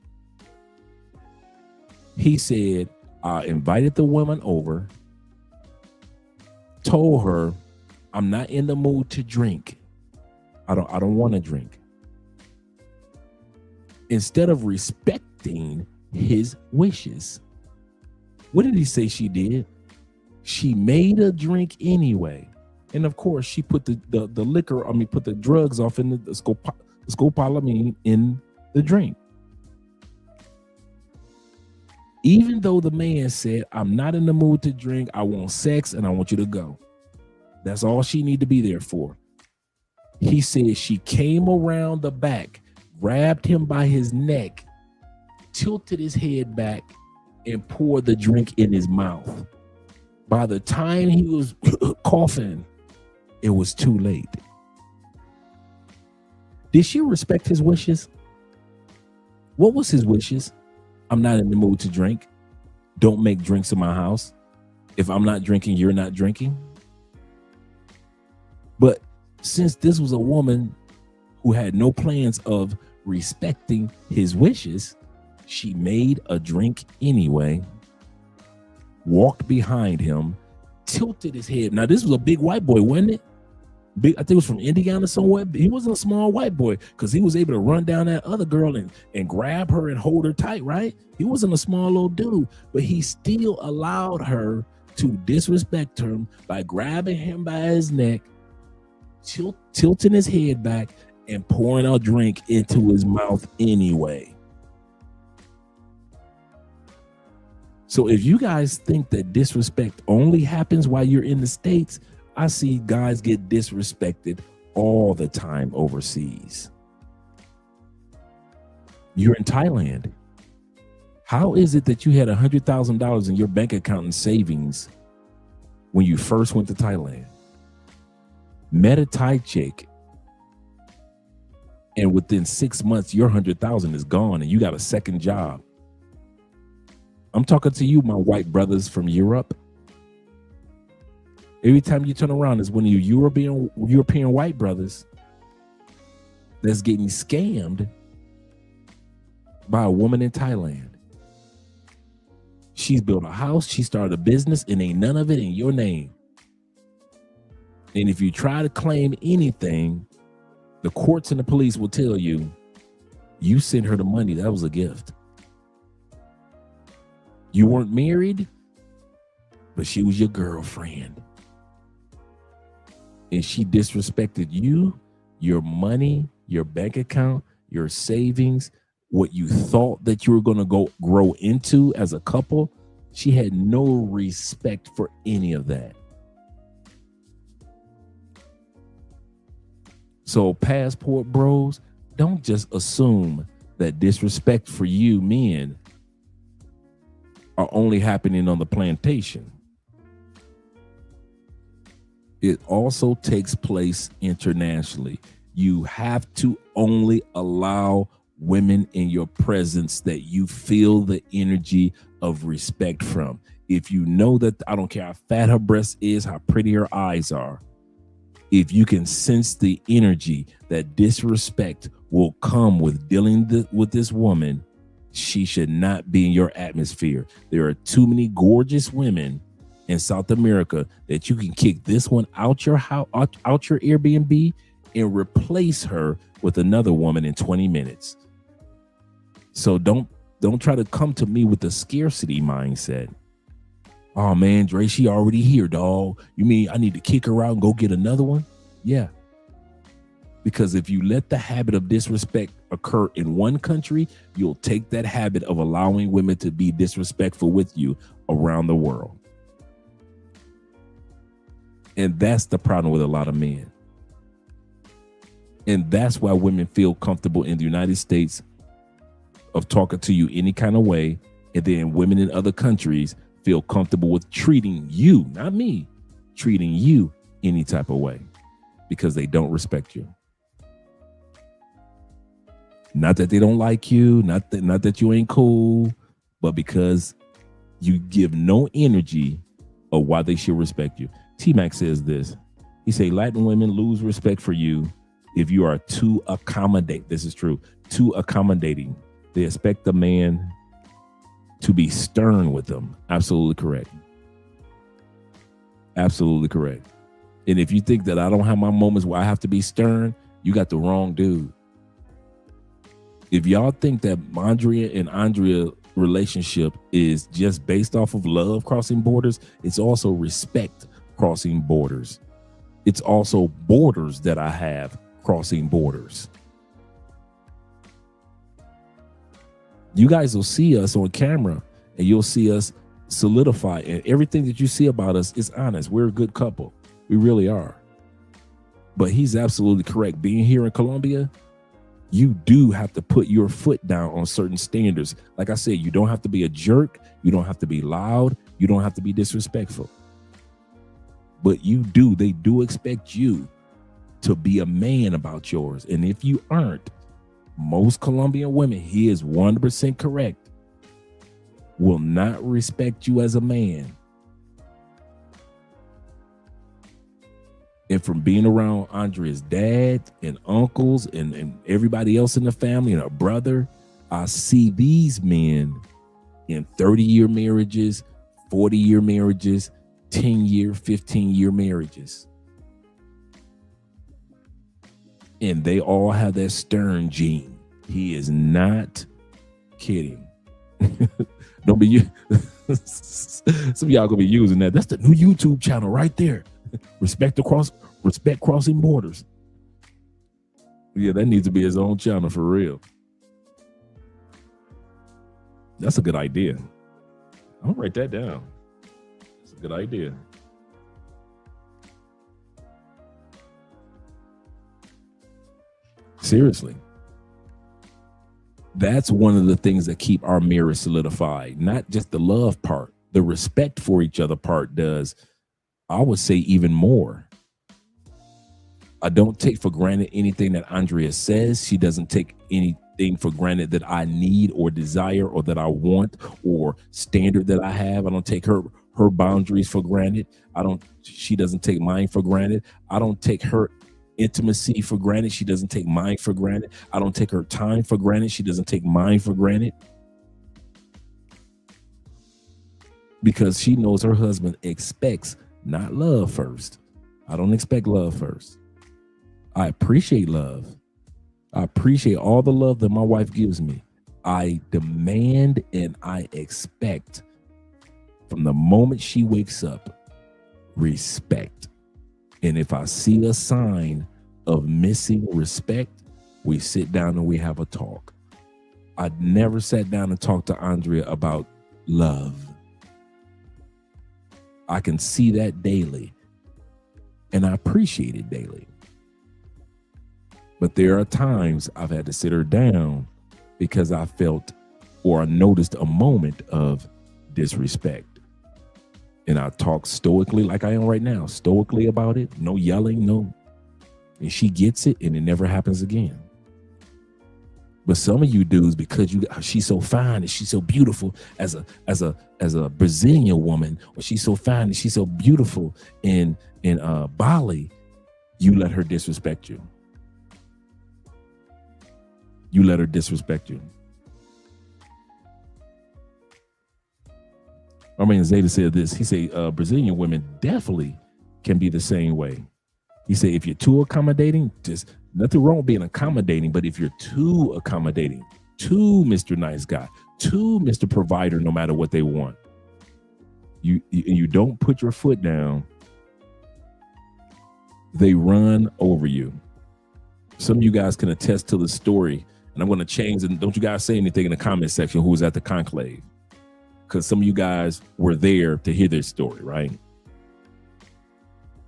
S3: He said, I invited the woman over, told her, I'm not in the mood to drink. I don't want to drink. Instead of respecting his wishes, what did he say she did? She made a drink anyway. And of course, she put the liquor, put the drugs off in the scopolamine in the drink. Even though the man said, I'm not in the mood to drink, I want sex and I want you to go. That's all she need to be there for. He said she came around the back, grabbed him by his neck, tilted his head back, and poured the drink in his mouth. By the time he was coughing, it was too late. Did she respect his wishes? What was his wishes? I'm not in the mood to drink. Don't make drinks in my house. If I'm not drinking, you're not drinking. But since this was a woman who had no plans of respecting his wishes, she made a drink anyway, walked behind him, tilted his head. Now, this was a big white boy, wasn't it? Big, I think it was from Indiana somewhere. He wasn't a small white boy because he was able to run down that other girl and grab her and hold her tight, right? He wasn't a small little dude, but he still allowed her to disrespect him by grabbing him by his neck, tilting his head back, and pouring a drink into his mouth anyway. So if you guys think that disrespect only happens while you're in the States, I see guys get disrespected all the time overseas. You're in Thailand. How is it that you had $100,000 in your bank account in savings when you first went to Thailand? Met a Thai chick, and within 6 months, your $100,000 is gone and you got a second job. I'm talking to you, my white brothers from Europe. Every time you turn around is one of your European white brothers that's getting scammed by a woman in Thailand. She's built a house, she started a business, and ain't none of it in your name. And if you try to claim anything, the courts and the police will tell you, you sent her the money, that was a gift. You weren't married, but she was your girlfriend. And she disrespected you, your money, your bank account, your savings, what you thought that you were going to grow into as a couple. She had no respect for any of that. So passport bros, don't just assume that disrespect for you men are only happening on the plantation. It also takes place internationally. You have to only allow women in your presence that you feel the energy of respect from. If you know that, I don't care how fat her breast is, how pretty her eyes are, if you can sense the energy that disrespect will come with dealing with this woman, she should not be in your atmosphere. There are too many gorgeous women in South America that you can kick this one out your house, out your Airbnb, and replace her with another woman in 20 minutes. So don't try to come to me with a scarcity mindset. Oh man, Dre, she already here, dog. You mean I need to kick her out and go get another one? Yeah. Because if you let the habit of disrespect occur in one country, you'll take that habit of allowing women to be disrespectful with you around the world. And that's the problem with a lot of men. And that's why women feel comfortable in the United States of talking to you any kind of way. And then women in other countries feel comfortable with treating you, not me, treating you any type of way because they don't respect you. Not that they don't like you, not that you ain't cool, but because you give no energy of why they should respect you. T-Mac says this. He say Latin women lose respect for you if you are too accommodating. This is true. Too accommodating. They expect a man to be stern with them. Absolutely correct. Absolutely correct. And if you think that I don't have my moments where I have to be stern, you got the wrong dude. If y'all think that Andrea and Andrea relationship is just based off of love crossing borders, it's also respect crossing borders. It's also borders that I have crossing borders. You guys will see us on camera and you'll see us solidify, and everything that you see about us is honest. We're a good couple. We really are. But he's absolutely correct. Being here in Colombia, you do have to put your foot down on certain standards. Like I said, you don't have to be a jerk. You don't have to be loud. You don't have to be disrespectful. But they do expect you to be a man about yours. And if you aren't, most Colombian women, he is 100% correct, will not respect you as a man. And from being around Andrea's dad and uncles and everybody else in the family and her brother, I see these men in 30-year marriages, 40-year marriages, 10-year, 15-year marriages. And they all have that stern gene. He is not kidding. Don't be some of y'all gonna be using that. That's the new YouTube channel right there. Respect crossing borders. Yeah, that needs to be his own channel for real. That's a good idea. I'll write that down. That's a good idea. Seriously. That's one of the things that keep our marriage solidified. Not just the love part, the respect for each other part does. I would say even more. I don't take for granted anything that Andrea says. She doesn't take anything for granted that I need or desire or that I want or standard that I have. I don't take her boundaries for granted. She doesn't take mine for granted. I don't take her intimacy for granted. She doesn't take mine for granted. I don't take her time for granted. She doesn't take mine for granted. Because she knows her husband expects not love first. I don't expect love first. I appreciate love. I appreciate all the love that my wife gives me. I demand and I expect from the moment she wakes up, respect. And if I see a sign of missing respect, we sit down and we have a talk. I never sat down and talked to Andrea about love. I can see that daily, and I appreciate it daily. But there are times I've had to sit her down because I felt or I noticed a moment of disrespect. And I talk stoically like I am right now, stoically about it, no yelling, no. And she gets it and it never happens again. But some of you dudes, because she's so fine and she's so beautiful as a Brazilian woman, or she's so fine and she's so beautiful in Bali, you let her disrespect you. You let her disrespect you. I mean, Zeta said this. He said Brazilian women definitely can be the same way. He said if you're too accommodating, just nothing wrong with being accommodating, but if you're too accommodating, to Mr. Nice Guy, to Mr. Provider, no matter what they want. You don't put your foot down, they run over you. Some of you guys can attest to the story, and I'm going to change, and don't you guys say anything in the comment section who was at the conclave, because some of you guys were there to hear this story, right?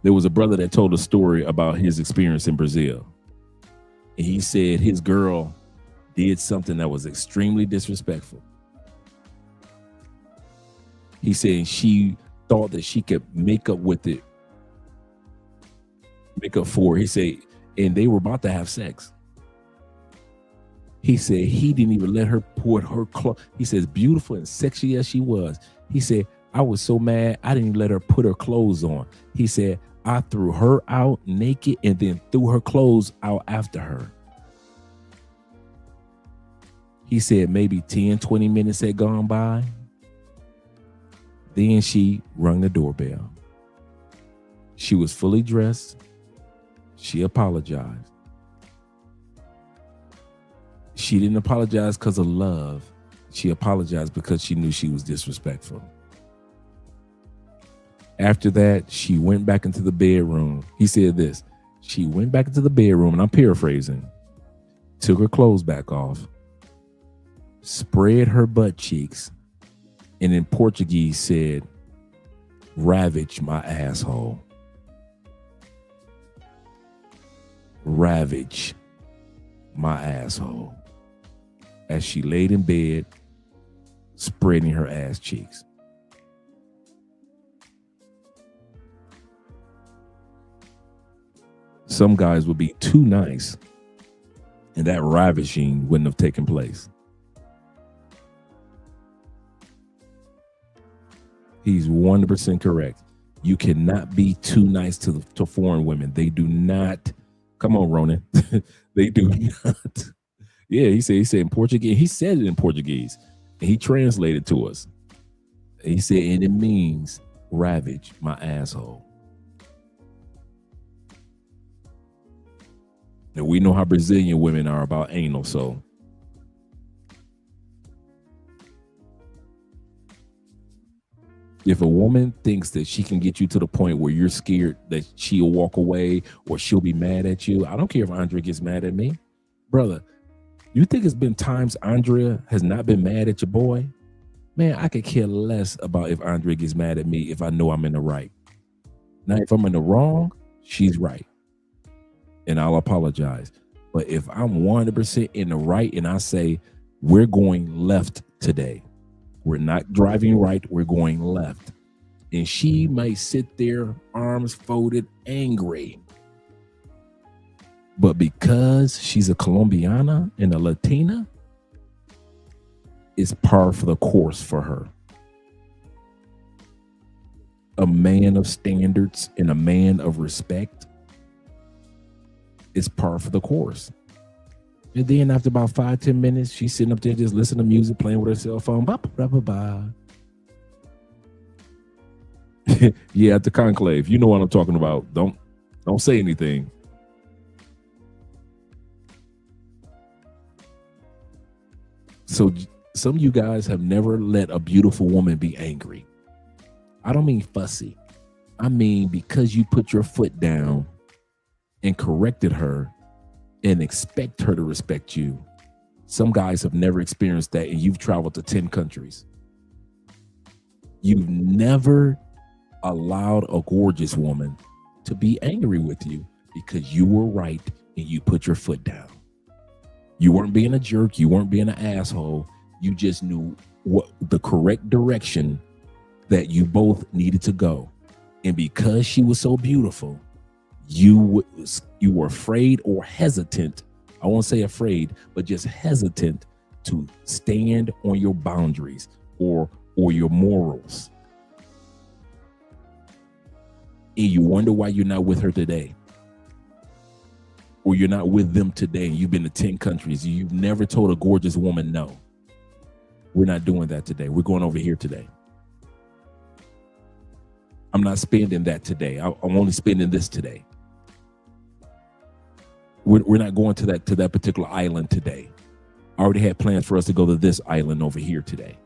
S3: There was a brother that told a story about his experience in Brazil. And he said his girl did something that was extremely disrespectful. He said she thought that she could make up with it, make up for it. He said, and they were about to have sex. He said he didn't even let her put her clothes. He says, beautiful and sexy as she was, he said, I was so mad, I didn't even let her put her clothes on. He said, I threw her out naked and then threw her clothes out after her. He said maybe 10, 20 minutes had gone by. Then she rung the doorbell. She was fully dressed. She apologized. She didn't apologize because of love. She apologized because she knew she was disrespectful. After that, she went back into the bedroom. He said this. She went back into the bedroom, and I'm paraphrasing, took her clothes back off, spread her butt cheeks, and in Portuguese said, ravage my asshole. Ravage my asshole. As she laid in bed, spreading her ass cheeks. Some guys would be too nice, and that ravishing wouldn't have taken place. He's 100% correct. You cannot be too nice to foreign women. They do not. Come on, Ronan. They do not. Yeah, he said in Portuguese. He said it in Portuguese, and he translated to us. He said, and it means ravage my asshole. And we know how Brazilian women are about anal, so. If a woman thinks that she can get you to the point where you're scared that she'll walk away or she'll be mad at you, I don't care if Andrea gets mad at me. Brother, you think it's been times Andrea has not been mad at your boy? Man, I could care less about if Andrea gets mad at me if I know I'm in the right. Now, if I'm in the wrong, she's right. And I'll apologize. But if I'm 100% in the right and I say, we're going left today, we're not driving right, we're going left. And she might sit there, arms folded, angry. But because she's a Colombiana and a Latina, it's par for the course for her. A man of standards and a man of respect, it's par for the course. And then after about 5-10 minutes, she's sitting up there just listening to music, playing with her cell phone. Yeah, at the conclave. You know what I'm talking about. Don't say anything. So some of you guys have never let a beautiful woman be angry. I don't mean fussy. I mean because you put your foot down and corrected her and expect her to respect you. Some guys have never experienced that, and you've traveled to 10 countries. You've never allowed a gorgeous woman to be angry with you because you were right and you put your foot down. You weren't being a jerk. You weren't being an asshole. You just knew what the correct direction that you both needed to go. And because she was so beautiful, you were afraid or hesitant. I won't say afraid, but just hesitant to stand on your boundaries or your morals. And you wonder why you're not with her today. Or you're not with them today. You've been to 10 countries. You've never told a gorgeous woman no. We're not doing that today. We're going over here today. I'm not spending that today. I'm only spending this today. We're not going to that particular island today. I already had plans for us to go to this island over here today.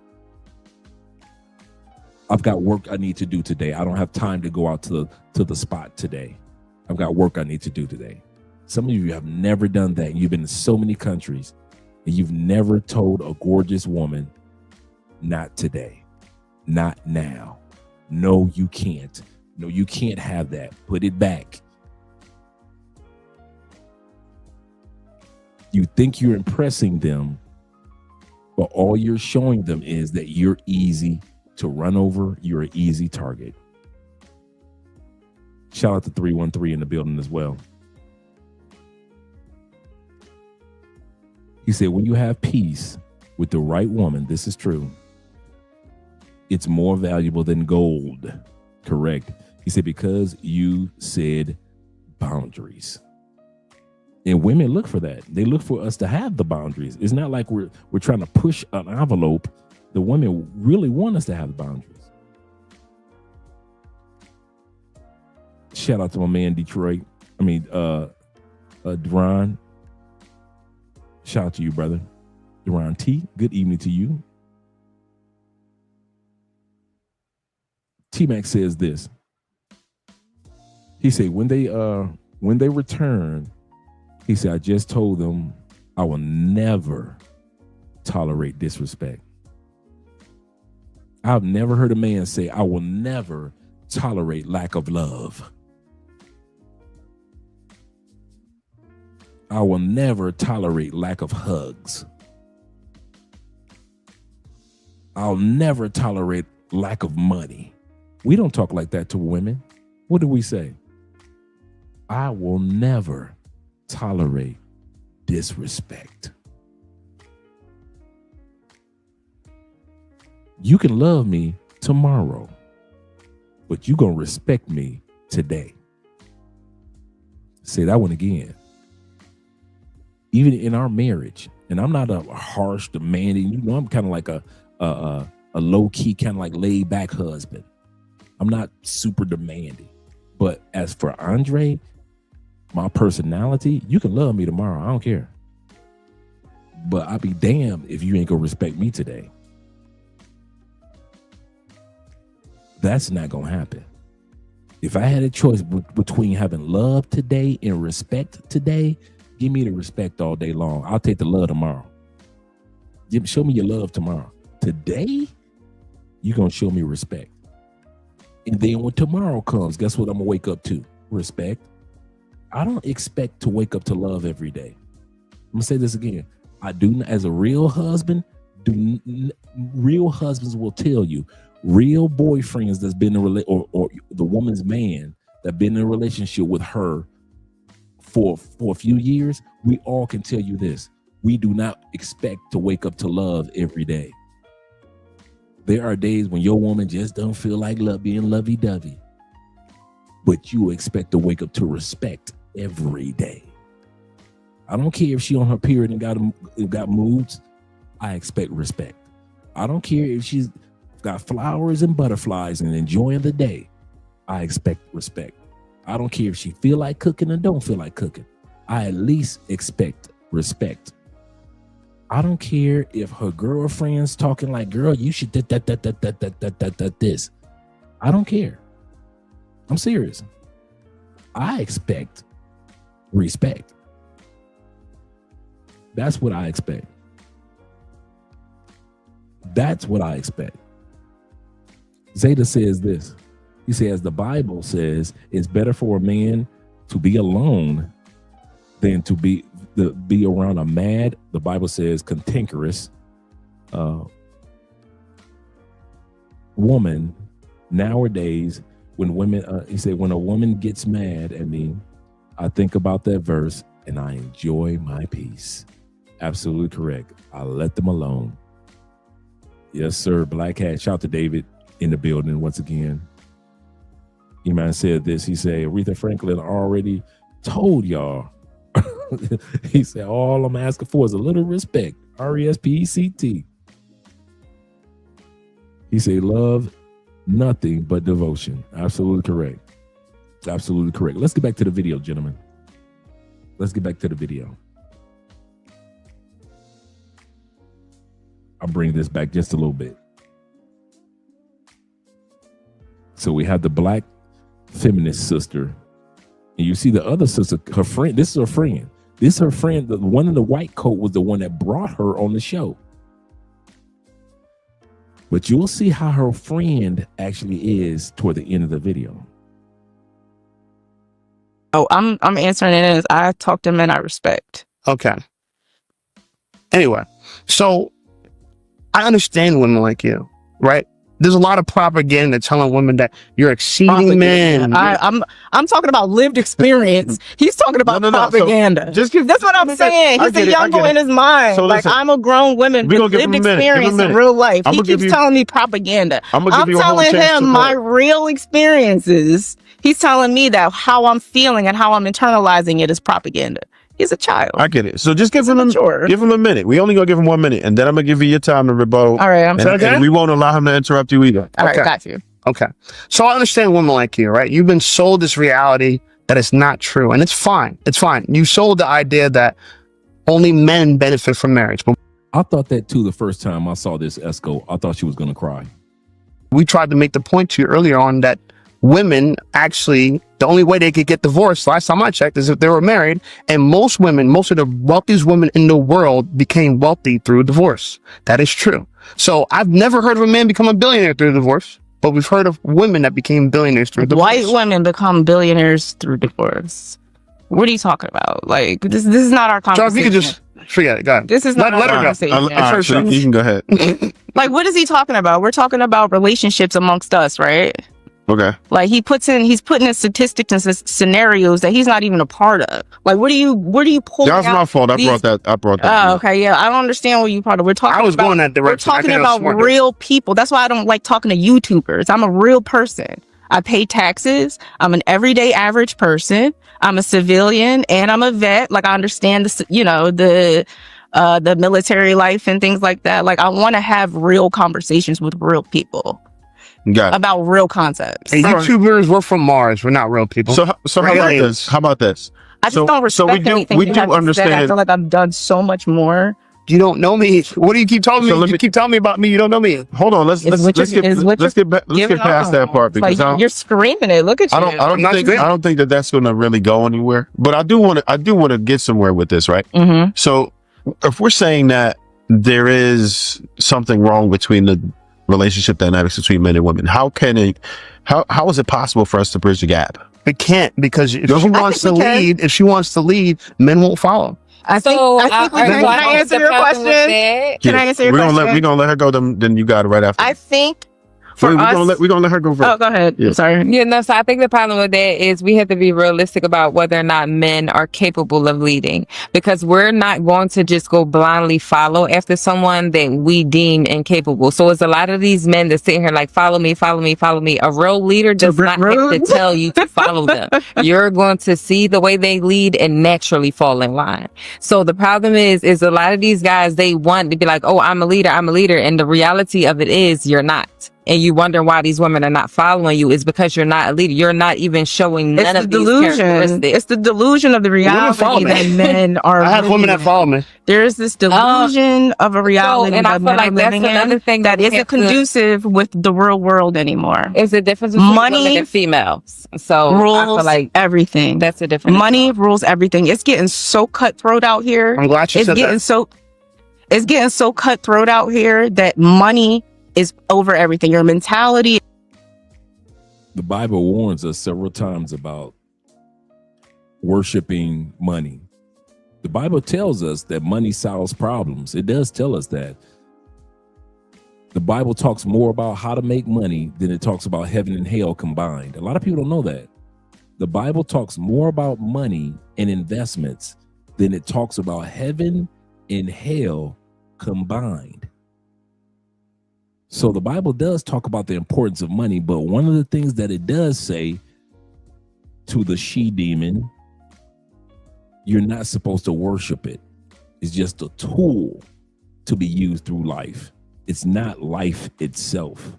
S3: I've got work I need to do today. I don't have time to go out to the spot today. I've got work I need to do today. Some of you have never done that. You've been in so many countries and you've never told a gorgeous woman, not today, not now. No, you can't. No, you can't have that. Put it back. You think you're impressing them, but all you're showing them is that you're easy to run over. You're an easy target. Shout out to 313 in the building as well. He said, when you have peace with the right woman, this is true, it's more valuable than gold. Correct. He said, because you said boundaries. And women look for that. They look for us to have the boundaries. It's not like we're trying to push an envelope. The women really want us to have the boundaries. Shout out to my man Detroit. Duran. Shout out to you, brother. Duran T. Good evening to you. T-Mac says this. He said, when they return, he said, I just told them I will never tolerate disrespect. I've never heard a man say, I will never tolerate lack of love. I will never tolerate lack of hugs. I'll never tolerate lack of money. We don't talk like that to women. What do we say? I will never tolerate disrespect. You can love me tomorrow, but you're going to respect me today. Say that one again. Even in our marriage, and I'm not a harsh, demanding, I'm kind of like a low-key, kind of like laid-back husband. I'm not super demanding. But as for Andre, my personality, you can love me tomorrow. I don't care. But I'll be damned if you ain't gonna respect me today. That's not gonna happen. If I had a choice between having love today and respect today, give me the respect all day long. I'll take the love tomorrow. Show me your love tomorrow. Today, you're gonna show me respect. And then when tomorrow comes, guess what I'm gonna wake up to? Respect. I don't expect to wake up to love every day. I'm gonna say this again. I do, as a real husband, real husbands will tell you, real boyfriends that's been in or the woman's man that been in a relationship with her for a few years, we all can tell you this. We do not expect to wake up to love every day. There are days when your woman just don't feel like being lovey-dovey, but you expect to wake up to respect every day. I don't care if she on her period and got moods. I expect respect. I don't care if she's got flowers and butterflies and enjoying the day. I expect respect. I don't care if she feel like cooking or don't feel like cooking. I at least expect respect. I don't care if her girlfriend's talking like, girl, you should this. I don't care. I'm serious. I expect respect. That's what I expect. That's what I expect. Zeta says this. He says, the Bible says it's better for a man to be alone than to be around a mad, the Bible says, cantankerous woman. Nowadays, when women, he said, when a woman gets mad at me, I think about that verse and I enjoy my peace. Absolutely correct. I let them alone. Yes, sir. Black Hat. Shout out to David in the building once again. Iman said this. He said, Aretha Franklin already told y'all. He said, all I'm asking for is a little respect. R-E-S-P-E-C-T. He said, love, nothing but devotion. Absolutely correct. Absolutely correct. Let's get back to the video, gentlemen. Let's get back to the video. Let's get back to the video, gentlemen. Let's get back to the video. I'll bring this back just a little bit. So we have the black feminist sister, and you see the other sister, her friend. This is her friend. This is her friend. The one in the white coat was the one that brought her on the show. But you'll see how her friend actually is toward the end of the video.
S6: Oh, I'm answering it as I talk to men I respect.
S17: Okay. Anyway, so I understand women like you, right? There's a lot of propaganda telling women that you're exceeding men.
S6: I'm talking about lived experience. He's talking about propaganda.
S17: So just give,
S6: that's what I'm saying. He's a young boy in his mind.
S17: So
S6: like
S17: listen,
S6: I'm a grown woman with lived experience in real life. He keeps telling me propaganda. I'm telling him my real experiences. He's telling me that how I'm feeling and how I'm internalizing it is propaganda. He's a child.
S7: I get it. So just give him a minute. We only gonna give him 1 minute, and then I'm gonna give you your time to rebuttal.
S6: All right,
S7: and we won't allow him to interrupt you either.
S6: All right, got you.
S17: Okay. So I understand women like you, right? You've been sold this reality that it's not true, and it's fine. It's fine. You sold the idea that only men benefit from marriage. But
S3: I thought that too the first time I saw this Esco. I thought she was gonna cry.
S17: We tried to make the point to you earlier on that women actually, the only way they could get divorced, last time I checked, is if they were married. And most women, most of the wealthiest women in the world became wealthy through divorce. That is true. So I've never heard of a man become a billionaire through divorce, but we've heard of women that became billionaires through divorce.
S6: White women become billionaires through divorce. What are you talking about? Like, this is not our conversation.
S17: So if you could just forget it, go ahead.
S6: This is not our conversation.
S7: So you can go ahead.
S6: Like, what is he talking about? We're talking about relationships amongst us, right?
S7: Okay.
S6: Like he's putting in statistics and scenarios that he's not even a part of. Like, what are you pulling
S7: That was my fault. I brought that.
S6: Oh, okay. Yeah. I don't understand what you part of. We're talking
S17: going that direction.
S6: We're talking about real people. That's why I don't like talking to YouTubers. I'm a real person. I pay taxes. I'm an everyday average person. I'm a civilian and I'm a vet. Like I understand the military life and things like that. Like I want to have real conversations with real people. About real concepts.
S17: And YouTubers, we're from Mars. We're not real people.
S7: So how about this? How about this?
S6: I just don't respect anything.
S7: We do understand.
S6: I feel like I've done so much more.
S17: You don't know me. What do you keep telling me? You keep telling me about me. You don't know me.
S7: Hold on. Let's get past that part because
S6: like you're screaming it. Look at you.
S7: I don't think that's going to really go anywhere. But I do want to get somewhere with this, right?
S6: Mm-hmm.
S7: So if we're saying that there is something wrong between the relationship dynamics between men and women, how is it possible for us to bridge the gap?
S17: It can't, because if she wants to lead, men won't follow.
S6: Can I answer your question? Can I answer your question?
S7: We're gonna let her go. Then you got it right after.
S6: I think
S7: we're gonna let her go first.
S6: Oh, go ahead.
S7: Yeah.
S6: Sorry.
S11: Yeah, no. So I think the problem with that is we have to be realistic about whether or not men are capable of leading, because we're not going to just go blindly follow after someone that we deem incapable. So it's a lot of these men that sit here like, follow me, follow me, follow me. A real leader does not have to tell you to follow them. You're going to see the way they lead and naturally fall in line. So the problem is a lot of these guys, they want to be like, oh, I'm a leader. And the reality of it is you're not. And you wonder why these women are not following you is because you're not a leader. You're not even showing none of these characteristics.
S6: It's the delusion of the reality that men are.
S17: I have women that follow me.
S6: There is this delusion of a reality,
S11: and I feel like that's another thing
S6: that isn't conducive with the real world anymore.
S11: It's the difference between women and females. So
S6: rules
S11: I feel like
S6: everything.
S11: That's the difference.
S6: Money rules everything. It's getting so cutthroat out here.
S17: I'm glad you said that.
S6: It's getting so cutthroat out here that money is over everything. Your mentality.
S3: The Bible warns us several times about worshiping money. The Bible tells us that money solves problems. It does tell us that. The Bible talks more about how to make money than it talks about heaven and hell combined. A lot of people don't know that. The Bible talks more about money and investments than it talks about heaven and hell combined. So the Bible does talk about the importance of money, but one of the things that it does say to the she demon, you're not supposed to worship it. It's just a tool to be used through life. It's not life itself.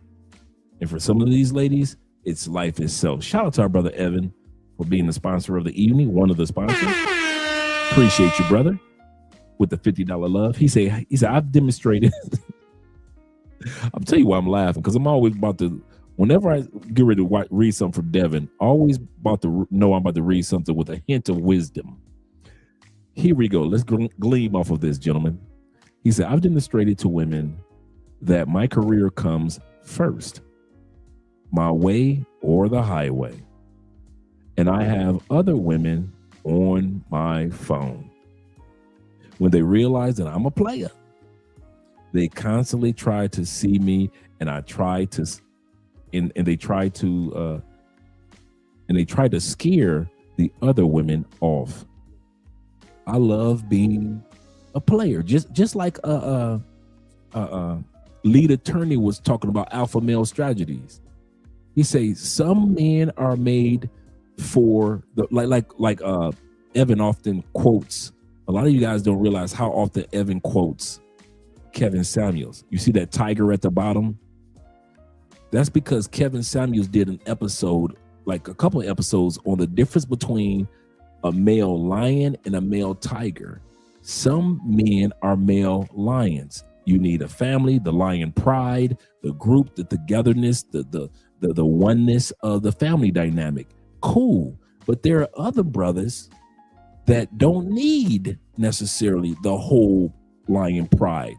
S3: And for some of these ladies, it's life itself. Shout out to our brother Evan for being the sponsor of the evening, one of the sponsors. Appreciate you, brother, with the $50 love. He said, I've demonstrated I'm telling you why I'm laughing, because I'm always about to, whenever I get ready to read something from Devin, always about to know I'm about to read something with a hint of wisdom. Here we go. Let's gleam off of this, gentlemen. He said, I've demonstrated to women that my career comes first, my way or the highway. And I have other women on my phone. When they realize that I'm a player, they constantly try to see me, and I try to, and they try to scare the other women off. I love being a player, just like lead attorney was talking about alpha male strategies. He says some men are made for the like Evan often quotes. A lot of you guys don't realize how often Evan quotes Kevin Samuels. You see that tiger at the bottom? That's because Kevin Samuels did an episode, like a couple of episodes, on the difference between a male lion and a male tiger. Some men are male lions. You need a family, the lion pride, the group, the togetherness, the oneness of the family dynamic. Cool. But there are other brothers that don't need necessarily the whole lion pride.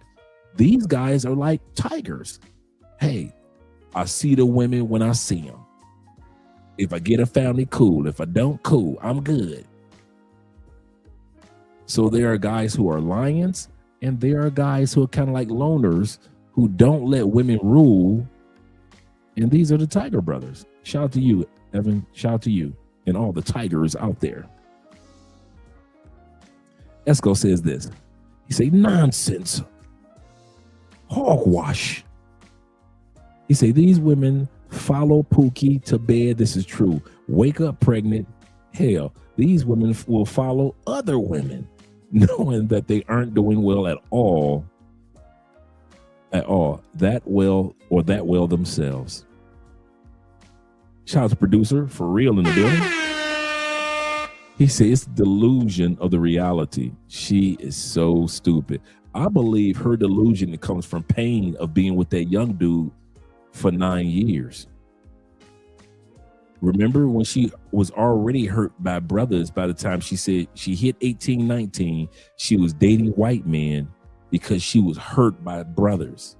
S3: These guys are like tigers. Hey, I see the women when I see them. If I get a family, cool. If I don't, cool. I'm good. So there are guys who are lions, and there are guys who are kind of like loners who don't let women rule. And these are the Tiger brothers. Shout out to you, Evan. Shout out to you and all the tigers out there. Esco says this. He say, nonsense. Hogwash. He say, these women follow Pookie to bed. This is true. Wake up pregnant. Hell, these women will follow other women, knowing that they aren't doing well at all, that well themselves. Shout out to producer For Real in the building. He says it's delusion of the reality. She is so stupid. I believe her delusion comes from pain of being with that young dude for 9 years. Remember when she was already hurt by brothers by the time she said she hit 18, 19, she was dating white men because she was hurt by brothers.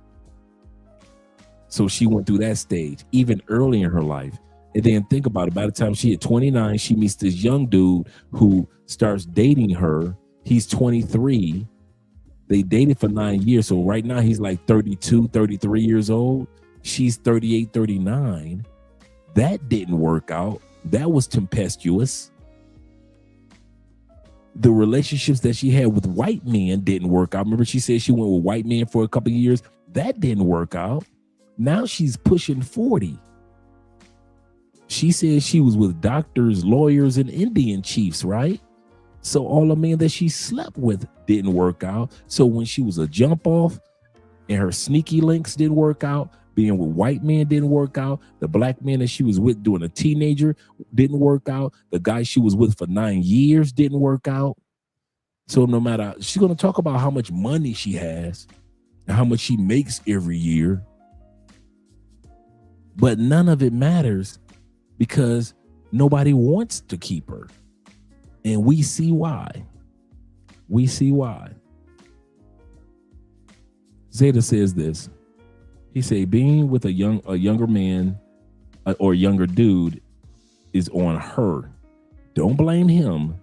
S3: So she went through that stage even early in her life. And then think about it, by the time she hit 29, she meets this young dude who starts dating her. He's 23. They dated for 9 years. So right now he's like 32, 33 years old. She's 38, 39. That didn't work out. That was tempestuous. The relationships that she had with white men didn't work out. Remember she said she went with white men for a couple of years. That didn't work out. Now she's pushing 40. She said she was with doctors, lawyers, and Indian chiefs, right? So all the men that she slept with didn't work out. So when she was a jump off and her sneaky links didn't work out, being with white men didn't work out, the black man that she was with during a teenager didn't work out, the guy she was with for 9 years didn't work out. So no matter, she's going to talk about how much money she has and how much she makes every year. But none of it matters because nobody wants to keep her. And we see why. We see why. Zeta says this. He say being with a younger man or younger dude is on her. Don't blame him.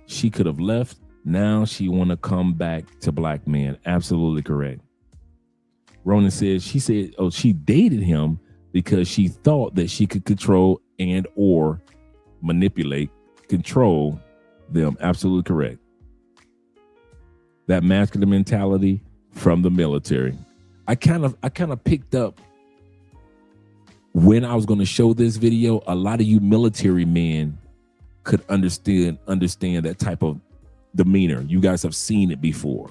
S3: She could have left. Now she want to come back to black men. Absolutely correct. Ronan says she dated him because she thought that she could control and or manipulate, control them. Absolutely correct. That masculine mentality from the military. I kind of picked up when I was going to show this video. A lot of you military men could understand that type of demeanor. You guys have seen it before.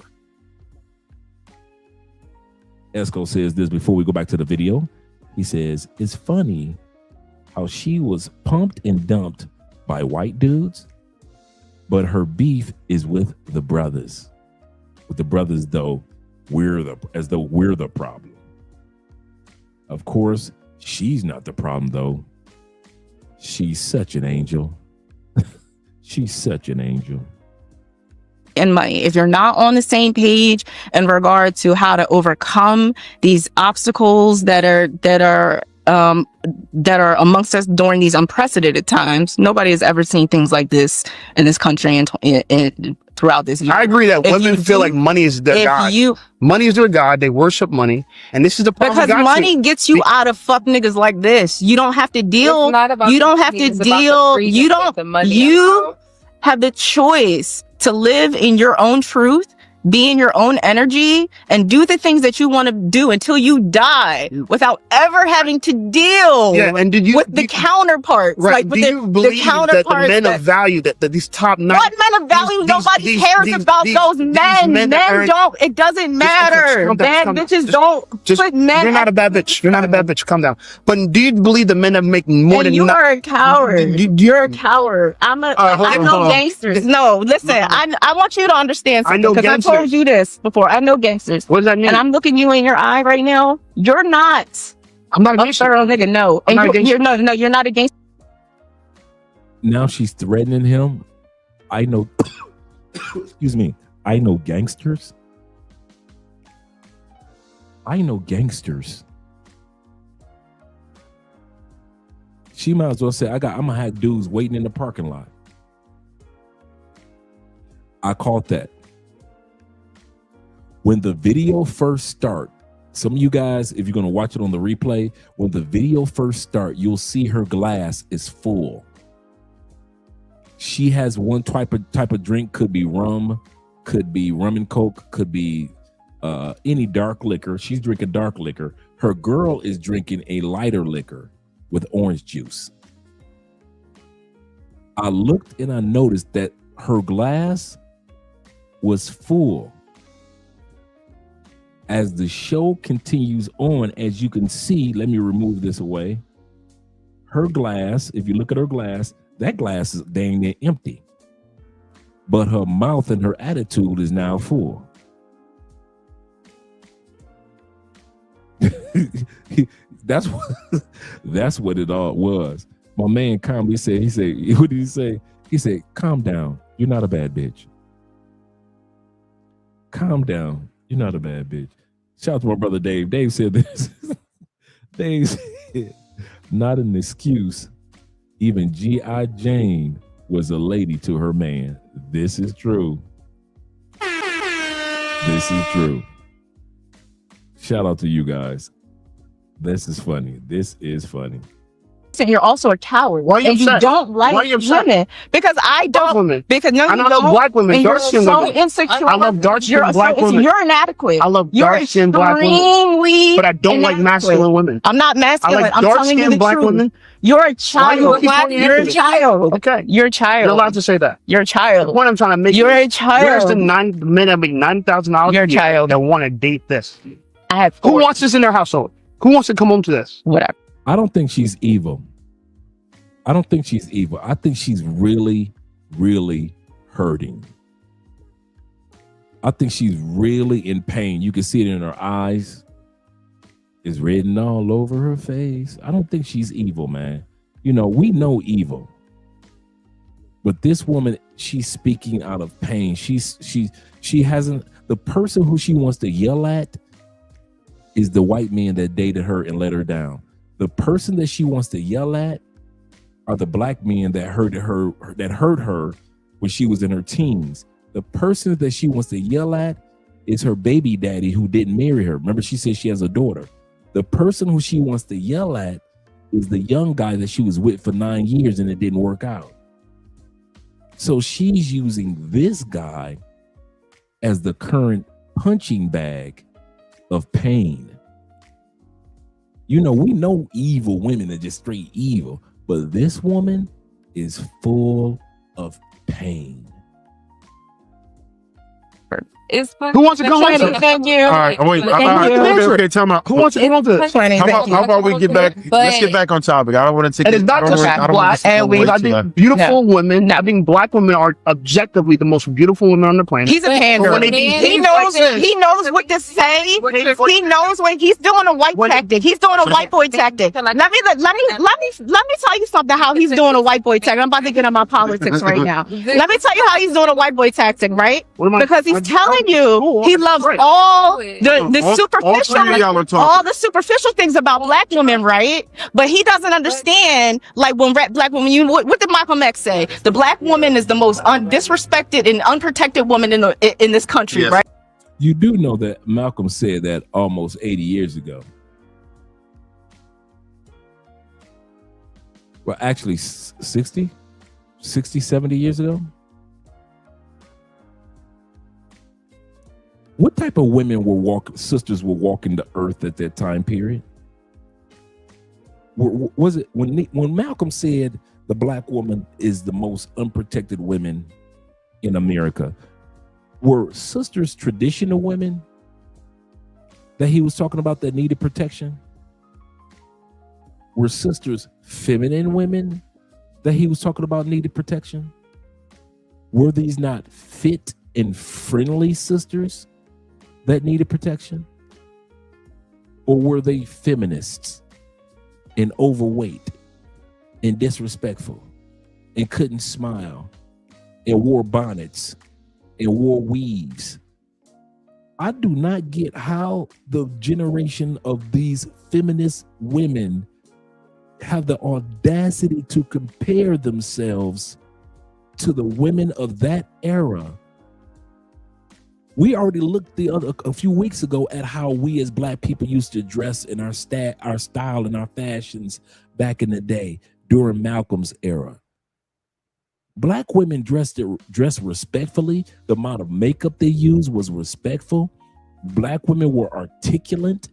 S3: Esco says this before we go back to the video. He says, it's funny how she was pumped and dumped by white dudes, but her beef is with the brothers. With the brothers, though, we're the problem. Of course, she's not the problem, though. She's such an angel. She's such an angel.
S6: And money. If you're not on the same page in regard to how to overcome these obstacles that are amongst us during these unprecedented times, nobody has ever seen things like this in this country and throughout this year.
S17: I agree that women feel like money is their god. Money is their god. They worship money, and this is the problem.
S6: Because money gets you out of fuck niggas like this. You don't have to deal. You don't have to deal. You don't. You have the choice to live in your own truth, be in your own energy, and do the things that you want to do until you die without ever having to deal with the counterparts.
S17: Right.
S6: Like,
S17: do you believe that the men of value, that these top nine...
S6: What men of value? Nobody cares about those men. Men don't. It doesn't matter. Bad bitches don't put men...
S17: You're not a bad bitch. You're not a bad bitch. Calm down. But do you believe the men that make more than...
S6: You are a coward. You're a coward. I know gangsters. No, listen. I want you to understand something.
S17: I know gangsters.
S6: I told you this before. I know gangsters.
S17: What does that mean?
S6: And I'm looking you in your eye right now. You're not.
S17: I'm not a gangster.
S6: Nigga, no.
S17: I'm not a gangster.
S6: You're not a gangster.
S3: Now she's threatening him. I know. Excuse me. I know gangsters. I know gangsters. She might as well say, I'm gonna have dudes waiting in the parking lot. I caught that. When the video first start, some of you guys, if you're going to watch it on the replay, when the video first start, you'll see her glass is full. She has one type of drink, could be rum and coke, could be any dark liquor. She's drinking dark liquor. Her girl is drinking a lighter liquor with orange juice. I looked and I noticed that her glass was full. As the show continues on, as you can see, let me remove this away. Her glass, if you look at her glass, that glass is dang near empty. But her mouth and her attitude is now full. That's what it all was. My man calmly said, what did he say? He said, calm down. You're not a bad bitch. Calm down. You're not a bad bitch. Shout out to my brother Dave. Dave said this. Dave said, not an excuse. Even G.I. Jane was a lady to her man. This is true. This is true. Shout out to you guys. This is funny. This is funny.
S6: And you're also a coward.
S17: Why are you
S6: and
S17: upset?
S6: You don't like women. Because I don't.
S17: Women.
S6: Because no,
S17: I
S6: you
S17: love
S6: don't.
S17: black women.
S6: And
S17: Dark
S6: you're
S17: skin
S6: so
S17: women.
S6: insecure.
S17: I love dark skin black women.
S6: You're inadequate.
S17: I love dark skin black women. But I don't like masculine women.
S6: I'm not masculine.
S17: I like
S6: I'm
S17: dark
S6: telling you
S17: skin
S6: the
S17: black
S6: truth.
S17: women.
S6: You're a child. You're a child.
S17: Okay.
S6: You're a child.
S17: You're allowed to say that.
S6: You're a child.
S17: The point I'm trying to make.
S6: You're a child.
S17: Where's the men that make $9,000?
S6: You're a child.
S17: That want to date this.
S6: I have.
S17: Who wants this in their household? Who wants to come home to this?
S6: Whatever.
S3: I don't think she's evil. I don't think she's evil. I think she's really, really hurting. I think she's really in pain. You can see it in her eyes. It's written all over her face. I don't think she's evil, man. You know, we know evil. But this woman, she's speaking out of pain. She hasn't, the person who she wants to yell at is the white man that dated her and let her down. The person that she wants to yell at are the black men that hurt her when she was in her teens. The person that she wants to yell at is her baby daddy who didn't marry her. Remember, she said she has a daughter. The person who she wants to yell at is the young guy that she was with for 9 years and it didn't work out. So she's using this guy as the current punching bag of pain. You know, we know evil women are just straight evil. But this woman is full of pain.
S11: It's
S17: Who wants to go into it?
S11: Thank you.
S7: All right, wait. Okay, time out.
S17: Who wants to go into it?
S7: How about we get back? Let's get back on topic. I don't want to take.
S17: And it's not just black and we. I think beautiful women. I think black women are objectively the most beautiful women on the planet.
S10: He's a panderer. He knows what to say. He knows when he's doing a white tactic. He's doing a white boy tactic. Let me tell you something. How he's doing a white boy tactic. I'm about to get on my politics right now. Let me tell you how he's doing a white boy tactic, right? Because he's telling you he loves all the superficial, all the superficial things about black women, right? But he doesn't understand, like when black women. What did Malcolm X say? The black woman is the most disrespected and unprotected woman in this country, right?
S3: You do know that Malcolm said that almost 80 years ago. Well, actually 60, 70 years ago. What type of women sisters were walking the earth at that time period? Was it when Malcolm said the black woman is the most unprotected women in America? Were sisters traditional women that he was talking about that needed protection? Were sisters feminine women that he was talking about needed protection? Were these not fit and friendly sisters that needed protection? Or were they feminists and overweight and disrespectful and couldn't smile and wore bonnets and wore weaves? I do not get how the generation of these feminist women have the audacity to compare themselves to the women of that era. We already looked a few weeks ago at how we as black people used to dress in our style and our fashions back in the day during Malcolm's era. Black women dressed respectfully. The amount of makeup they used was respectful. Black women were articulate,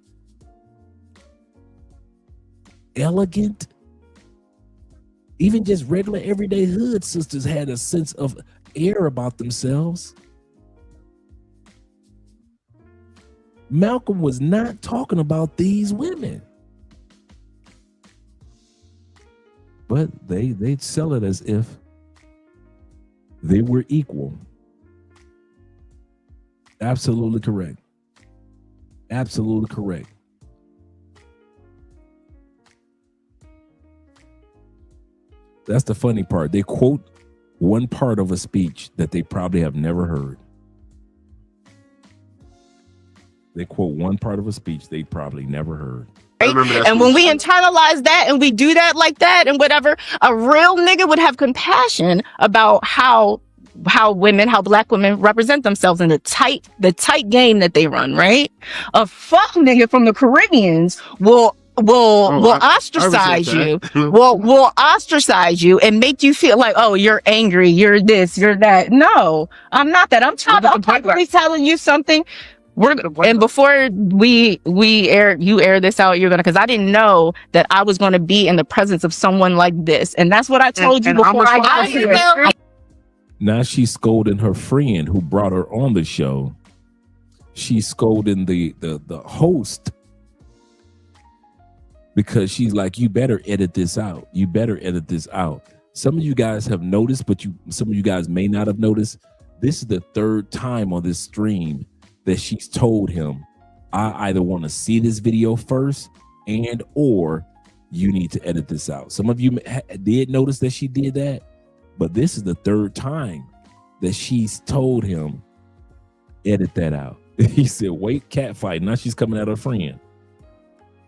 S3: elegant. Even just regular everyday hood sisters had a sense of air about themselves. Malcolm was not talking about these women, but they'd sell it as if they were equal. Absolutely correct. Absolutely correct. That's the funny part. They quote one part of a speech that they probably have never heard. They quote one part of a speech they probably never heard.
S10: And when we internalize that and we do that like that and whatever, a real nigga would have compassion about how black women represent themselves in the tight game that they run, right? A fuck nigga from the Caribbeans will ostracize you. will ostracize you and make you feel like, oh, you're angry, you're this, you're that. No, I'm not that. I'm probably telling you something. And before you air this out, you're gonna, because I didn't know that I was gonna be in the presence of someone like this, and that's what I told you before I got here.
S3: Now she's scolding her friend who brought her on the show. She's scolding the host because she's like, you better edit this out. You better edit this out. Some of you guys have noticed, but some of you guys may not have noticed. This is the third time on this stream that she's told him, I either want to see this video first and or you need to edit this out. Some of you did notice that she did that, but this is the third time that she's told him, edit that out. He said, wait, catfight. Now she's coming at her friend.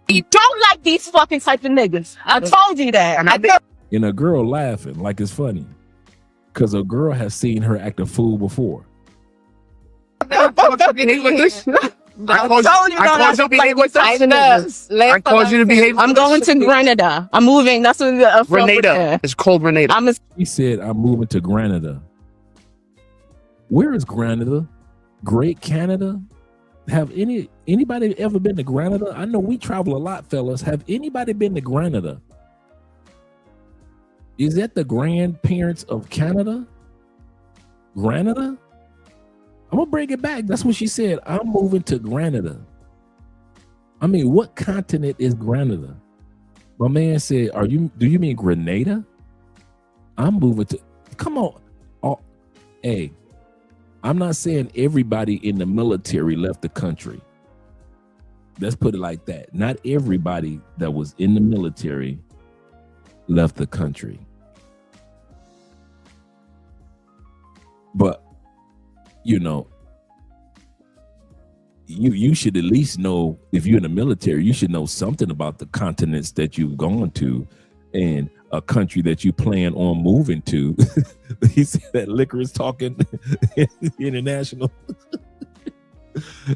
S10: You don't like these fucking type of niggas. I told you that.
S3: And a girl laughing like it's funny because a girl has seen her act a fool before.
S17: I caused you to behave.
S10: I'm going to Grenada. I'm moving. That's what
S17: Grenada. It's called Grenada.
S3: He said, I'm moving to Grenada. Where is Grenada? Great Canada? Have anybody ever been to Grenada? I know we travel a lot, fellas. Have anybody been to Grenada? Is that the grandparents of Canada? Grenada? I'm gonna bring it back. That's what she said. I'm moving to Grenada. I mean, what continent is Grenada? My man said, do you mean Grenada? I'm moving to, come on. Oh, hey, I'm not saying everybody in the military left the country. Let's put it like that. Not everybody that was in the military left the country. But, you know, you should at least know, if you're in the military, you should know something about the continents that you've gone to and a country that you plan on moving to. He said that liquor is talking international.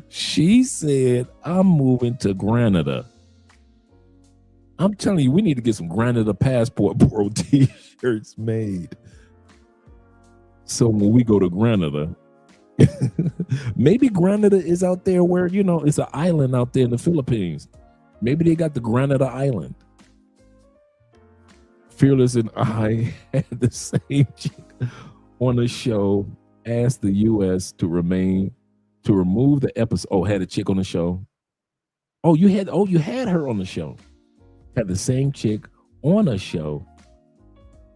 S3: She said, I'm moving to Grenada. I'm telling you, we need to get some Grenada Passport Bureau t-shirts made. So when we go to Grenada, maybe Grenada is out there where, you know, it's an island out there in the Philippines. Maybe they got the Grenada Island. Fearless and I had the same chick on the show, asked the U.S. to remove the episode. Oh, had a chick on the show. You had her on the show. Had the same chick on a show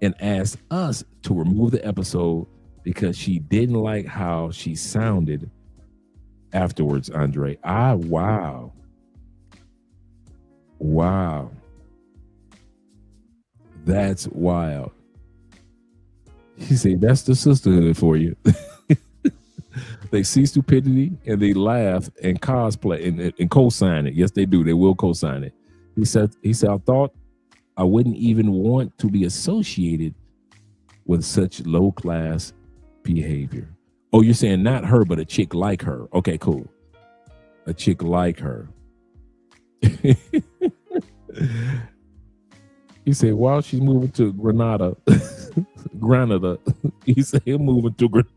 S3: and asked us to remove the episode because she didn't like how she sounded afterwards, Andre. Wow. That's wild. She said, that's the sisterhood for you. They see stupidity and they laugh and cosplay and co-sign it. Yes, they do. They will co-sign it. He said, I thought I wouldn't even want to be associated with such low-class behavior. Oh, you're saying not her, but a chick like her. Okay, cool. A chick like her. He said, while she's moving to Grenada, he said, he's moving to Grenada.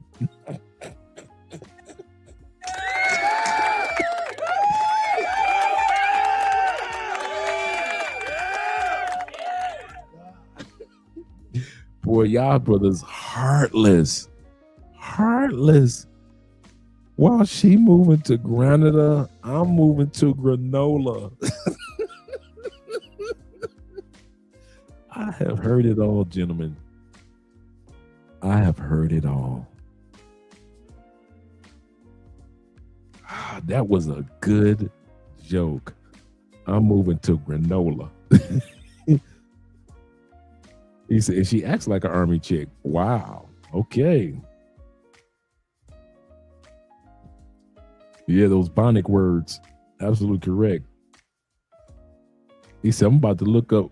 S3: Boy, y'all brothers heartless. While she moving to Grenada, I'm moving to granola. I have heard it all, gentlemen. I have heard it all. That was a good joke. I'm moving to granola. He said, she acts like an army chick. Wow. Okay. Yeah, those Bonic words. Absolutely correct. He said, I'm about to look up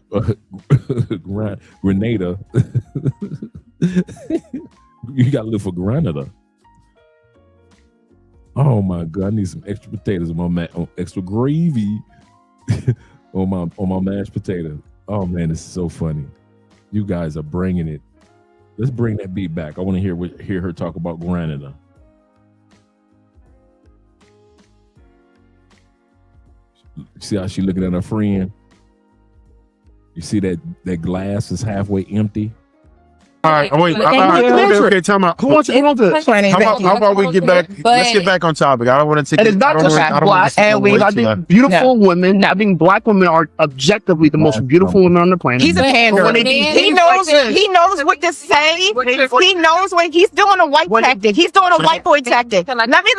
S3: Grenada. You got to look for Grenada. Oh my God, I need some extra potatoes on extra gravy on my mashed potato. Oh man, this is so funny. You guys are bringing it. Let's bring that beat back. I want to hear her talk about Grenada. See how she looking at her friend? You see that glass is halfway empty?
S7: All right, wait. Okay, time out.
S17: Who wants to?
S7: How about we get back? Let's get back on topic. I don't want to take.
S17: And it's not just black and we. I think beautiful women. I think black women are objectively the most beautiful women on the planet.
S10: He's a panderer. He knows what to say. He knows when he's doing a white tactic. He's doing a white boy tactic. Let me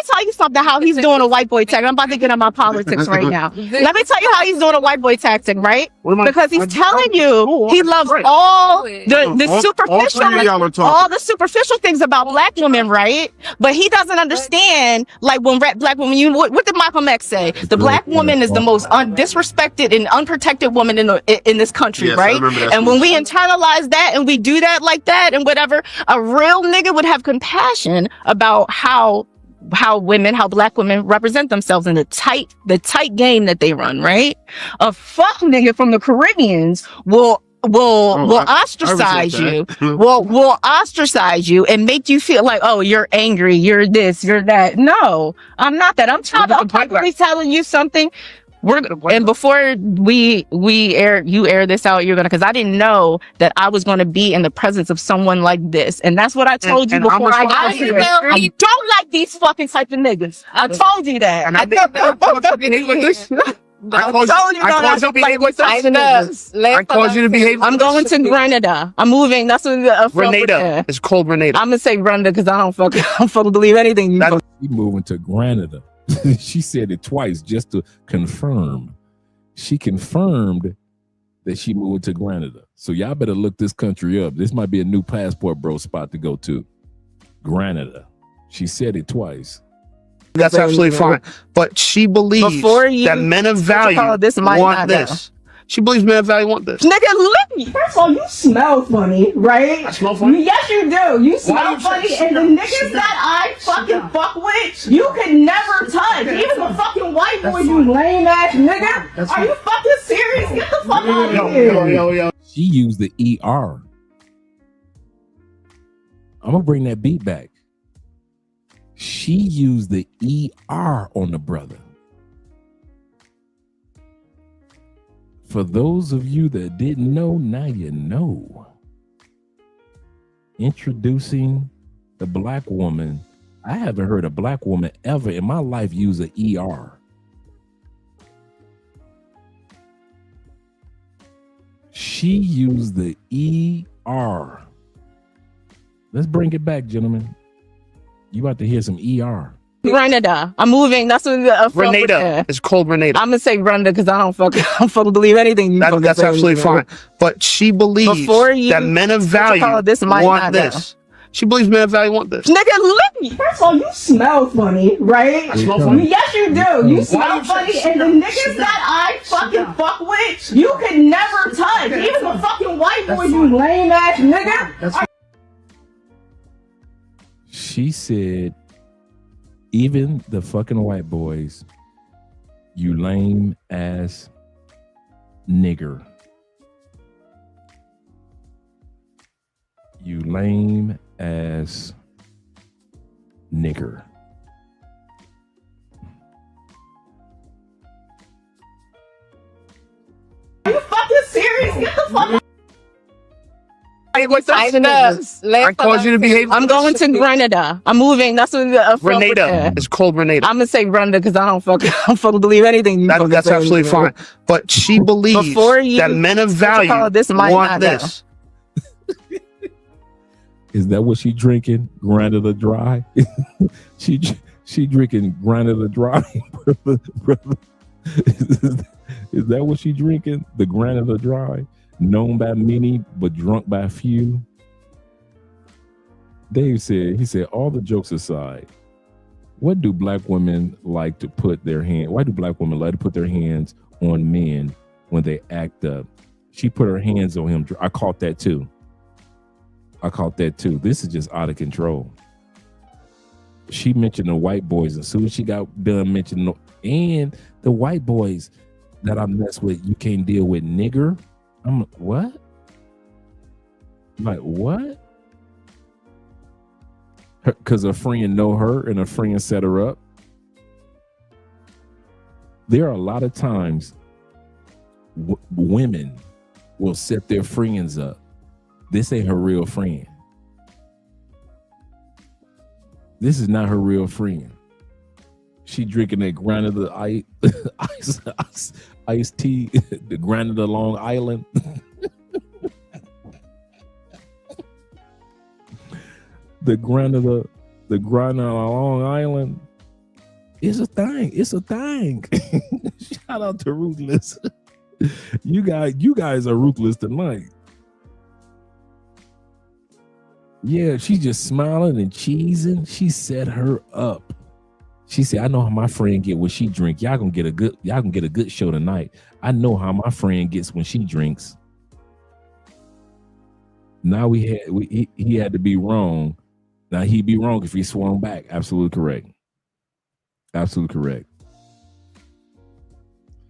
S10: tell you something. How he's doing a white boy tactic. I'm about to get on my politics right now. Let me tell you how he's doing a white boy tactic, right? Because he's telling you he loves all the superficial, all the superficial things about black women, right? But he doesn't understand, like when black women, what did Malcolm X say? The black woman is the most disrespected and unprotected woman in this country, right? And when we internalize that and we do that like that and whatever, a real nigga would have compassion about how black women represent themselves in the tight game that they run, right? A fuck nigga from the Caribbeans will ostracize you. Will ostracize you and make you feel like, oh, you're angry, you're this, you're that. No, I'm not that. I'm probably telling you something. And before you air this out, you're gonna, because I didn't know that I was gonna be in the presence of someone like this, and that's what I told you before I got here. I don't like these fucking type of niggas. I told you that. And I told you to behave. I'm going to Grenada. I'm moving. That's what
S17: Grenada. It's called Grenada.
S10: I'm gonna say Grenada because I don't fucking believe anything.
S3: She moving to Grenada. She said it twice just to confirm. She confirmed that she moved to Grenada. So y'all better look this country up. This might be a new passport bro spot to go to. Grenada. She said it twice.
S17: That's absolutely fine. But she believes that men of value want this. She believes men of value want this.
S10: Nigga, lick me. First of all, you smell funny, right?
S17: I smell funny?
S10: Yes, you do. You smell funny, and the niggas that I fucking fuck with, you could never touch. Even the fucking white boy, you lame ass nigga. Are you fucking serious? Get the fuck out of here.
S17: Yo.
S3: She used the ER. I'm gonna bring that beat back. She used the ER on the brother. For those of you that didn't know, now you know. Introducing the black woman. I haven't heard a black woman ever in my life use an ER. She used the ER. Let's bring it back, gentlemen. You about to hear some ER.
S10: Grenada. I'm moving. That's what
S17: Grenada. It's called Grenada.
S10: I'm gonna say Grenada because I don't fucking believe anything.
S17: That's absolutely fine. But she believes that men of value want this. She believes men of value want this.
S10: Nigga, lick me. First of all, you smell funny, right?
S17: I smell funny?
S10: Yes, you do. You smell funny, and the niggas that I fucking fuck with, you could never touch. Even the fucking white boy, you lame ass nigga.
S3: She said, even the fucking white boys, you lame ass nigger. You lame ass nigger.
S10: Are you fucking serious? Get the fuck out.
S17: I called you to behave.
S10: I'm going to Grenada. I'm moving. That's what
S17: Grenada. It's called Grenada.
S10: I'm gonna say Grenada because I don't fucking believe anything.
S17: That's absolutely fine. But she believes that men of value want this.
S3: Is that what she drinking? Grenada Dry? she drinking Grenada Dry, brother. Is that what she drinking? The Grenada Dry? Known by many, but drunk by few. Dave said, all the jokes aside, what do black women like to put their hand? Why do black women like to put their hands on men when they act up? She put her hands on him. I caught that too. This is just out of control. She mentioned the white boys. As soon as she got done mentioning, and the white boys that I mess with, you can't deal with, nigger. I'm like, what? Like, what? Because a friend know her and a friend set her up. There are a lot of times women will set their friends up. This ain't her real friend. This is not her real friend. She drinking that Grenada iced tea, the Grenada Long Island. the Grenada Long Island is a thing. It's a thing. Shout out to Ruthless. You guys are ruthless tonight. Yeah, she's just smiling and cheesing. She set her up. She said, I know how my friend get when she drink. Y'all gonna get a good show tonight. I know how my friend gets when she drinks. Now he had to be wrong. Now he'd be wrong if he swung back. Absolutely correct. Absolutely correct.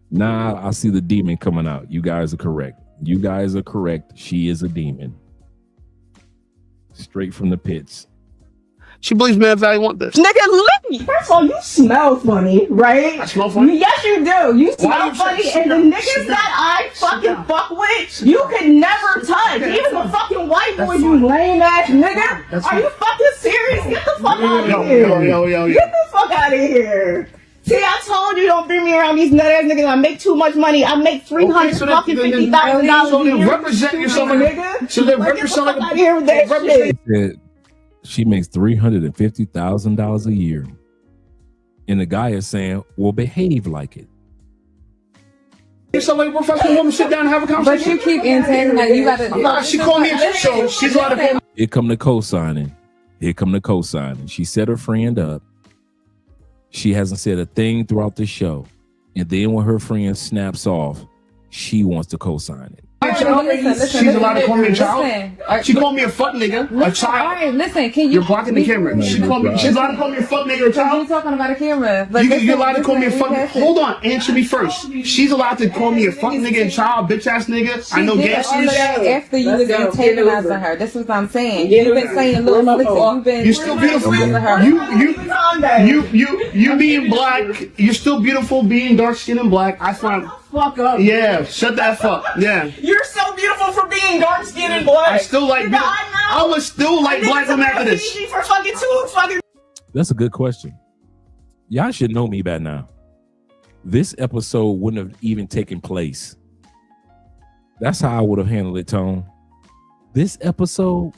S3: Now I see the demon coming out. You guys are correct. She is a demon. Straight from the pits.
S17: She believes men value want this.
S10: Nigga, look. First of all, you smell funny, right?
S17: I smell funny?
S10: Yes, you do. You smell
S17: you
S10: funny,
S17: say-
S10: and the niggas that I fucking fuck with, you could never touch. Even the fucking white boys, you lame ass nigga. Are you fucking serious? Get the fuck out of here.
S17: Yo.
S10: Get the fuck out of here. See, I told you don't bring me around these nut ass niggas. I make too much money. I make $350,000
S17: So
S10: a
S17: then
S10: year.
S17: represent yourself,
S10: nigga.
S17: So then
S10: Like, get the
S17: represent
S10: fuck out of here with that shit.
S3: Said she makes $350,000 a year, and the guy is saying, "Well, behave like it."
S17: So like a professional woman sit down and have a
S11: But
S17: conversation.
S11: you keep intending like you gotta.
S17: Nah, she called me a show. She's allowed to call me.
S3: Here come the co-signing. Here come the co-signing. She set her friend up. She hasn't said a thing throughout the show, and then when her friend snaps off, she wants to co-sign it.
S17: She's allowed to call me a child. She called me a fuck nigga, a child.
S11: All right, listen. Can you?
S17: You're blocking the camera. She's allowed to call me a fuck nigga, a child.
S11: You're talking about a camera. But
S17: You're allowed to call me a fuck. Hold on, answer me first. She's allowed to call me a fuck nigga and child, bitch ass nigga. I know gas
S11: all of that
S17: is.
S11: after you was antagonizing her. This is what I'm saying. You've been saying little slicks. You've been.
S17: You're still beautiful. You being black. You're still beautiful being dark skinned and black. I find.
S10: Fuck up.
S17: Yeah, shut that fuck. Yeah.
S10: You're so beautiful for being dark skinned and black.
S17: I still like. I would still like black women after this.
S10: For fucking two fucking.
S3: That's a good question. Y'all should know me by now. This episode wouldn't have even taken place. That's how I would have handled it, Tone. This episode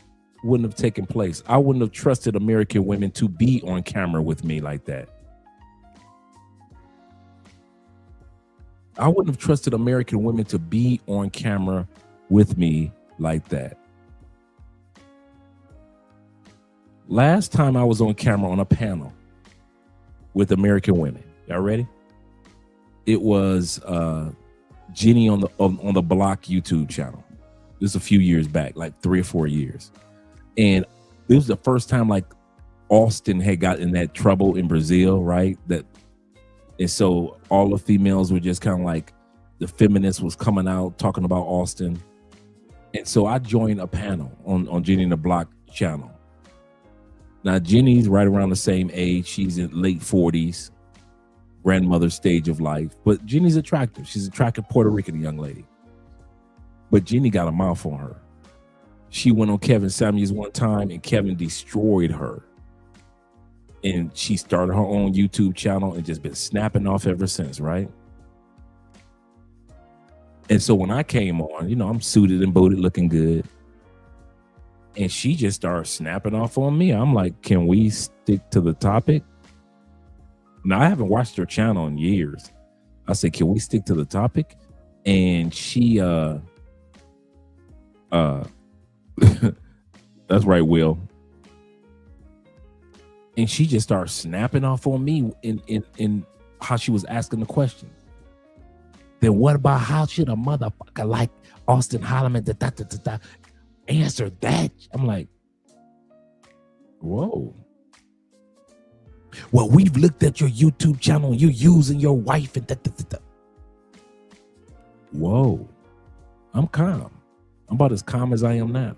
S3: wouldn't have taken place. I wouldn't have trusted American women to be on camera with me like that. I wouldn't have trusted American women to be on camera with me like that. Last time I was on camera on a panel with American women. Y'all ready? It was Jenny on the Block YouTube channel. This is a few years back, like 3 or 4 years. And it was the first time like Austin had got in that trouble in Brazil, right? And so all the females were just kind of like, the feminists was coming out talking about Austin. And so I joined a panel on Jenny and the Block channel. Now, Jenny's right around the same age. She's in late 40s, grandmother stage of life. But Jenny's attractive. She's an attractive Puerto Rican young lady. But Jenny got a mouth on her. She went on Kevin Samuels one time, and Kevin destroyed her. And she started her own YouTube channel and just been snapping off ever since, right? And so when I came on, you know, I'm suited and booted, looking good. And she just started snapping off on me. I'm like, can we stick to the topic? Now, I haven't watched her channel in years. I said, can we stick to the topic? And she, that's right, Will. And she just started snapping off on me in how she was asking the question. Then what about how should a motherfucker like Austin Holloman answer that? I'm like, whoa. Well, we've looked at your YouTube channel and you're using your wife and Whoa. I'm calm. I'm about as calm as I am now.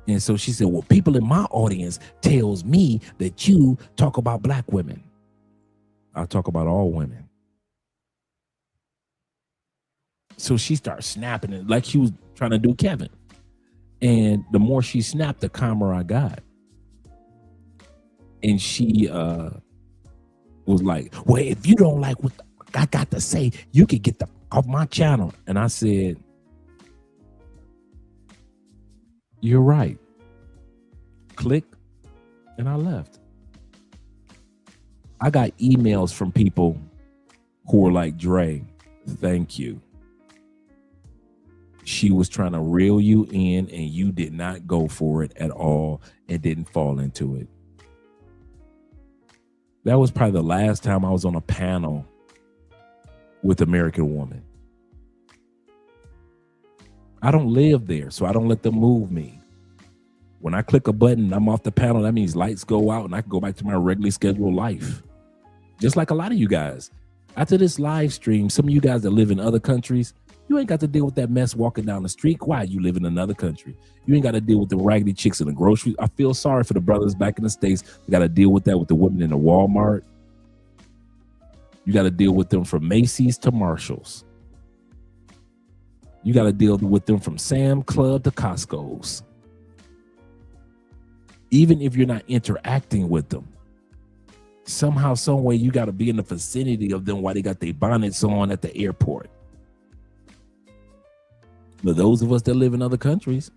S3: And so she said, well, people in my audience tells me that you talk about black women. I talk about all women. So she started snapping it like she was trying to do Kevin. And the more she snapped, the calmer I got. And she was like, well, if you don't like what I got to say, you can get off my channel. And I said, you're right. Click, and I left. I got emails from people who were like, Dre, thank you. She was trying to reel you in and you did not go for it at all and didn't fall into it. That was probably the last time I was on a panel with American Woman. I don't live there, so I don't let them move me. When I click a button, I'm off the panel. That means lights go out and I can go back to my regularly scheduled life. Just like a lot of you guys. After this live stream, some of you guys that live in other countries, You ain't got to deal with that mess walking down the street. Why? You live in another country. You ain't got to deal with the raggedy chicks in the grocery. I feel sorry for the brothers back in the States. They got to deal with that with the women in the Walmart. You got to deal with them from Macy's to Marshall's. You got to deal with them from Sam Club to Costco's. Even if you're not interacting with them, somehow, some way, you got to be in the vicinity of them while they got their bonnets on at the airport. But those of us that live in other countries,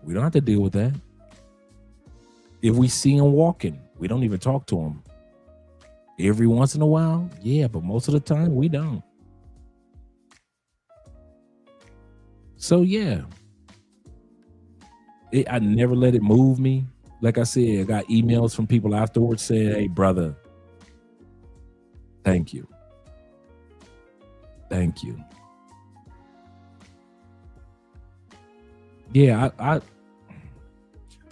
S3: we don't have to deal with that. If we see them walking, we don't even talk to them. Every once in a while, yeah, but most of the time, we don't. So, yeah. I never let it move me. Like I said, I got emails from people afterwards saying, hey, brother, thank you. Thank you. Yeah,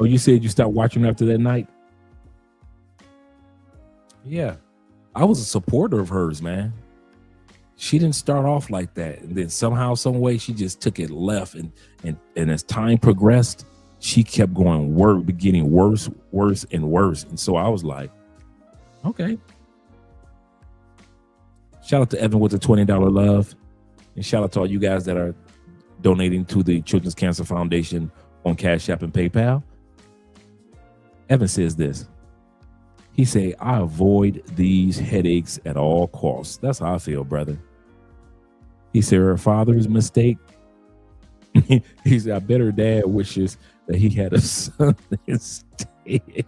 S3: oh, you said you stopped watching after that night? Yeah, I was a supporter of hers, man. She didn't start off like that. And then somehow, some way, she just took it left. And as time progressed, she kept going getting worse, and worse. And so I was like, okay. Shout out to Evan with the $20 love. And shout out to all you guys that are donating to the Children's Cancer Foundation on Cash App and PayPal. Evan says this. He say, I avoid these headaches at all costs. That's how I feel, brother. He said, her father's mistake. He said, I bet her dad wishes that he had a son instead.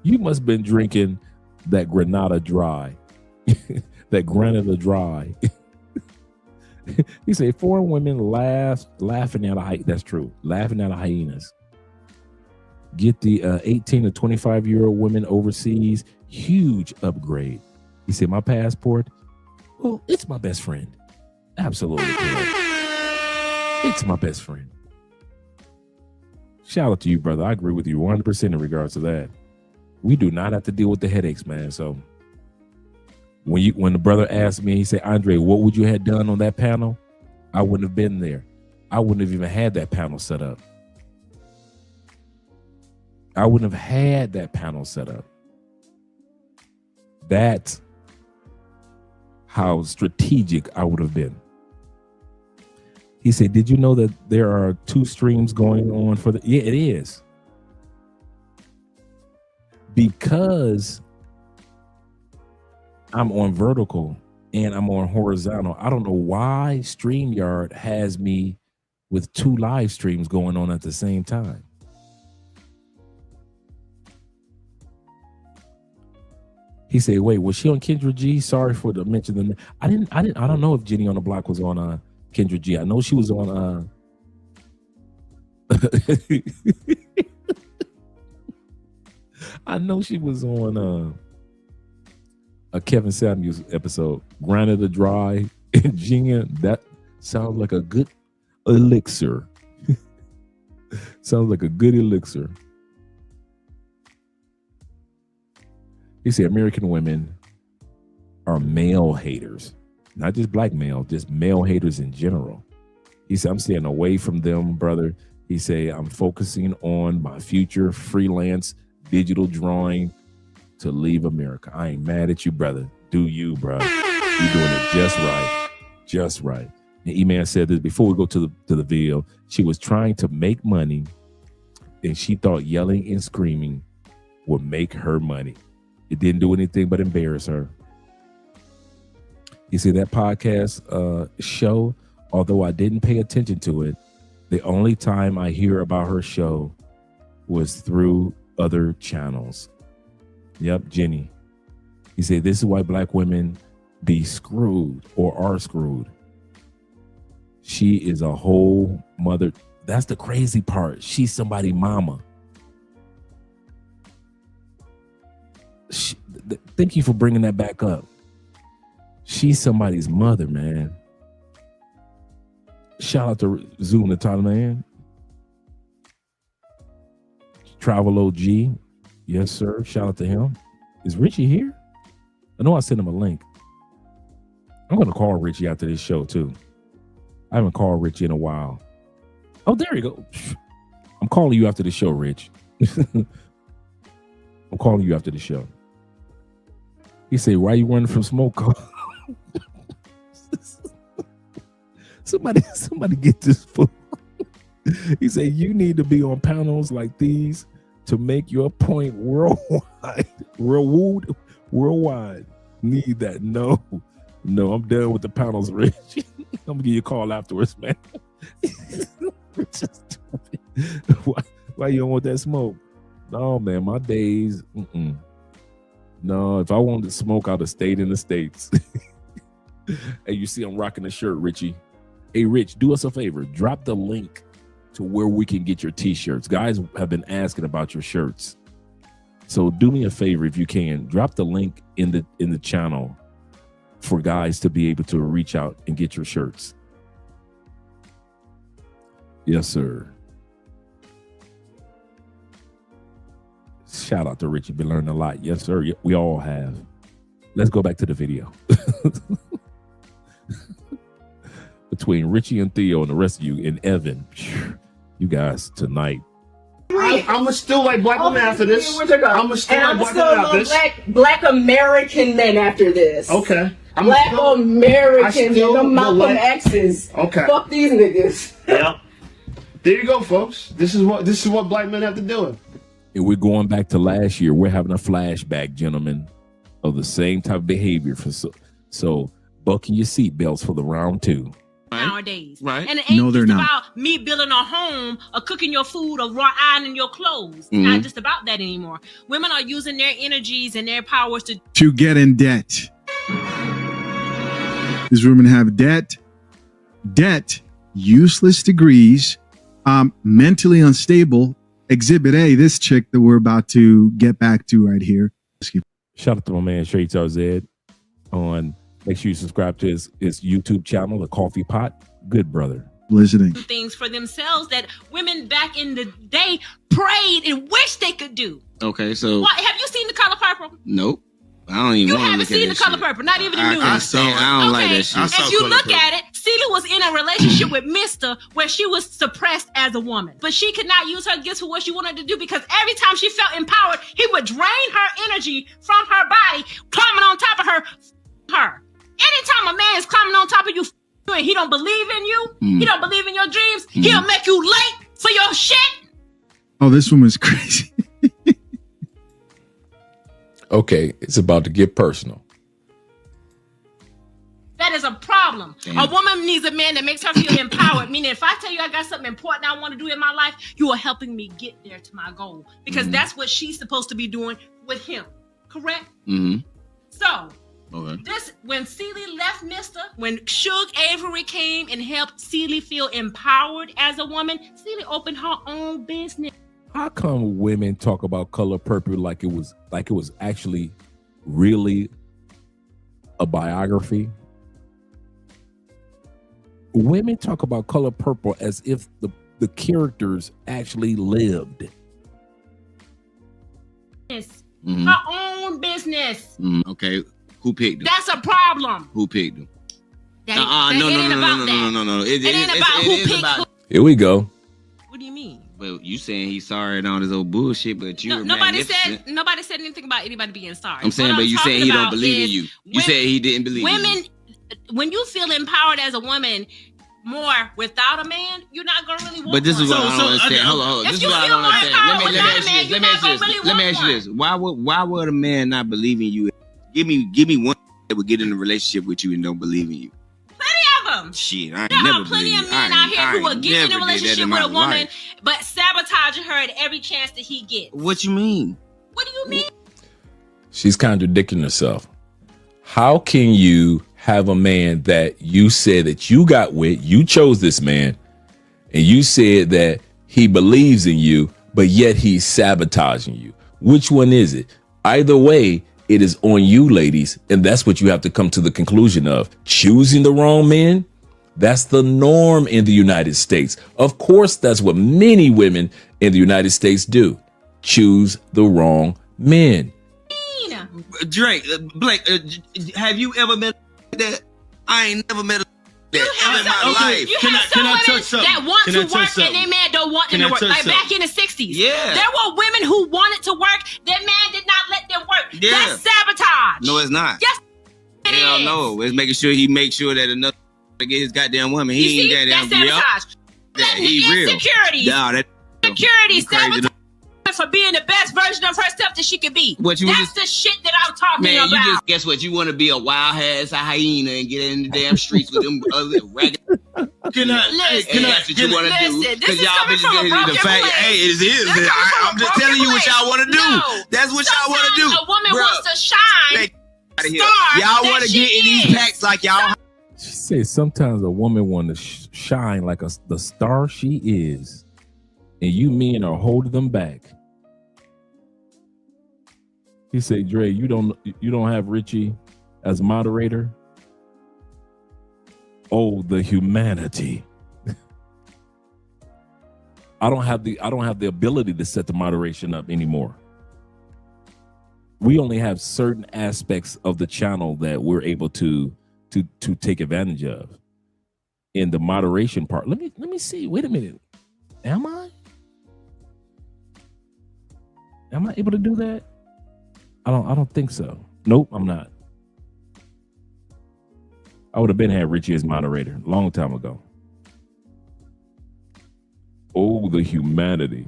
S3: You must have been drinking that Granada Dry. That Granada Dry. He said, foreign women laughing at a hyena. That's true. Laughing at hyenas. Get the 18 to 25-year-old women overseas. Huge upgrade. He said, my passport, well, it's my best friend. Absolutely correct. It's my best friend. Shout out to you, brother. I agree with you 100% in regards to that. We do not have to deal with the headaches, man. So when the brother asked me, he said, Andre, what would you have done on that panel? I wouldn't have been there. I wouldn't have even had that panel set up. I wouldn't have had that panel set up. That's how strategic I would have been. He said, did you know that there are 2 streams going on for the... Yeah, it is. Because I'm on vertical and I'm on horizontal. I don't know why StreamYard has me with 2 live streams going on at the same time. He said, wait, was she on Kendra G? Sorry for the mention. I don't know if Jenny on the Block was on Kendra G. I know she was on I know she was on a Kevin Samuels episode. Granada Dry and Gina. That sounds like a good elixir. Sounds like a good elixir. He said American women are male haters, not just black male, just male haters in general. He said, I'm staying away from them, brother. He said, I'm focusing on my future freelance digital drawing to leave America. I ain't mad at you, brother. Do you, bro. You're doing it just right. Just right. And E-Man said this before we go to the video. She was trying to make money and she thought yelling and screaming would make her money. It didn't do anything but embarrass her. You see that podcast show, although I didn't pay attention to it, the only time I hear about her show was through other channels. Yep, Jenny. He said, this is why black women be screwed or are screwed. She is a whole mother. That's the crazy part. She's somebody's mama. Thank you for bringing that back up. She's somebody's mother, man. Shout out to Zoom the Thailand. Travel OG. Yes, sir. Shout out to him. Is Richie here? I know I sent him a link. I'm gonna call Richie after this show too. I haven't called Richie in a while. Oh, there you go. I'm calling you after the show, Rich. I'm calling you after the show. He said, "Why you running from smoke?" Somebody get this fool. He said, "You need to be on panels like these to make your point worldwide. Worldwide. Need that." No, I'm done with the panels, Rich. I'm gonna give you a call afterwards, man. Why you don't want that smoke? No, man, my days. No, if I wanted to smoke, I'd have stayed in the States. Hey, you see I'm rocking the shirt, Richie. Hey, Rich, do us a favor. Drop the link to where we can get your t-shirts. Guys have been asking about your shirts. So do me a favor if you can. Drop the link in the channel for guys to be able to reach out and get your shirts. Yes, sir. Shout out to Richie. Been learning a lot. Yes, sir. We all have. Let's go back to the video. Between Richie and Theo and the rest of you and Evan, you guys tonight.
S17: I'm gonna still like black women after this. I'm gonna still like black women after this.
S13: Black American men after this.
S17: Okay.
S13: Black American men, the Malcolm X's.
S17: Okay.
S13: Fuck these niggas.
S17: Yeah. There you go, folks. This is what black men have to do.
S3: And we're going back to last year. We're having a flashback, gentlemen, of the same type of behavior. So buckle your seatbelts for the round 2.
S14: Nowadays.
S17: Right.
S14: And it ain't just about me building a home or cooking your food or ironing your clothes. It's not just about that anymore. Women are using their energies and their powers
S15: to get in debt. These women have debt, useless degrees, mentally unstable. Exhibit A, this chick that we're about to get back to right here.
S3: Shout out to my man Shay Tarzed on. Make sure you subscribe to his YouTube channel, The Coffee Pot. Good brother.
S15: Listening.
S14: things for themselves that women back in the day prayed and wished they could do.
S16: Okay, so
S14: What, have you seen The Color Purple?
S16: nope. I don't even
S14: You
S16: want to
S14: haven't
S16: look at
S14: seen
S16: that
S14: The Color
S16: shit.
S14: Purple, not even the news.
S16: I don't like that shit.
S14: If you look at it, Celia was in a relationship with Mr. where she was suppressed as a woman. But she could not use her gifts for what she wanted to do because every time she felt empowered, he would drain her energy from her body, climbing on top of her. Anytime a man is climbing on top of you and he don't believe in you, he don't believe in your dreams, he'll make you late for your shit.
S15: Oh, this one was crazy.
S3: Okay, it's about to get personal.
S14: That is a problem.
S3: Damn.
S14: A woman needs a man that makes her feel empowered. Meaning, if I tell you I got something important I want to do in my life, you are helping me get there to my goal. Because that's what she's supposed to be doing with him. Correct? So, this when Celie left Mr., when Suge Avery came and helped Celie feel empowered as a woman, Celie opened her own business.
S3: How come women talk about Color Purple like it was actually really a biography? Women talk about Color Purple as if the characters actually lived.
S14: Her own business.
S16: Okay, who picked them?
S14: That's a problem.
S16: Who picked them?
S14: No.
S16: It
S14: ain't about who picked who.
S3: Here we go.
S14: What do you mean?
S16: Well, you saying he's sorry and all this old bullshit, but you
S14: Nobody said anything about anybody being sorry.
S16: I'm saying,
S14: What
S16: but you saying
S14: talking
S16: he don't
S14: about
S16: believe in
S14: is
S16: you. You said he didn't believe in you.
S14: women. When you feel empowered as a woman more without a man, you're not gonna really want.
S16: But this is what
S14: one.
S16: I don't understand. Hold on. This is what I don't understand. Let me ask you this. Why would a man not believe in you? Give me one that would get in a relationship with you and don't believe in you.
S14: Plenty of them.
S16: Shit, I ain't
S14: There
S16: never
S14: are plenty
S16: believed.
S14: of men out here who will get in a
S16: never did that
S14: relationship
S16: in
S14: with
S16: my
S14: a woman,
S16: life.
S14: but sabotaging her at every chance that he gets.
S16: What you mean?
S14: What do you mean?
S3: She's contradicting herself. How can you have a man that you said that you got with, you chose this man, and you said that he believes in you, but yet he's sabotaging you? Which one is it? Either way, it is on you, ladies, and that's what you have to come to the conclusion of. Choosing the wrong man, that's the norm in the United States. Of course, that's what many women in the United States do. Choose the wrong men.
S16: Drake, Blake, have you ever been that? I ain't never met a that
S14: You
S16: ever in my
S14: have
S16: life.
S14: you have some women that want to work and their man don't want them to work. Like back in the 60s.
S16: Yeah.
S14: There were women who wanted to work. Their man did not let them work.
S16: Yeah.
S14: That's sabotage.
S16: No, it's not.
S14: Yes, it
S16: Hell
S14: is.
S16: no. It's making sure he makes sure that another to get his goddamn woman. He
S14: You
S16: ain't
S14: see,
S16: goddamn
S14: that's sabotage.
S16: Yeah, he real.
S14: Insecurities.
S16: Nah, that
S14: Security
S16: crazy.
S14: sabotage for being the best version of herself that she could be.
S16: What you
S14: That's the shit that I'm talking
S16: Man,
S14: about.
S16: you just guess what? You want to be a wild ass hyena and get in the damn streets with them other ragged.
S12: Can I?
S14: Listen,
S16: that's what you want to do.
S14: listen, this is
S16: y'all
S14: coming from a
S16: bitches
S14: broken
S16: the fact,
S14: place.
S16: hey, it is.
S14: This coming from
S16: I'm
S14: a
S16: just
S14: broken
S16: telling you what
S14: place.
S16: y'all want to do.
S14: No.
S16: That's what y'all want to do.
S14: Sometimes a woman
S16: Bruh.
S14: wants to shine.
S16: Out of here.
S14: Star
S16: Y'all
S14: that
S16: want to
S14: she
S16: get in these
S14: is.
S16: packs like y'all.
S3: She said sometimes a woman want to shine like the star she is, and you men are holding them back. He said, "Dre, you don't have Richie as moderator." Oh, the humanity! I don't have the ability to set the moderation up anymore. We only have certain aspects of the channel that we're able to take advantage of. In the moderation part, let me see. Wait a minute, am I able to do that? I don't think so. Nope, I'm not. I would have been had Richie as moderator a long time ago. Oh, the humanity.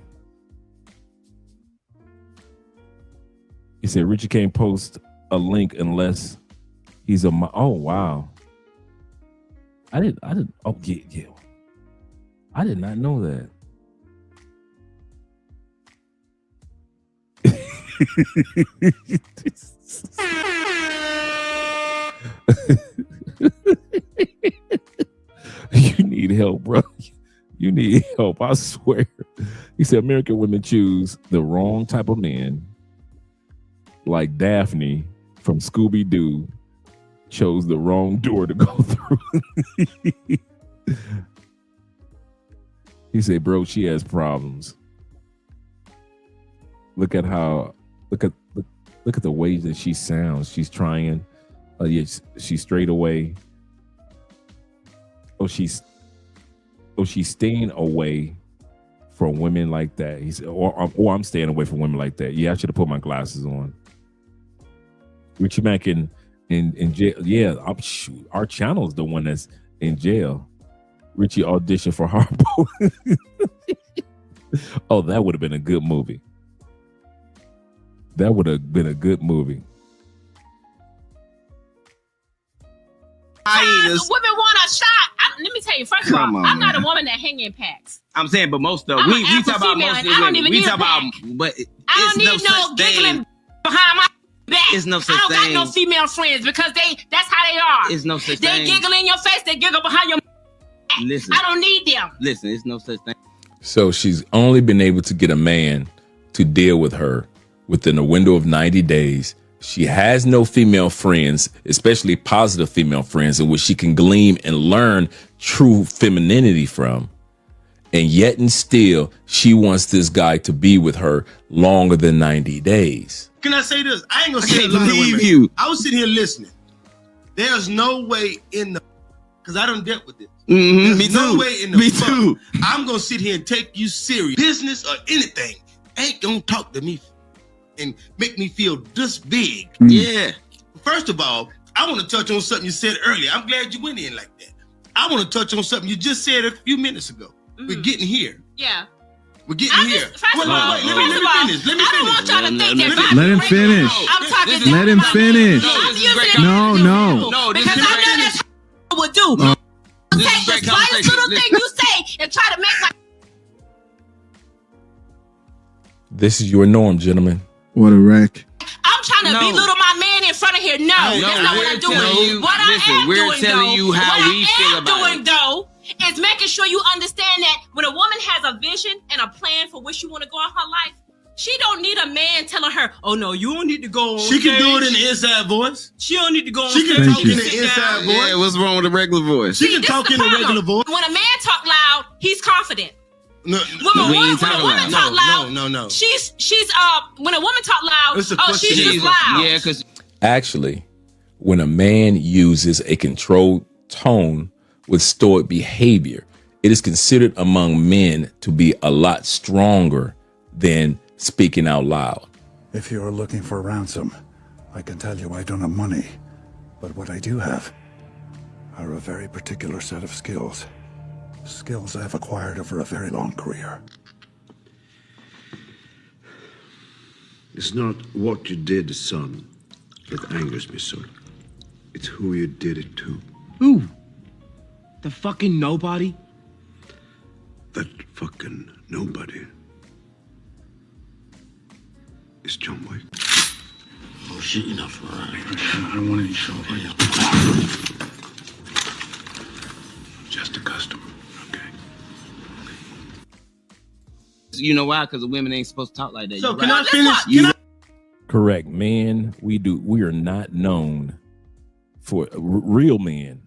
S3: He said Richie can't post a link unless he's a oh wow. I didn't oh yeah. I did not know that. You need help, bro. You need help, I swear. He said American women choose the wrong type of men, like Daphne from Scooby-Doo chose the wrong door to go through. He said, bro, she has problems. Look at the way that she sounds. She's trying. Yes, she's straight away. She's staying away from women like that. He said, or I'm staying away from women like that. Yeah, I should have put my glasses on. Richie Mack in jail. Yeah, our channel is the one that's in jail. Richie auditioned for Harpo. Oh, that would have been a good movie. That would have been a good movie.
S16: Hyenas.
S14: Women want a shot. Let me tell you, first of all, I'm not a woman that hang in packs.
S16: I'm saying, but most of
S14: I'm
S16: we
S14: an
S16: talk about
S14: female,
S16: most of
S14: and I don't
S16: the
S14: even
S16: women. We
S14: need a
S16: talk about,
S14: pack.
S16: but
S14: I don't
S16: it's
S14: need no giggling behind my back.
S16: It's no such
S14: I don't
S16: thing.
S14: got no female friends because that's how they are.
S16: It's no such
S14: they
S16: thing.
S14: giggle in your face, they giggle behind your back.
S16: Listen.
S14: I don't need them.
S16: Listen, it's no such thing.
S3: So she's only been able to get a man to deal with her within a window of 90 days. She has no female friends, especially positive female friends, in which she can glean and learn true femininity from. And yet and still, she wants this guy to be with her longer than 90 days.
S12: Can I say this? I ain't gonna
S16: I
S12: say
S16: can't
S12: a lot of
S16: believe
S12: women.
S16: you.
S12: I was sitting here listening. There's no way in the because I done dealt with this.
S16: Mm-hmm,
S12: There's
S16: me
S12: no
S16: too.
S12: way in the
S16: Me
S12: fuck
S16: too.
S12: I'm gonna sit here and take you serious. Business or anything ain't gonna talk to me and make me feel this big.
S16: Yeah.
S12: First of all, I want to touch on something you said earlier. I'm glad you went in like that. I want to touch on something you just said a few minutes ago. We're getting here.
S14: Yeah.
S12: We're getting here.
S14: First of all,
S12: Let me finish. Let me
S14: I don't want y'all to think that
S15: Let him finish.
S14: I'm talking
S15: Let him finish. No.
S16: No, this
S14: because
S16: is
S14: I
S16: great.
S14: know that's what I would do.
S16: This is
S14: Take
S16: great
S14: the slightest
S16: conversation.
S14: little thing you say and try to make my
S3: This is your norm, gentlemen.
S15: What a wreck.
S14: I'm trying to belittle my man in front of here. No, that's not what I'm doing. What I am
S16: we're
S14: doing,
S16: telling you how
S14: what
S16: we
S14: I
S16: feel
S14: am
S16: about
S14: doing, though, is making sure you understand that when a woman has a vision and a plan for where she want to go in her life, she don't need a man telling her, "Oh no, you don't need to go on
S12: She can do it in
S14: stage.
S12: the inside voice.
S14: She don't need to go on
S12: She
S14: stage.
S12: can talk
S15: you.
S12: in the
S14: Sit
S12: inside
S14: down."
S12: voice.
S16: Yeah, what's wrong with the regular voice?
S12: She can
S14: This
S12: talk
S14: the
S12: in the
S14: problem.
S12: regular voice.
S14: When a man talk loud, he's confident.
S12: No,
S14: When
S16: we
S14: a
S16: ain't talking
S14: woman
S16: loud.
S14: talk loud,
S12: no.
S14: she's when a woman talk loud,
S12: It's a
S14: she's
S12: question.
S14: just loud.
S16: Yeah, because
S3: Actually, when a man uses a controlled tone with stoic behavior. It is considered among men to be a lot stronger than speaking out loud.
S18: If you're looking for ransom, I can tell you I don't have money. But what I do have are a very particular set of skills. Skills I've acquired over a very long career.
S19: It's not what you did, son, that angers me, sir. It's who you did it to.
S17: Who? The fucking nobody?
S19: That fucking nobody is John Wick.
S18: Oh shit, enough. All right. I don't want any trouble.
S19: Just a customer.
S16: You know why? Because the women ain't supposed to talk like that.
S12: So
S16: You're
S12: can
S16: right.
S12: I finish?
S3: Correct, man. We are not known for real men.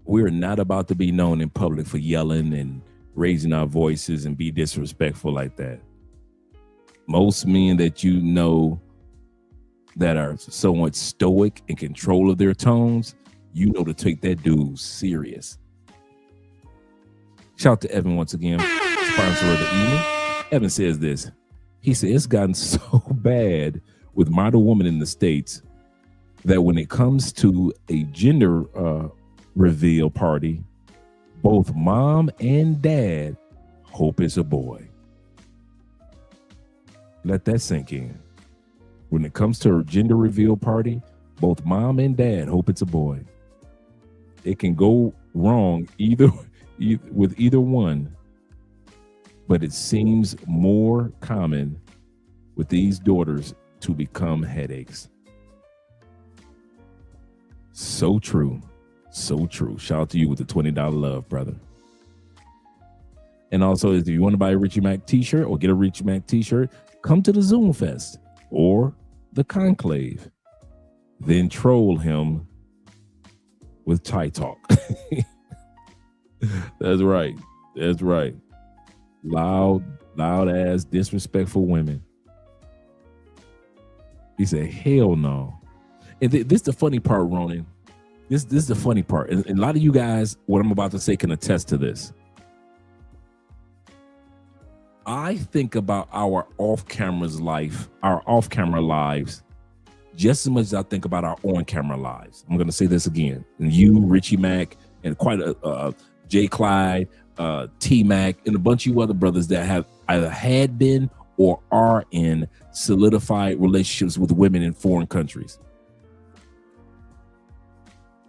S3: We're not about to be known in public for yelling and raising our voices and be disrespectful like that. Most men that you know that are somewhat stoic in control of their tones, you know to take that dude serious. Shout out to Evan once again, sponsor of the evening. Evan says this. He said, it's gotten so bad with model women in the States that when it comes to a gender reveal party, both mom and dad hope it's a boy. Let that sink in. When it comes to a gender reveal party, both mom and dad hope it's a boy. It can go wrong either with either one, but it seems more common with these daughters to become headaches. So true. So true. Shout out to you with the $20 love, brother. And also, if you want to buy a Richie Mac t-shirt or get a Richie Mac t-shirt, come to the Zoom Fest or the Conclave. Then troll him with Thai talk. That's right. That's right. Loud ass, disrespectful women. He said, hell no. And this is the funny part, Ronan. This is the funny part. And a lot of you guys, what I'm about to say, can attest to this. I think about our off-camera lives, just as much as I think about our on-camera lives. I'm going to say this again. And you, Richie Mac, and quite a Jay Clyde, T-Mac, and a bunch of you other brothers that have either had been or are in solidified relationships with women in foreign countries.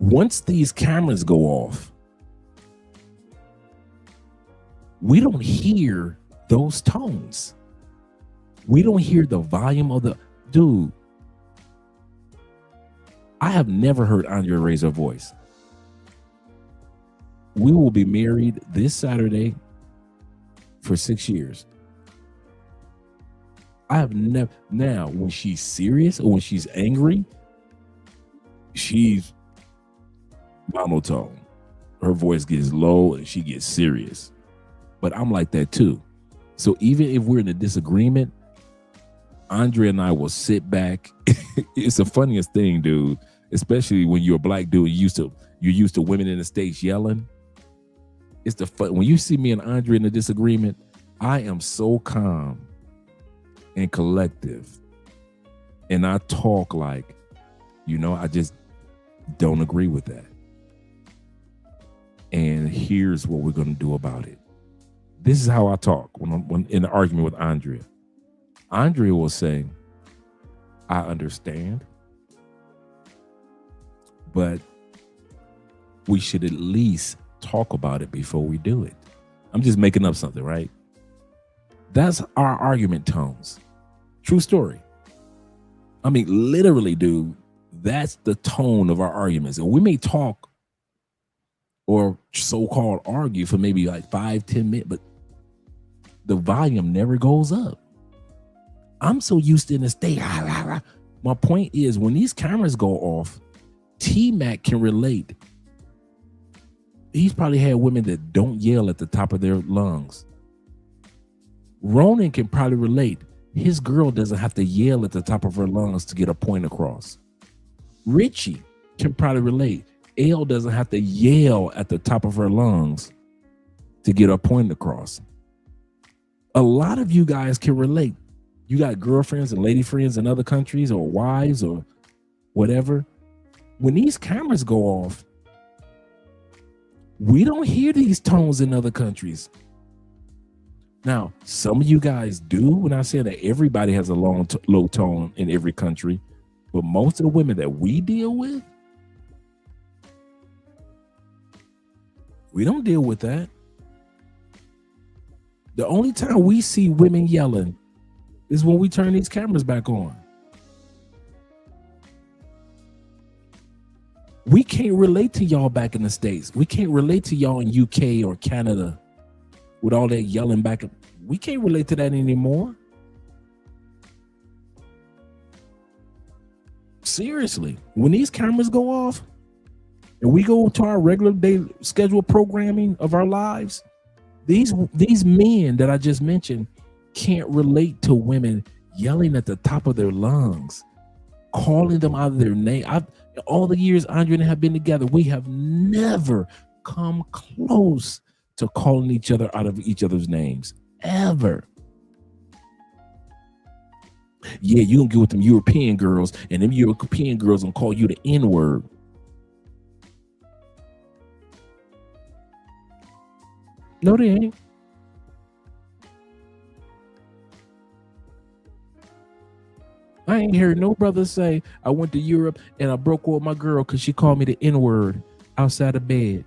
S3: Once these cameras go off, we don't hear those tones. We don't hear the volume of the dude. I have never heard Andrea raise her voice. We will be married this Saturday for 6 years. I have never. Now, when she's serious or when she's angry, she's monotone. Her voice gets low and she gets serious. But I'm like that too. So even if we're in a disagreement, Andrea and I will sit back. It's the funniest thing, dude. Especially when you're a black dude, you're used to women in the States yelling. It's the fun. When you see me and Andrea in a disagreement, I am so calm and collective. And I talk like, I just don't agree with that. And here's what we're going to do about it. This is how I talk when in an argument with Andrea. Andrea will say, I understand, but we should at least talk about it before we do it. I'm just making up something, right? That's our argument tones. True story. I mean, literally, dude, that's the tone of our arguments. And we may talk or so-called argue for maybe like 5-10 minutes, but the volume never goes up. I'm so used to in the state. My point is, when these cameras go off, T-Mac can relate. He's probably had women that don't yell at the top of their lungs. Ronan can probably relate. His girl doesn't have to yell at the top of her lungs to get a point across. Richie can probably relate. Elle doesn't have to yell at the top of her lungs to get her point across. A lot of you guys can relate. You got girlfriends and lady friends in other countries or wives or whatever. When these cameras go off, we don't hear these tones in other countries. Now, some of you guys do. When I say that everybody has a low tone in every country, but most of the women that we deal with, we don't deal with that. The only time we see women yelling is when we turn these cameras back on. We can't relate to y'all back in the States. We can't relate to y'all in UK or Canada with all that yelling back. We can't relate to that anymore. Seriously, when these cameras go off and we go to our regular day scheduled programming of our lives, these men that I just mentioned can't relate to women yelling at the top of their lungs, calling them out of their name. All the years Andrea and I have been together, we have never come close to calling each other out of each other's names, ever. Yeah, you gonna get with them European girls, and them European girls gonna call you the N-word. No, they ain't. I ain't heard no brother say, I went to Europe and I broke up with my girl because she called me the N-word outside of bed.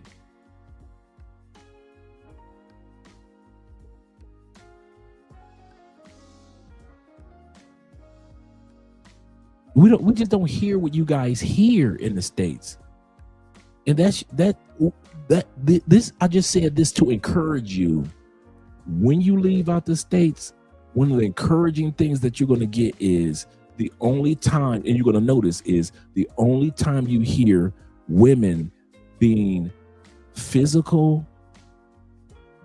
S3: We just don't hear what you guys hear in the States. And this I just said this to encourage you. When you leave out the States, one of the encouraging things that you're going to get is the only time, and you're going to notice, is the only time you hear women being physical,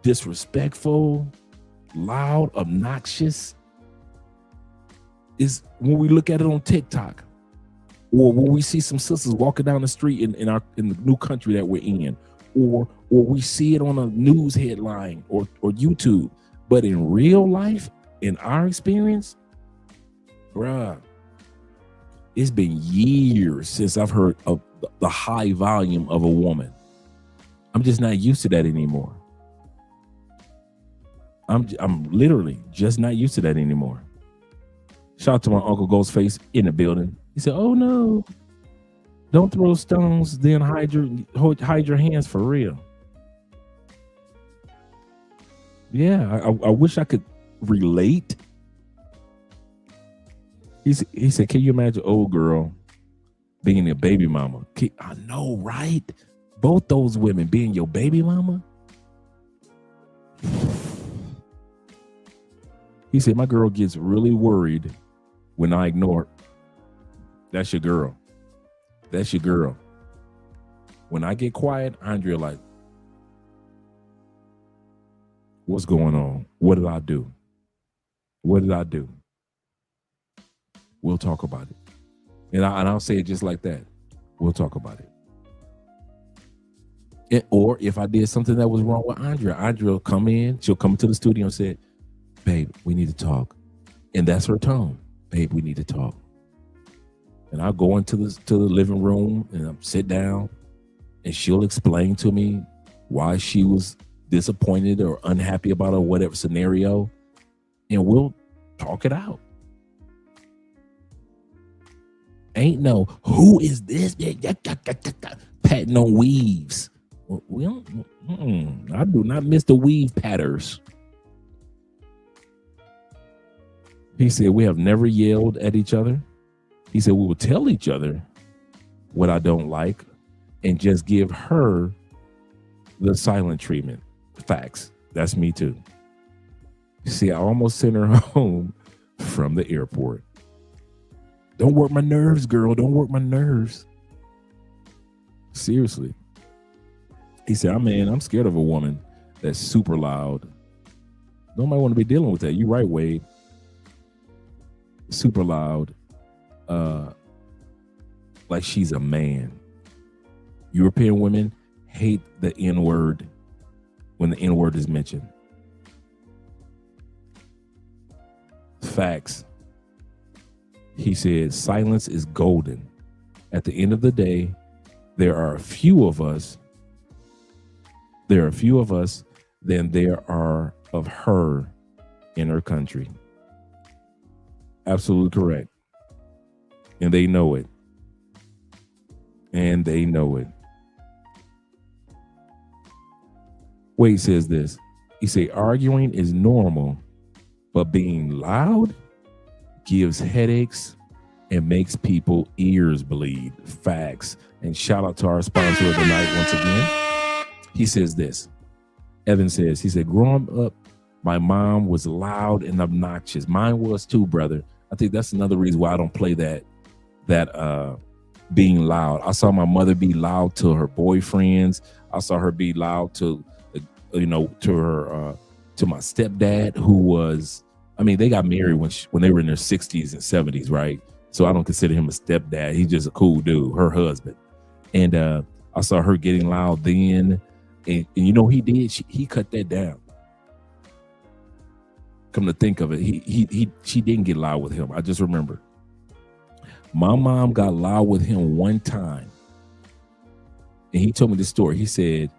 S3: disrespectful, loud, obnoxious, is when we look at it on TikTok, or when we see some sisters walking down the street in the new country that we're in, or we see it on a news headline or YouTube. But in real life, in our experience, bruh, it's been years since I've heard of the high volume of a woman. I'm just not used to that anymore. I'm literally just not used to that anymore. Shout out to my Uncle Ghostface in the building. He said, "Oh no, don't throw stones, then hide your hands for real." Yeah, I wish I could relate. He said, "Can you imagine old girl being a baby mama?" I know, right? Both those women being your baby mama. He said, "My girl gets really worried when I ignore her." That's your girl. That's your girl. When I get quiet, Andrea like, what's going on? What did I do? What did I do? We'll talk about it. And I'll say it just like that. We'll talk about it. Or if I did something that was wrong with Andrea will come in. She'll come into the studio and say, "Babe, we need to talk." And that's her tone. "Babe, we need to talk." And I'll go into the living room and I'll sit down and she'll explain to me why she was disappointed or unhappy about a whatever scenario. And we'll talk it out. Ain't no, who is this? Patting on weaves. We don't, I do not miss the weave patters. He said, "We have never yelled at each other." He said, "We will tell each other what I don't like and just give her the silent treatment." Facts. That's me too. See, I almost sent her home from the airport. Don't work my nerves, girl. Don't work my nerves. Seriously. He said, I'm scared of a woman that's super loud. Nobody want to be dealing with that. You right, Wade. Super loud. Like she's a man. European women hate the N-word when the N-word is mentioned. Facts. He said, silence is golden. At the end of the day, there are a few of us than there are of her in her country. Absolutely correct. And they know it. And they know it. Wade says this. He say, arguing is normal, but being loud gives headaches and makes people ears bleed. Facts. And shout out to our sponsor of the night once again. He says this. Evan says, he said, growing up, my mom was loud and obnoxious. Mine was too, brother. I think that's another reason why I don't play that being loud. I saw my mother be loud to her boyfriends. I saw her be loud to, to my stepdad, who was, I mean, they got married when they were in their 60s and 70s, right? So I don't consider him a stepdad. He's just a cool dude, her husband. And I saw her getting loud then. And you know what he did? He cut that down. Come to think of it, she didn't get loud with him. I just remember. My mom got loud with him one time. And he told me this story. He said,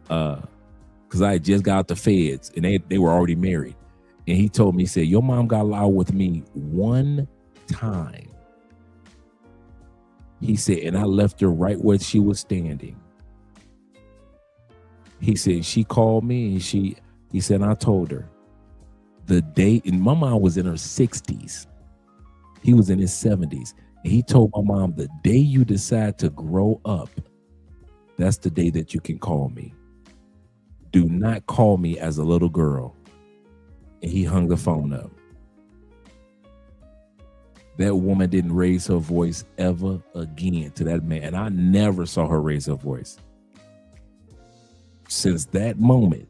S3: because I had just got out the feds and they were already married. And he told me, he said, your mom got loud with me one time. He said, and I left her right where she was standing. He said, she called me and he said, I told her the day, and my mom was in her 60s. He was in his 70s. And he told my mom, the day you decide to grow up, that's the day that you can call me. Do not call me as a little girl. And he hung the phone up. That woman didn't raise her voice ever again to that man. And I never saw her raise her voice. Since that moment,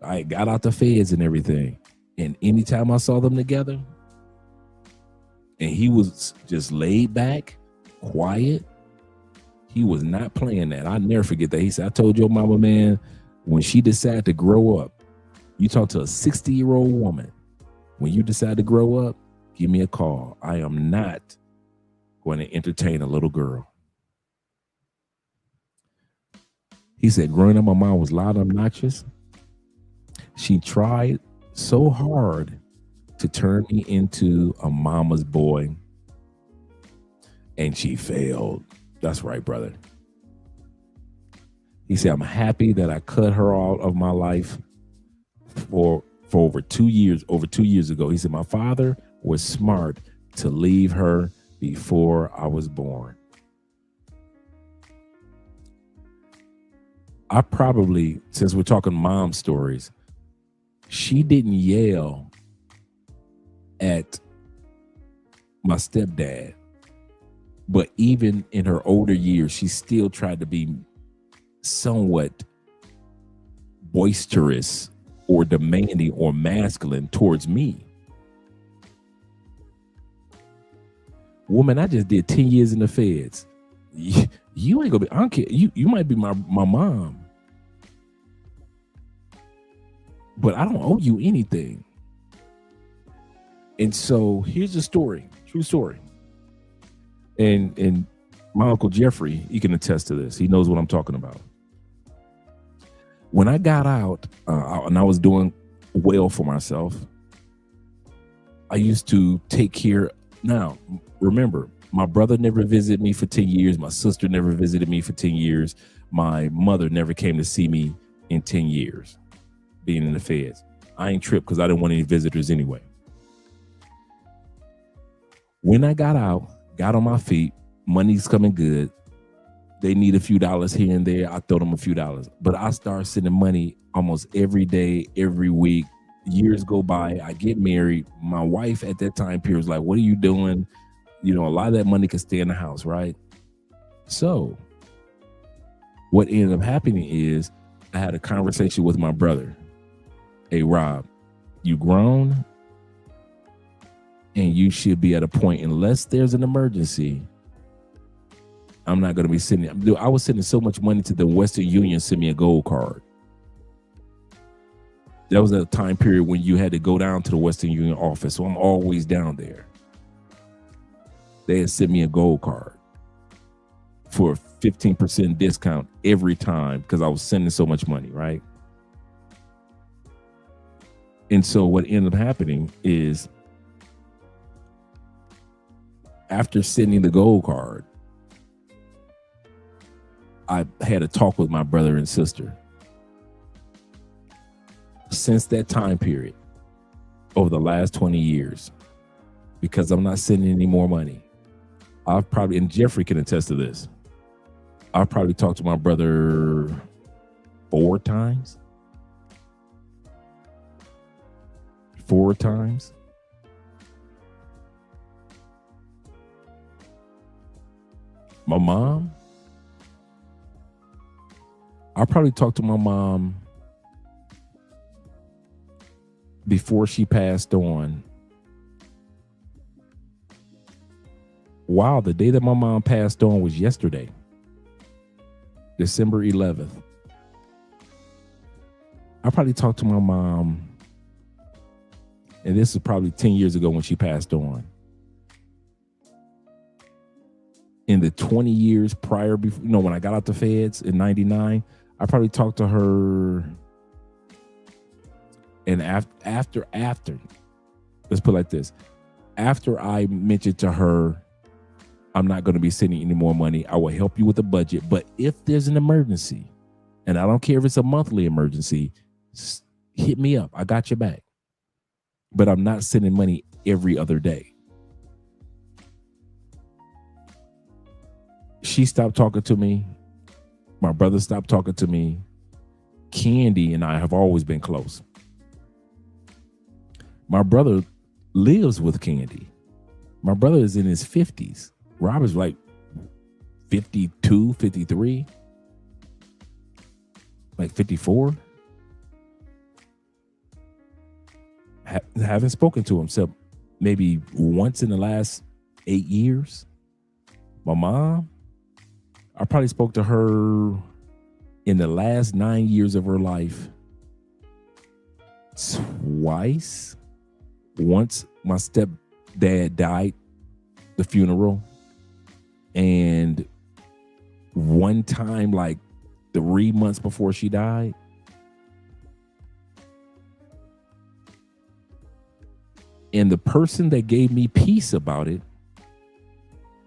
S3: I got out the feds and everything. And anytime I saw them together, and he was just laid back, quiet, he was not playing that. I'll never forget that. He said, I told your mama, man, when she decided to grow up, you talk to a 60-year-old woman, when you decide to grow up, give me a call. I am not going to entertain a little girl. He said, growing up, my mom was loud and obnoxious. She tried so hard to turn me into a mama's boy, and she failed. That's right, brother. He said, I'm happy that I cut her out of my life for over 2 years ago. He said, my father was smart to leave her before I was born. I probably, since we're talking mom stories, she didn't yell at my stepdad, but even in her older years, she still tried to be somewhat boisterous or demanding or masculine towards me. Woman, I just did 10 years in the feds. You ain't gonna be, I don't care. You might be my mom, but I don't owe you anything. And so here's the story, true story. And my Uncle Jeffrey, he can attest to this. He knows what I'm talking about. When I got out and I was doing well for myself, I used to take care. Now, remember, my brother never visited me for 10 years. My sister never visited me for 10 years. My mother never came to see me in 10 years being in the feds. I ain't tripped because I didn't want any visitors anyway. When I got out, got on my feet, money's coming good. They need a few dollars here and there. I throw them a few dollars. But I start sending money almost every day, every week. Years go by. I get married. My wife at that time period was like, what are you doing? You know, a lot of that money could stay in the house, right? So what ended up happening is I had a conversation with my brother. Hey, Rob, you grown and you should be at a point, unless there's an emergency, I'm not going to be sending. Dude, I was sending so much money to the Western Union, send me a gold card. That was a time period when you had to go down to the Western Union office. So I'm always down there. They had sent me a gold card for a 15% discount every time because I was sending so much money, right? And so what ended up happening is after sending the gold card, I had a talk with my brother and sister. Since that time period, over the last 20 years, because I'm not sending any more money, I've probably, and Jeffrey can attest to this, I've probably talked to my brother 4 times. 4 times. My mom, I probably talked to my mom before she passed on. Wow, the day that my mom passed on was yesterday, December 11th. I probably talked to my mom, and this was probably 10 years ago when she passed on. In the 20 years prior, before, when I got out the feds in 99, I probably talked to her. And after, let's put it like this. After I mentioned to her, I'm not going to be sending any more money. I will help you with the budget. But if there's an emergency, and I don't care if it's a monthly emergency, hit me up. I got your back. But I'm not sending money every other day. She stopped talking to me. My brother stopped talking to me. Candy and I have always been close. My brother lives with Candy. My brother is in his 50s. Robert's like 52, 53, like 54. Haven't spoken to him except maybe once in the last 8 years. My mom, I probably spoke to her in the last 9 years of her life twice. Once my stepdad died, the funeral, and one time like 3 months before she died. And the person that gave me peace about it,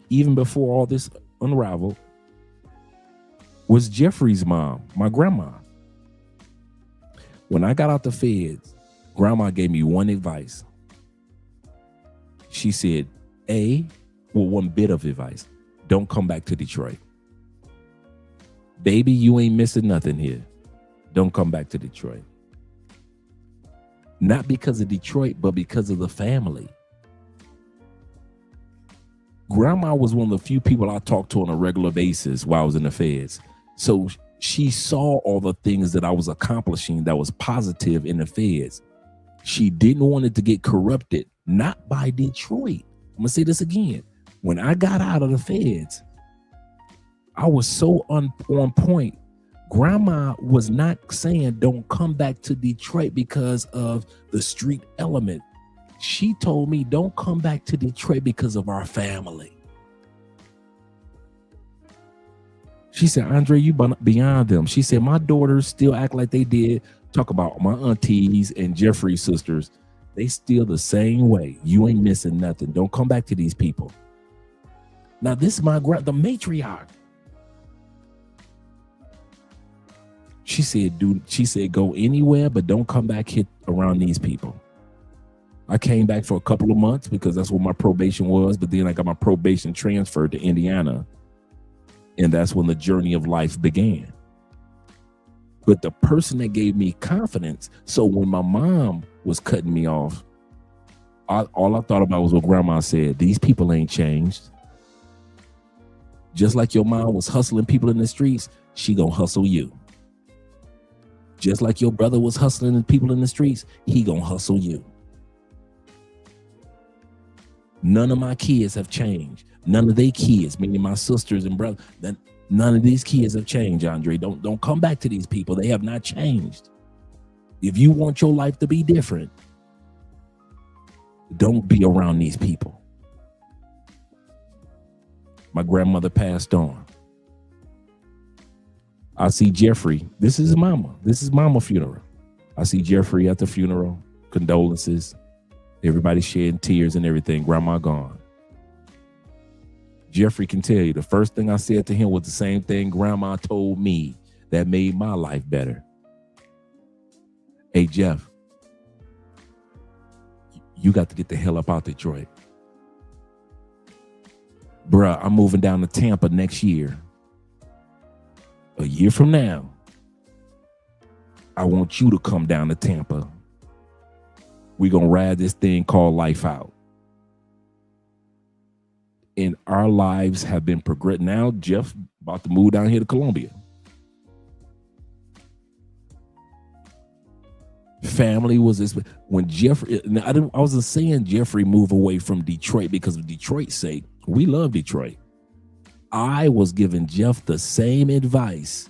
S3: even before all this unraveled, was Jeffrey's mom, my grandma. When I got out the feds, grandma gave me one advice. She said, one bit of advice. Don't come back to Detroit. Baby, you ain't missing nothing here. Don't come back to Detroit. Not because of Detroit, but because of the family. Grandma was one of the few people I talked to on a regular basis while I was in the feds. So she saw all the things that I was accomplishing that was positive in the feds. She didn't want it to get corrupted, not by Detroit. I'm gonna say this again. When I got out of the feds, I was so on point. Grandma was not saying don't come back to Detroit because of the street element. She told me don't come back to Detroit because of our family. She said, Andre, you beyond them. She said, my daughters still act like they did. Talk about my aunties and Jeffrey's sisters. They still the same way. You ain't missing nothing. Don't come back to these people. Now, this is the matriarch. She said, go anywhere, but don't come back here around these people. I came back for a couple of months because that's what my probation was. But then I got my probation transferred to Indiana. And that's when the journey of life began. But the person that gave me confidence, so when my mom was cutting me off, all I thought about was what grandma said. These people ain't changed. Just like your mom was hustling people in the streets, she gonna hustle you. Just like your brother was hustling people in the streets, he gonna hustle you. None of my kids have changed. None of their kids, meaning my sisters and brothers, none of these kids have changed, Andre. Don't come back to these people. They have not changed. If you want your life to be different, don't be around these people. My grandmother passed on. I see Jeffrey. This is mama. This is mama funeral. I see Jeffrey at the funeral. Condolences. Everybody shedding tears and everything. Grandma gone. Jeffrey can tell you the first thing I said to him was the same thing Grandma told me that made my life better. Hey, Jeff, you got to get the hell up out Detroit. Bruh, I'm moving down to Tampa next year. A year from now, I want you to come down to Tampa. We're going to ride this thing called life out. And our lives have been progressing. Now, Jeff about to move down here to Columbia. Family was this. When Jeffrey, I wasn't saying Jeffrey move away from Detroit because of Detroit's sake. We love Detroit. I was giving Jeff the same advice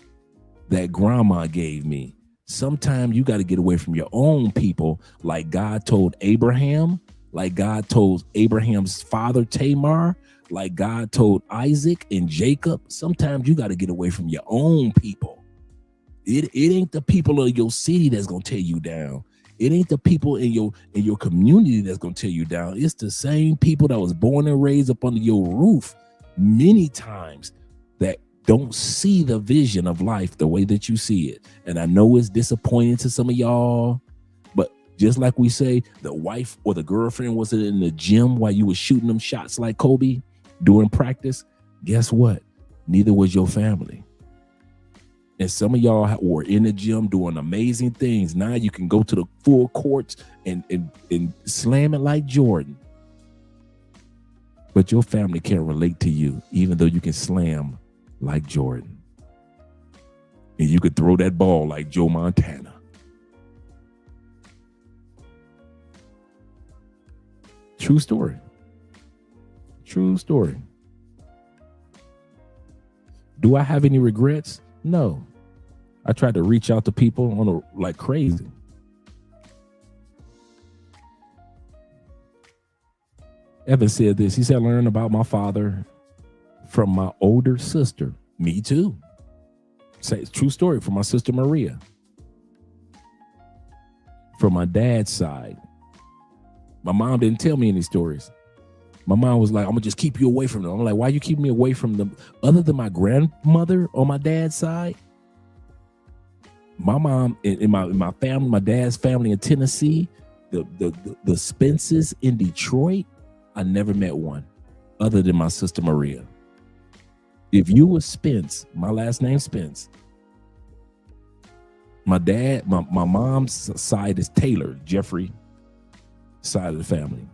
S3: that Grandma gave me. Sometimes you got to get away from your own people, like God told Abraham, like God told Abraham's father Tamar, like God told Isaac and Jacob. Sometimes you got to get away from your own people. It ain't the people of your city that's gonna tear you down. It ain't the people in your community that's gonna tear you down. It's the same people that was born and raised up under your roof many times that don't see the vision of life the way that you see it. And I know it's disappointing to some of y'all, but just like we say, the wife or the girlfriend was in the gym while you were shooting them shots like Kobe during practice. Guess what? Neither was your family. And some of y'all were in the gym doing amazing things. Now you can go to the full courts and slam it like Jordan. But your family can't relate to you, even though you can slam like Jordan. And you could throw that ball like Joe Montana. True story. True story. Do I have any regrets? No. I tried to reach out to people like crazy. Evan said this. He said, I learned about my father from my older sister. Me too. Say true story from my sister Maria. From my dad's side. My mom didn't tell me any stories. My mom was like, I'm gonna just keep you away from them. I'm like, why you keep me away from them? Other than my grandmother on my dad's side, my mom in my family, my dad's family in Tennessee, the Spences in Detroit, I never met one other than my sister Maria. If you were Spence, my last name Spence. My dad, my mom's side is Taylor, Jeffrey side of the family.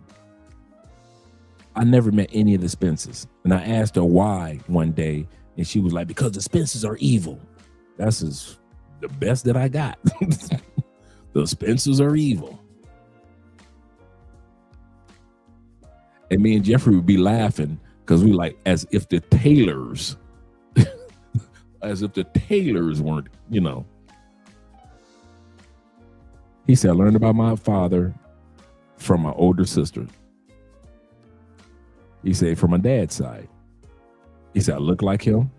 S3: I never met any of the Spences. And I asked her why one day, and she was like, because the Spences are evil. That's the best that I got. The Spences are evil. And me and Jeffrey would be laughing because we like, as if the Taylors weren't, you know. He said, I learned about my father from my older sister. He said, from my dad's side. He said, I look like him.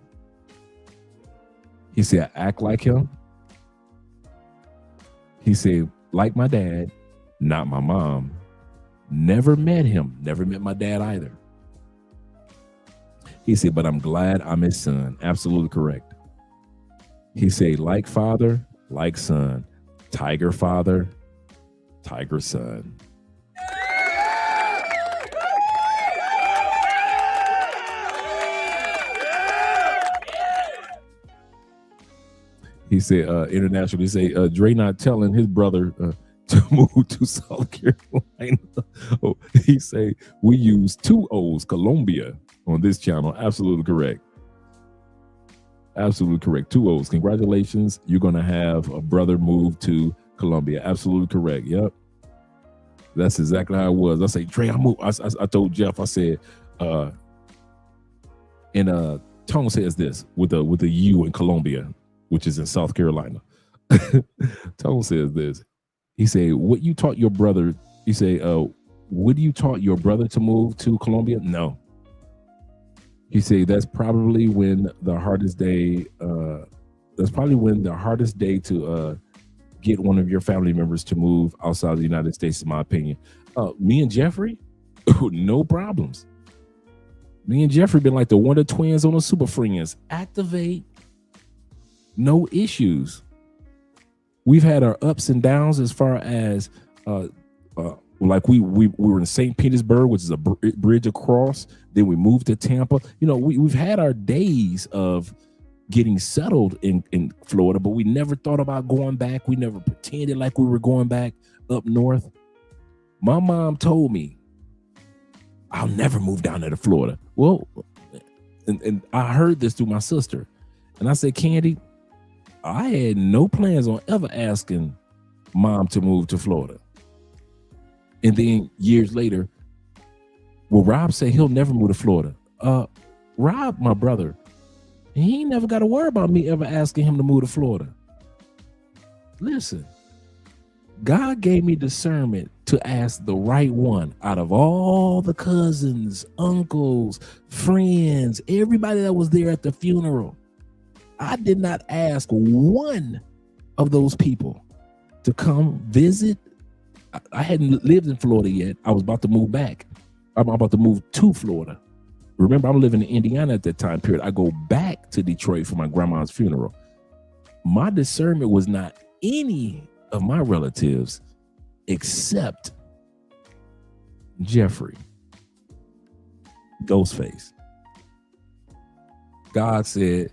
S3: He said, I act like him. He said, like my dad, not my mom. Never met him. Never met my dad either. He said, but I'm glad I'm his son. Absolutely correct. He said, like father, like son. Tiger father, tiger son. He said, internationally, he said, Dre not telling his brother to move to South Carolina. Oh, he say, we use 2 O's, Colombia, on this channel. Absolutely correct. Absolutely correct. 2 O's. Congratulations. You're going to have a brother move to Colombia. Absolutely correct. Yep. That's exactly how it was. I say, Trey, I told Jeff, I said, and Tone says this with a U in Colombia, which is in South Carolina. Tone says this. He said, what you taught your brother, he said, would you taught your brother to move to Colombia? No. He said, that's probably when the hardest day to get one of your family members to move outside the United States, in my opinion. Me and Jeffrey, no problems. Me and Jeffrey been like the Wonder Twins on the Super Friends. Activate, no issues. We've had our ups and downs as far as like we were in St. Petersburg, which is a bridge across. Then we moved to Tampa. You know, we've had our days of getting settled in Florida, but we never thought about going back. We never pretended like we were going back up north. My mom told me, I'll never move down there to Florida. Well, and I heard this through my sister. And I said, Candy, I had no plans on ever asking mom to move to Florida. And then years later, well, Rob said he'll never move to Florida. Rob, my brother, he ain't never got to worry about me ever asking him to move to Florida. Listen, God gave me discernment to ask the right one out of all the cousins, uncles, friends, everybody that was there at the funeral. I did not ask one of those people to come visit. I hadn't lived in Florida yet. I was about to move back. I'm about to move to Florida. Remember, I'm living in Indiana at that time period. I go back to Detroit for my grandma's funeral. My discernment was not any of my relatives except Jeffrey, Ghostface. God said,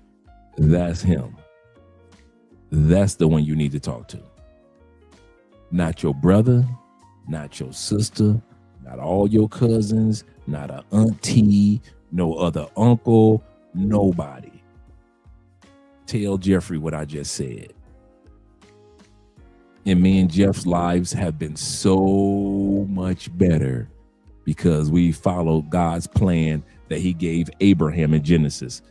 S3: that's him. That's the one you need to talk to. Not your brother, not your sister, not all your cousins, not an auntie, no other uncle, nobody. Tell Jeffrey what I just said. And me and Jeff's lives have been so much better because we followed God's plan that he gave Abraham in Genesis.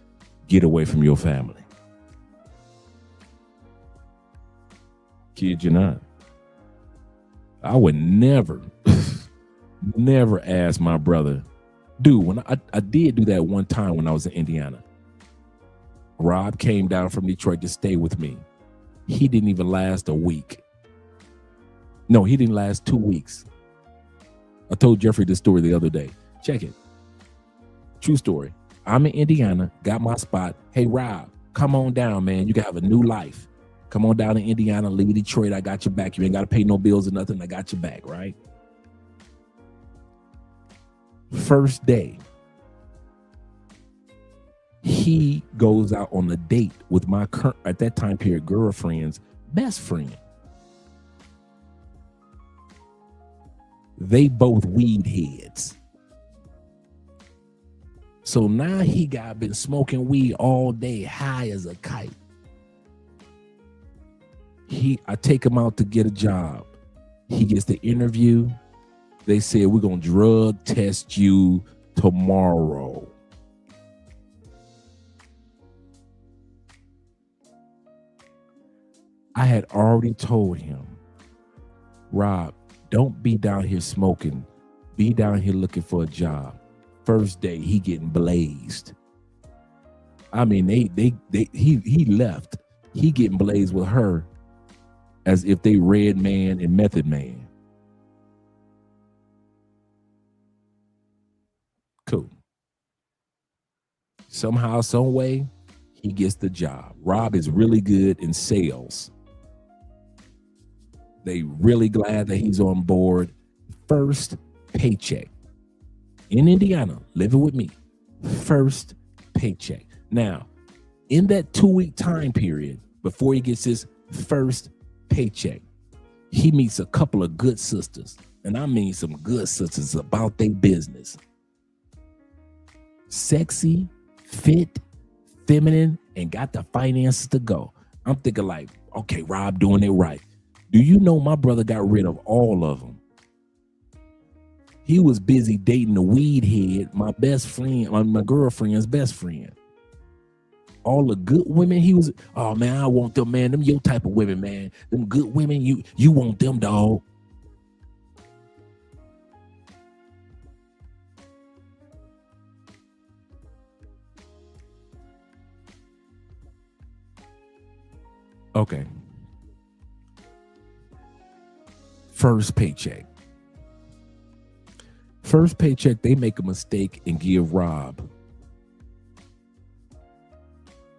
S3: Get away from your family. Kid you not. I would never ask my brother. Dude, when I did do that one time when I was in Indiana. Rob came down from Detroit to stay with me. He didn't even last a week. No, he didn't last 2 weeks. I told Jeffrey this story the other day. Check it. True story. I'm in Indiana, got my spot. Hey, Rob, come on down, man. You can have a new life. Come on down to Indiana, leave Detroit. I got your back. You ain't got to pay no bills or nothing. I got your back, right? First day, he goes out on a date with my current, at that time period, girlfriend's best friend. They both weed heads. So now he been smoking weed all day, high as a kite. I take him out to get a job. He gets the interview. They said, we're going to drug test you tomorrow. I had already told him, Rob, don't be down here smoking. Be down here looking for a job. First day, he getting blazed. I mean, he left. He getting blazed with her as if they Red Man and Method Man. Cool. Somehow, some way, he gets the job. Rob is really good in sales. They really glad that he's on board. First paycheck. In Indiana, living with me. First paycheck. Now, in that 2-week time period, before he gets his first paycheck, he meets a couple of good sisters. And I mean some good sisters about their business. Sexy, fit, feminine, and got the finances to go. I'm thinking like, okay, Rob doing it right. Do you know my brother got rid of all of them? He was busy dating the weed head, my best friend, my girlfriend's best friend. All the good women, he was, oh man, I want them, man. Them your type of women, man. Them good women, you want them, dog. Okay. First paycheck. First paycheck, they make a mistake and give Rob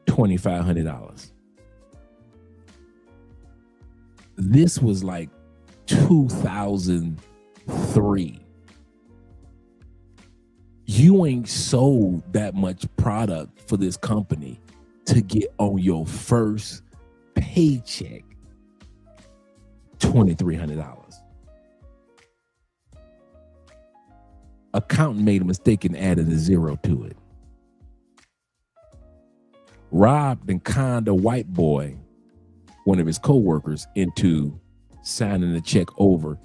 S3: $2,500. This was like 2003. You ain't sold that much product for this company to get on your first paycheck $2,300. Accountant made a mistake and added a zero to it. Rob then conned a white boy, one of his co-workers, into signing the check over.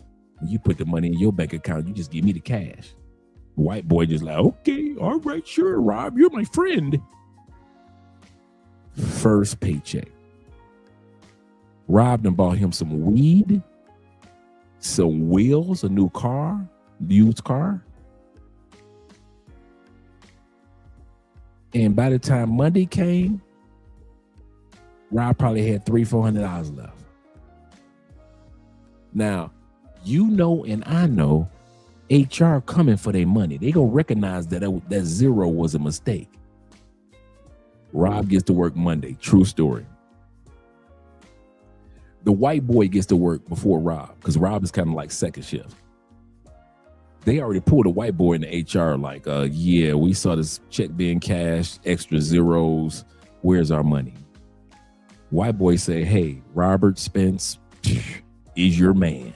S3: You put the money in your bank account, you just give me the cash. The white boy just like, okay, all right, sure, Rob, you're my friend. First paycheck. Rob done bought him some weed, some wheels, a new car, used car. And by the time Monday came, Rob probably had $300-400 left. Now, you know and I know HR coming for their money. They gonna recognize that that zero was a mistake. Rob gets to work Monday. True story. The white boy gets to work before Rob because Rob is kind of like second shift. They already pulled a white boy in the HR like, yeah, we saw this check being cashed, extra zeros. Where's our money? White boy say, hey, Robert Spence is your man.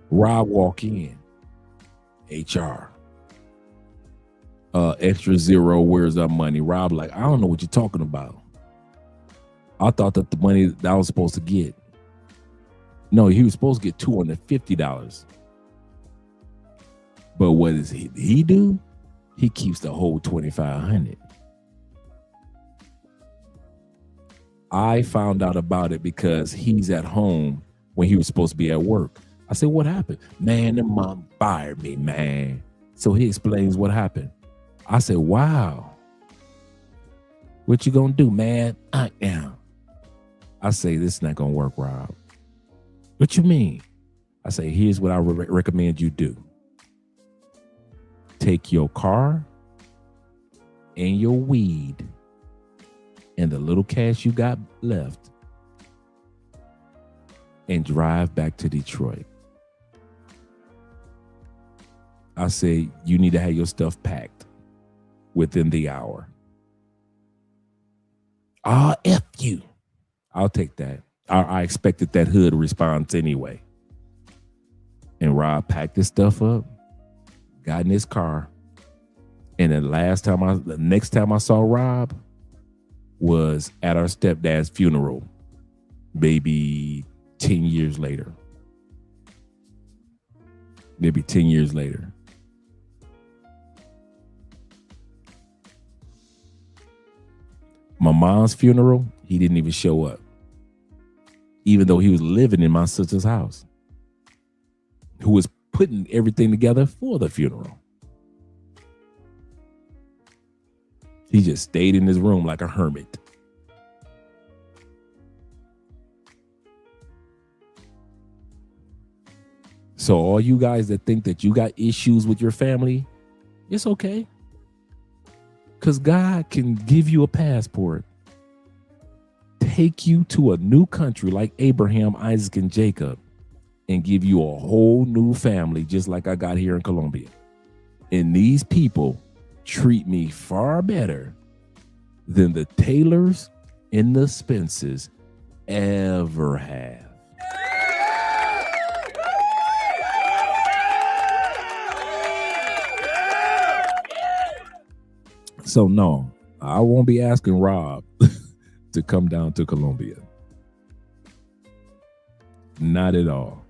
S3: Rob walk in. HR. Extra zero, where's our money? Rob like, I don't know what you're talking about. I thought that the money that I was supposed to get. No, he was supposed to get $250. But what does he do? He keeps the whole $2,500. I found out about it because he's at home when he was supposed to be at work. I said, what happened? Man, the mom fired me, man. So he explains what happened. I said, wow. What you gonna do, man? I am. I say, this is not gonna work, Rob. What you mean? I say, here's what I recommend you do. Take your car and your weed and the little cash you got left and drive back to Detroit. I say, you need to have your stuff packed within the hour. F you. I'll take that. I expected that hood response anyway. And Rob packed his stuff up, got in his car, and the next time I saw Rob was at our stepdad's funeral, maybe 10 years later. Maybe 10 years later. My mom's funeral, he didn't even show up, even though he was living in my sister's house, who was putting everything together for the funeral. He just stayed in his room like a hermit. So all you guys that think that you got issues with your family, it's okay. Because God can give you a passport, take you to a new country like Abraham, Isaac, and Jacob, and give you a whole new family, just like I got here in Colombia. And these people treat me far better than the Taylors and the Spences ever have. So no, I won't be asking Rob to come down to Colombia. Not at all.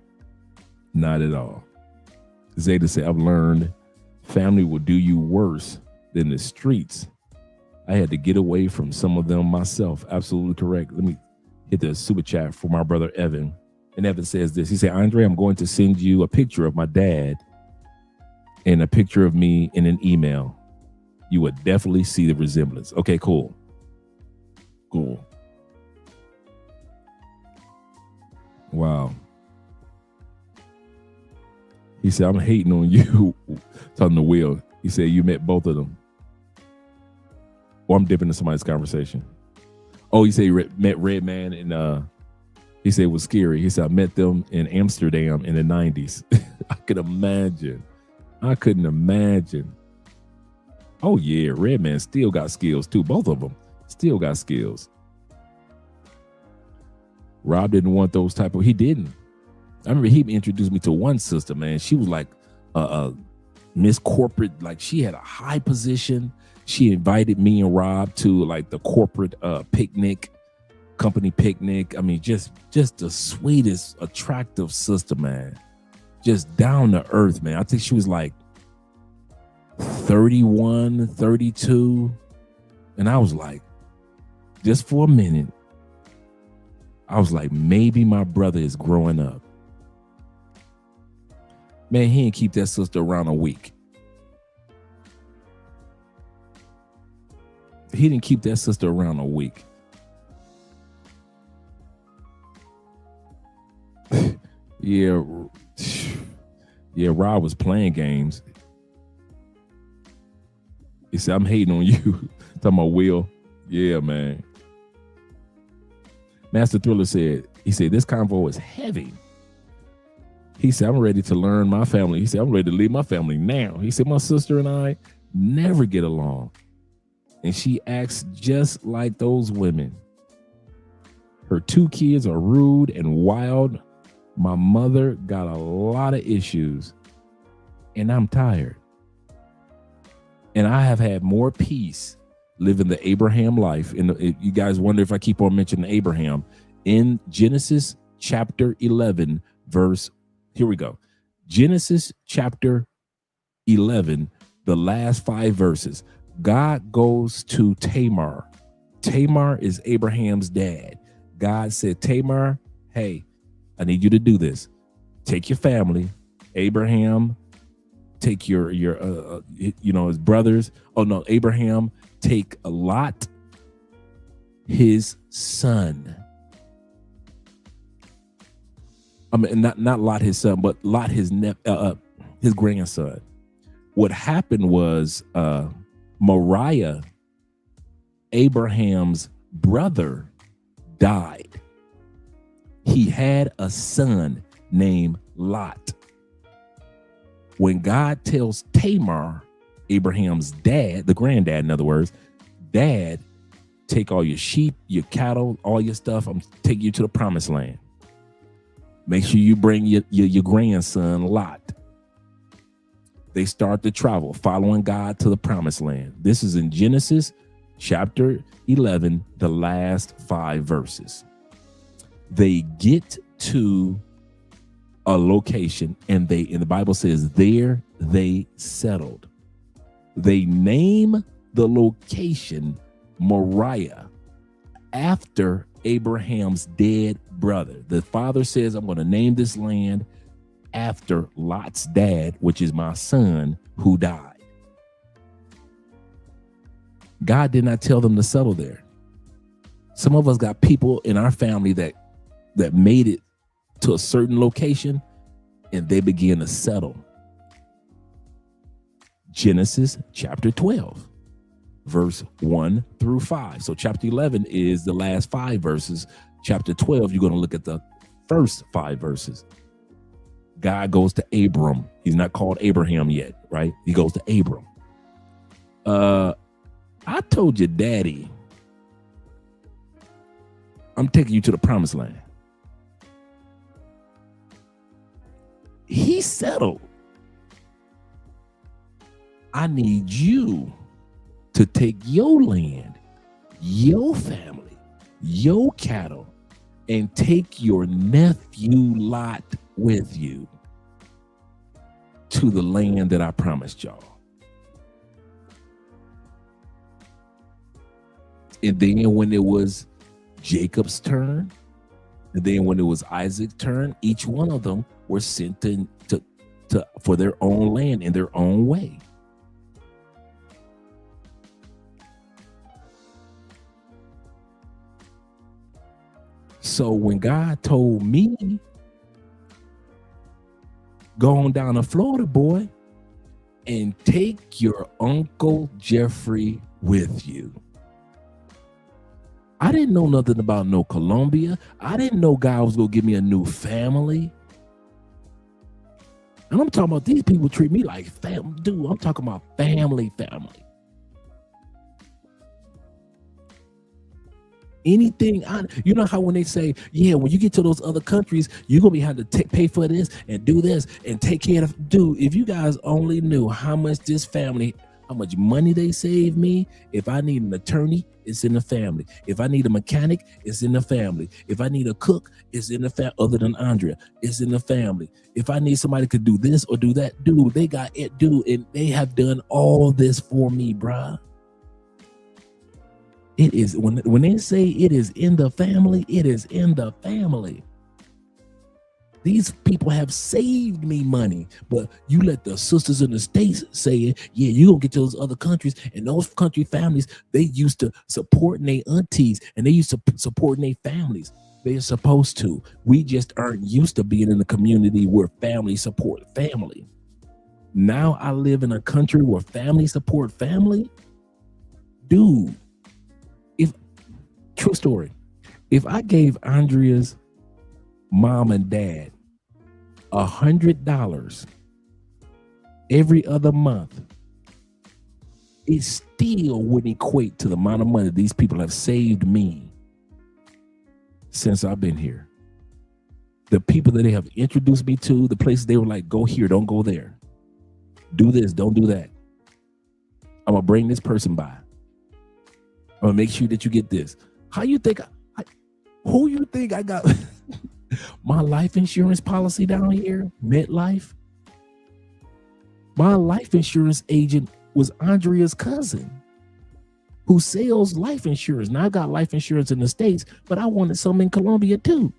S3: Not at all. Zeta said, I've learned family will do you worse than the streets. I had to get away from some of them myself. Absolutely correct. Let me hit the super chat for my brother Evan. And Evan says this. He said, Andre, I'm going to send you a picture of my dad and a picture of me in an email. You would definitely see the resemblance. Okay, cool. Cool. Wow. He said, I'm hating on you. Talking to Will. He said, you met both of them. Or I'm dipping into somebody's conversation. Oh, he said he met Redman and he said it was scary. He said, I met them in Amsterdam in the 90s. I could imagine. I couldn't imagine. Oh, yeah. Redman still got skills, too. Both of them still got skills. Rob didn't want those type of... He didn't. I remember he introduced me to one sister, man. She was like Miss Corporate. Like, she had a high position. She invited me and Rob to like the corporate picnic, company picnic. I mean, just the sweetest, attractive sister, man. Just down to earth, man. I think she was like 31, 32. And I was like, just for a minute, I was like, maybe my brother is growing up. Man, he didn't keep that sister around a week. He didn't keep that sister around a week. Yeah, Rob was playing games. He said, I'm hating on you. Talking about Will. Yeah, man. Master Thriller said, this convo is heavy. He said, I'm ready to learn my family. He said, I'm ready to leave my family now. He said, my sister and I never get along. And she acts just like those women. Her 2 kids are rude and wild. My mother got a lot of issues. And I'm tired. And I have had more peace living the Abraham life. And you guys wonder if I keep on mentioning Abraham. In Genesis chapter 11, verse, here we go. Genesis chapter 11, the last 5 verses. God goes to Tamar. Tamar is Abraham's dad. God said, Tamar, hey, I need you to do this. Take your family. Abraham, take your his brothers. Oh no, Abraham, take Lot, his son. I mean, not Lot his son, but Lot his grandson. What happened was Moriah, Abraham's brother, died. He had a son named Lot. When God tells Tamar, Abraham's dad, the granddad, in other words, Dad, take all your sheep, your cattle, all your stuff. I'm taking you to the promised land. Make sure you bring your grandson, Lot. They start to travel, following God to the promised land. This is in Genesis chapter 11, the last 5 verses. They get to a location and the Bible says there they settled. They name the location Moriah after Abraham's dead brother. The father says, I'm going to name this land after Lot's dad, which is my son who died. God did not tell them to settle there. Some of us got people in our family that made it to a certain location and they began to settle. Genesis chapter 12, verse 1 through 5. So chapter 11 is the last 5 verses. Chapter 12, you're going to look at the first 5 verses. God goes to Abram. He's not called Abraham yet, right? He goes to Abram. I told your daddy, I'm taking you to the promised land. He settled. I need you to take your land, your family, your cattle, and take your nephew Lot with you. to the land that I promised y'all. And then when it was Jacob's turn, and then when it was Isaac's turn, each one of them were sent to for their own land in their own way. So when God told me, go on down to Florida, boy, and take your Uncle Jeffrey with you. I didn't know nothing about no Colombia. I didn't know God was going to give me a new family. And I'm talking about these people treat me like family. Dude, I'm talking about family. Anything, you know how when they say, yeah, when you get to those other countries, you're going to be having to pay for this and do this and take care of, dude, if you guys only knew how much this family, how much money they saved me. If I need an attorney, it's in the family. If I need a mechanic, it's in the family. If I need a cook, it's in the family. Other than Andrea, it's in the family. If I need somebody to do this or do that, dude, they got it, dude, and they have done all this for me, bruh. It is, when they say it is in the family, it is in the family. These people have saved me money, but you let the sisters in the States say it. Yeah, you gonna get to those other countries, and those country families, they used to supporting their aunties, and they used to supporting their families. They're supposed to. We just aren't used to being in a community where family support family. Now I live in a country where family support family. Dude, true story. If I gave Andrea's mom and dad $100 every other month, it still wouldn't equate to the amount of money these people have saved me since I've been here. The people that they have introduced me to, the places they were like, go here, don't go there. Do this, don't do that. I'm gonna bring this person by. I'm gonna make sure that you get this. How you think who you think I got my life insurance policy down here, MetLife? My life insurance agent was Andrea's cousin who sells life insurance. Now I got life insurance in the States, but I wanted some in Colombia too.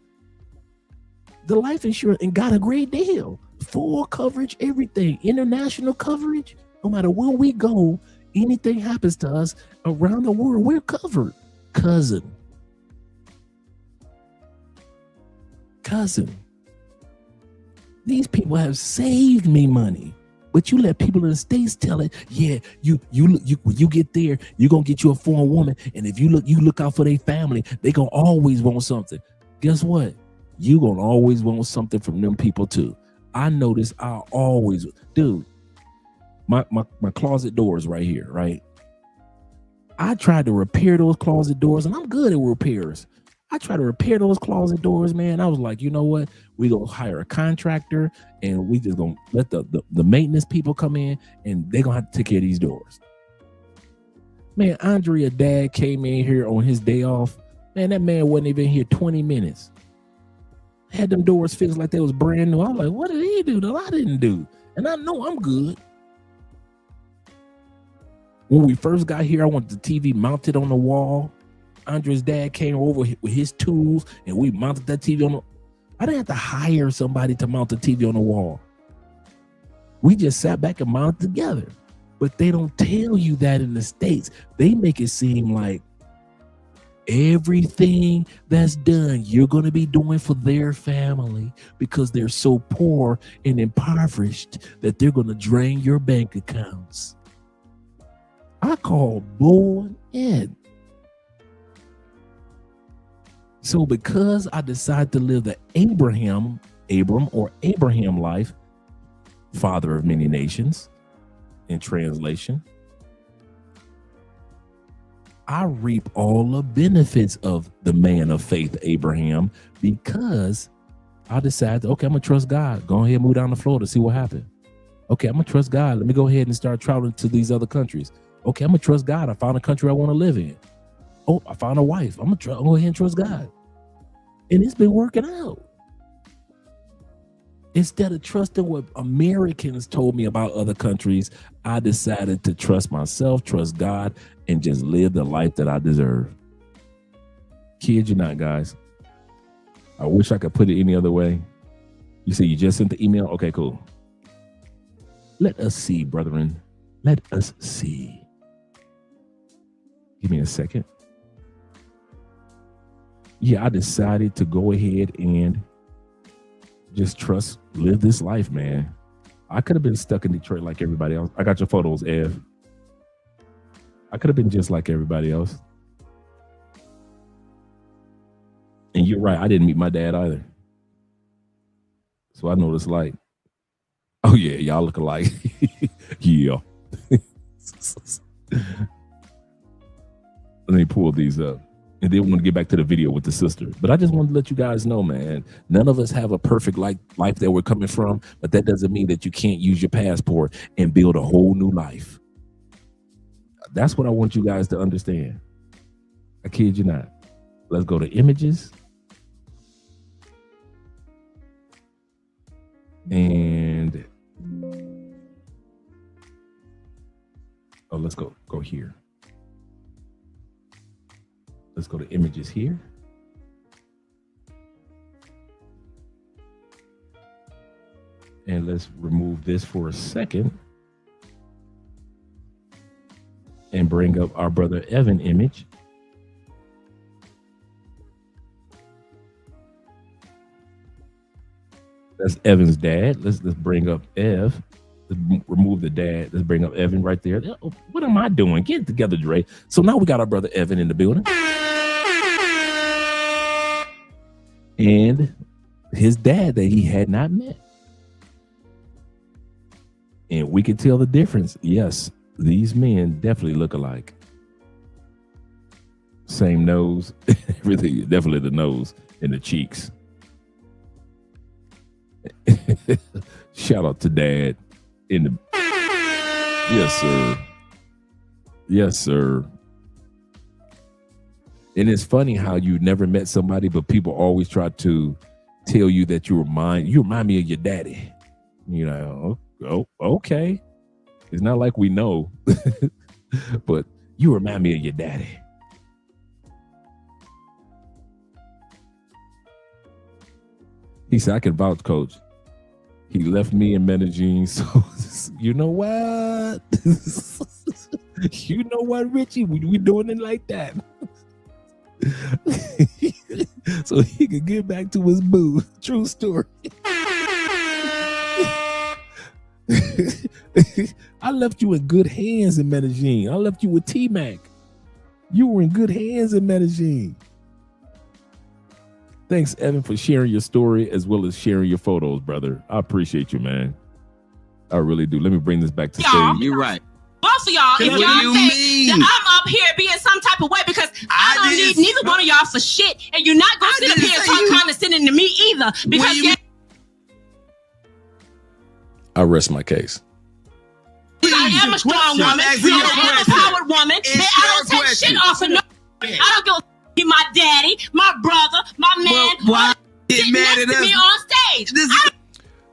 S3: The life insurance and got a great deal. Full coverage, everything, international coverage. No matter where we go, anything happens to us around the world, we're covered. Cousin. These people have saved me money, but you let people in the States tell it. Yeah, you when you get there, you're gonna get you a foreign woman, and if you look out for their family, they gonna always want something. Guess what? You gonna always want something from them people too. I notice I always, dude. My closet doors right here, right? I tried to repair those closet doors, and I'm good at repairs. I tried to repair those closet doors, man. I was like, you know what? We gonna hire a contractor, and we just gonna let the maintenance people come in, and they gonna have to take care of these doors. Man, Andrea dad came in here on his day off. Man, that man wasn't even here 20 minutes. Had them doors fixed like they was brand new. I was like, what did he do that I didn't do? And I know I'm good. When we first got here, I wanted the TV mounted on the wall. Andrea's dad came over with his tools, and we mounted that TV on the. I didn't have to hire somebody to mount the TV on the wall. We just sat back and mounted together. But they don't tell you that in the States. They make it seem like everything that's done, you're going to be doing for their family because they're so poor and impoverished that they're going to drain your bank accounts. I call bull Ed. So because I decided to live the Abram life, father of many nations, in translation, I reap all the benefits of the man of faith, Abraham, because I decided, okay, I'm gonna trust God. Go ahead and move down to Florida, see what happens. Okay, I'm gonna trust God. Let me go ahead and start traveling to these other countries. Okay, I'm gonna trust God. I found a country I want to live in. Oh, I found a wife. I'm gonna go ahead and trust God. And it's been working out. Instead of trusting what Americans told me about other countries, I decided to trust myself, trust God, and just live the life that I deserve. Kid you not, guys. I wish I could put it any other way. You say you just sent the email? Okay, cool. Let us see, brethren. Let us see. Give me a second. Yeah, I decided to go ahead and just trust, live this life, man. I could have been stuck in Detroit like everybody else. I got your photos, Ev. I could have been just like everybody else. And you're right, I didn't meet my dad either. So I know what it's like. Oh yeah, y'all look alike. Yeah. Let me pull these up. And then we want to get back to the video with the sister. But I just wanted to let you guys know, man, none of us have a perfect life that we're coming from, but that doesn't mean that you can't use your passport and build a whole new life. That's what I want you guys to understand. I kid you not. Let's go to images. And let's go here. Let's go to images here. And let's remove this for a second and bring up our brother Evan image. That's Evan's dad. Let's bring up Ev. Let's remove the dad. Let's bring up Evan right there. What am I doing? Get it together, Dre. So now we got our brother Evan in the building. And his dad that he had not met. And we can tell the difference. Yes, these men definitely look alike. Same nose, everything, definitely the nose and the cheeks. Shout out to Dad in the. Yes, sir. Yes, sir. And it's funny how you never met somebody, but people always try to tell you that you remind me of your daddy. You know, oh, okay. It's not like we know, but you remind me of your daddy. He said, I can vouch, coach. He left me in Medellin. So you know what? You know what, Richie? We doing it like that. So he could get back to his boo. True story. I left you in good hands in Medellin. I left you with T-Mac. You were in good hands in Medellin. Thanks, Evan, for sharing your story as well as sharing your photos, brother. I appreciate you, man. I really do. Let me bring this back to stage.
S16: You're right.
S14: Both of y'all, if y'all think that I'm up here being some type of way because I don't need neither one of y'all for shit, and you're not gonna sit up here and talk condescending to me either. Because
S3: I rest my case.
S14: I am a strong woman. I am a empowered woman. And I don't take shit off of no. I don't go my daddy, my brother, my man.
S16: Why get mad at
S14: us? Me on stage.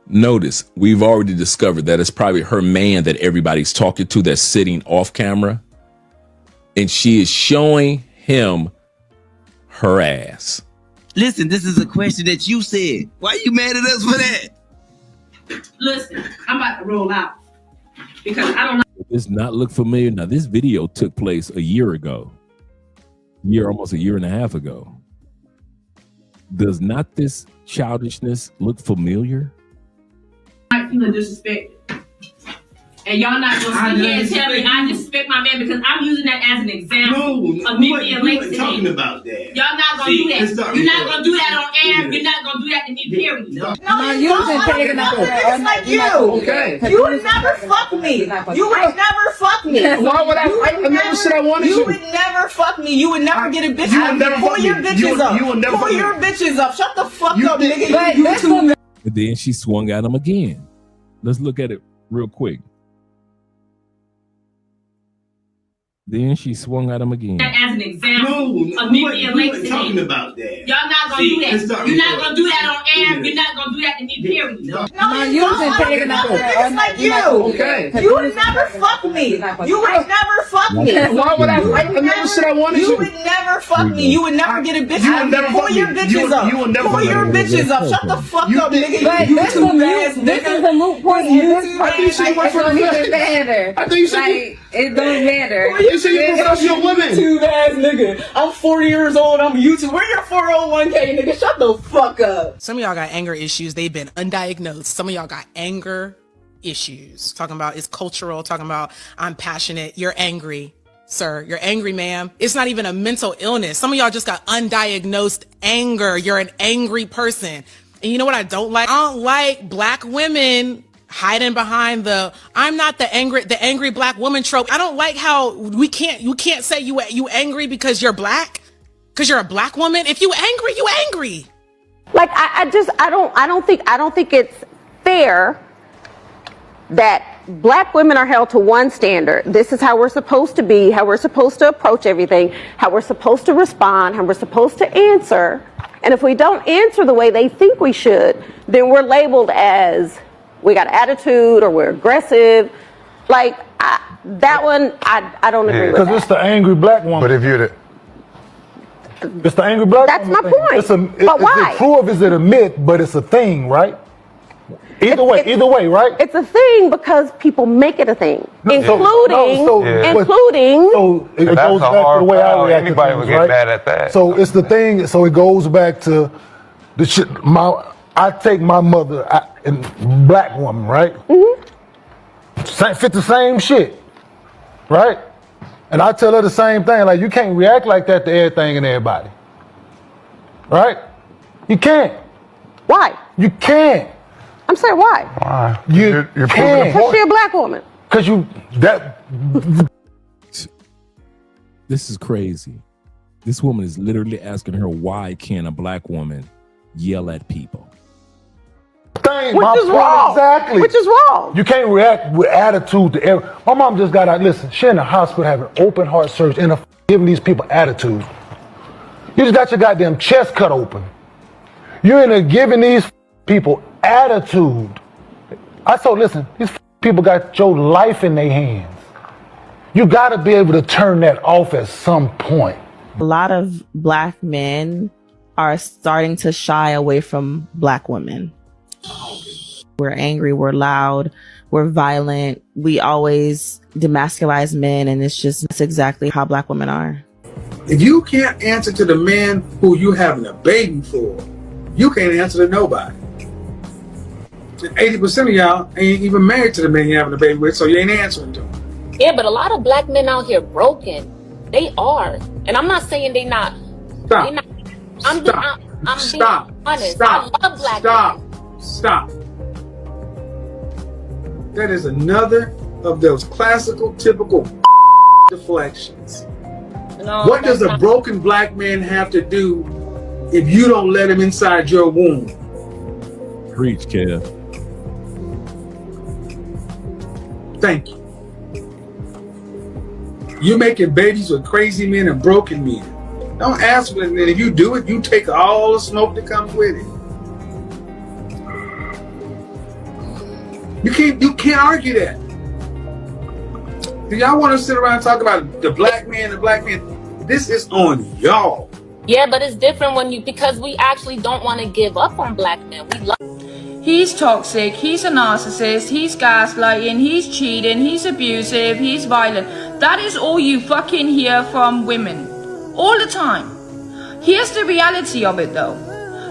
S3: Notice we've already discovered that it's probably her man that everybody's talking to that's sitting off camera, and she is showing him her ass.
S16: Listen, this is a question that you said. Why you mad at us for that?
S14: Listen, I'm about to roll out because I don't know.
S3: Does not look familiar. Now, this video took place a year ago. Almost a year and a half ago. Does not this childishness look familiar?
S14: I feel disrespected. And y'all not gonna sit here and tell me I disrespect my man because I'm using that as an example of me being late today.
S12: Talking about that.
S14: Y'all not gonna do that. You're not gonna do that on air. You're not gonna do that to me, period.
S13: No, you wasn't taking up niggas like you. Okay. You would never fuck me. You would never fuck me.
S17: Why would I never said I wanted you.
S13: You would never fuck me. You would never get a bitch.
S17: You would never
S13: pull your bitches up.
S17: You would never
S13: pull your bitches up. Shut the fuck up, nigga.
S3: And then she swung at him again. Let's look at it real quick. Then she swung at him again.
S14: As an example of me being late to
S12: talking
S14: me.
S12: about that.
S14: Y'all not gonna do that. You're not gonna do that on air. You're not gonna do that to me, period.
S13: No, you don't. Niggas like you.
S17: Okay.
S13: You would never fuck me. You would never fuck me.
S17: Why would I never said I wanted
S13: You
S17: you.
S13: would never fuck me. You would never get a bitch.
S17: You would never
S13: Pull
S17: fuck
S13: your
S17: me.
S13: bitches up.
S17: You would never
S13: Pull
S17: fuck
S13: your
S17: me.
S13: bitches up. Shut the fuck up, nigga.
S2: But
S13: You
S2: this
S13: YouTube
S2: is
S13: ass nigga.
S2: a moot point.
S17: I think you said you went for
S2: It
S17: the
S2: don't even matter.
S17: I think you said
S2: like, it don't matter.
S17: you said you professional women.
S13: YouTube ass nigga. I'm 40 years old. I'm a YouTube. Where your 401k, nigga? Shut the fuck up.
S8: Some of y'all got anger issues. They've been undiagnosed. Some of y'all got anger issues. Talking about it's cultural. Talking about I'm passionate. You're angry, sir. You're angry, ma'am. It's not even a mental illness. Some of y'all just got undiagnosed anger. You're an angry person. And you know what I don't like? I don't like black women hiding behind I'm not the angry black woman trope. I don't like how you can't say you angry because you're black, because you're a black woman. If you angry, you angry.
S20: Like I don't think it's fair that black women are held to one standard. This is how we're supposed to be, how we're supposed to approach everything, how we're supposed to respond, how we're supposed to answer. And if we don't answer the way they think we should, then we're labeled as we got attitude or we're aggressive. Like I don't agree with
S21: Because
S20: that.
S21: it's the angry black woman. But if you're it's the angry black
S20: That's
S21: woman.
S20: my point. But why?
S21: It's true if it's a myth, but it's a thing, right? Either way, right?
S20: It's a thing because people make it a thing, including
S21: So
S20: including.
S21: it goes back to the way I react to things, right?
S22: mad at that.
S21: So it's the thing. So it goes back to the shit. I take my mother, and black woman, right? Fit the same shit, right? And I tell her the same thing. Like, you can't react like that to everything and everybody, right? You can't.
S20: Why?
S21: You can't.
S20: I'm saying why?
S21: Why? You're
S20: Because she a black woman.
S21: Because
S3: This is crazy. This woman is literally asking her, why can a black woman yell at people?
S21: Which is wrong. Exactly.
S20: Which is wrong.
S21: You can't react with attitude to every. My mom just got out. Listen, she in the hospital having open heart surgery and giving these people attitude. You just got your goddamn chest cut open. You're in there giving these people attitude. I told, listen, these people got your life in their hands. You got to be able to turn that off at some point.
S6: A lot of black men are starting to shy away from black women. We're angry, we're loud, we're violent. We always demasculize men, and that's exactly how black women are.
S25: If you can't answer to the man who you having a baby for, you can't answer to nobody. 80% of y'all ain't even married to the man you're having a baby with, so you ain't answering to him.
S26: Yeah, but a lot of black men out here broken. They are. And I'm not saying they not.
S25: Stop.
S26: They not I'm
S25: Stop.
S26: being honest.
S25: Stop.
S26: I love black
S25: Stop.
S26: men.
S25: Stop. That is another of those classical, typical deflections.
S26: No,
S25: What does
S26: that's
S25: a
S26: not-
S25: broken black man have to do if you don't let him inside your womb?
S3: Preach, Kev.
S25: Thank you. You're making babies with crazy men and broken men. Don't ask me, and if you do it, you take all the smoke that comes with it. You can't argue that. Do y'all want to sit around and talk about the black man? This is on y'all.
S26: Yeah, but it's different because we actually don't want to give up on black men. We love.
S2: He's toxic, he's a narcissist, he's gaslighting, he's cheating, he's abusive, he's violent. That is all you fucking hear from women. All the time. Here's the reality of it though.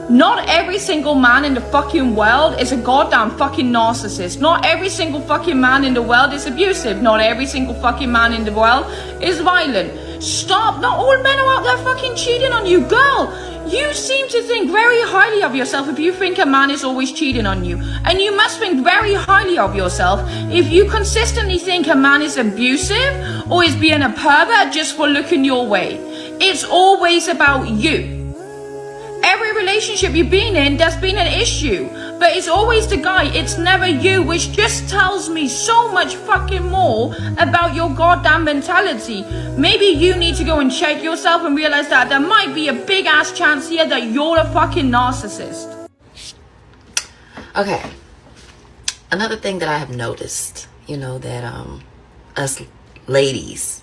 S2: Not every single man in the fucking world is a goddamn fucking narcissist. Not every single fucking man in the world is abusive. Not every single fucking man in the world is violent. Stop. Not all men are out there fucking cheating on you. Girl, you seem to think very highly of yourself if you think a man is always cheating on you. And you must think very highly of yourself if you consistently think a man is abusive or is being a pervert just for looking your way. It's always about you. Every relationship you've been in, there's been an issue. but it's always the guy, it's never you, which just tells me so much fucking more about your goddamn mentality. Maybe you need to go and check yourself and realize that there might be a big ass chance here that you're a fucking narcissist.
S1: Okay. Another thing that I have noticed, you know, that us ladies,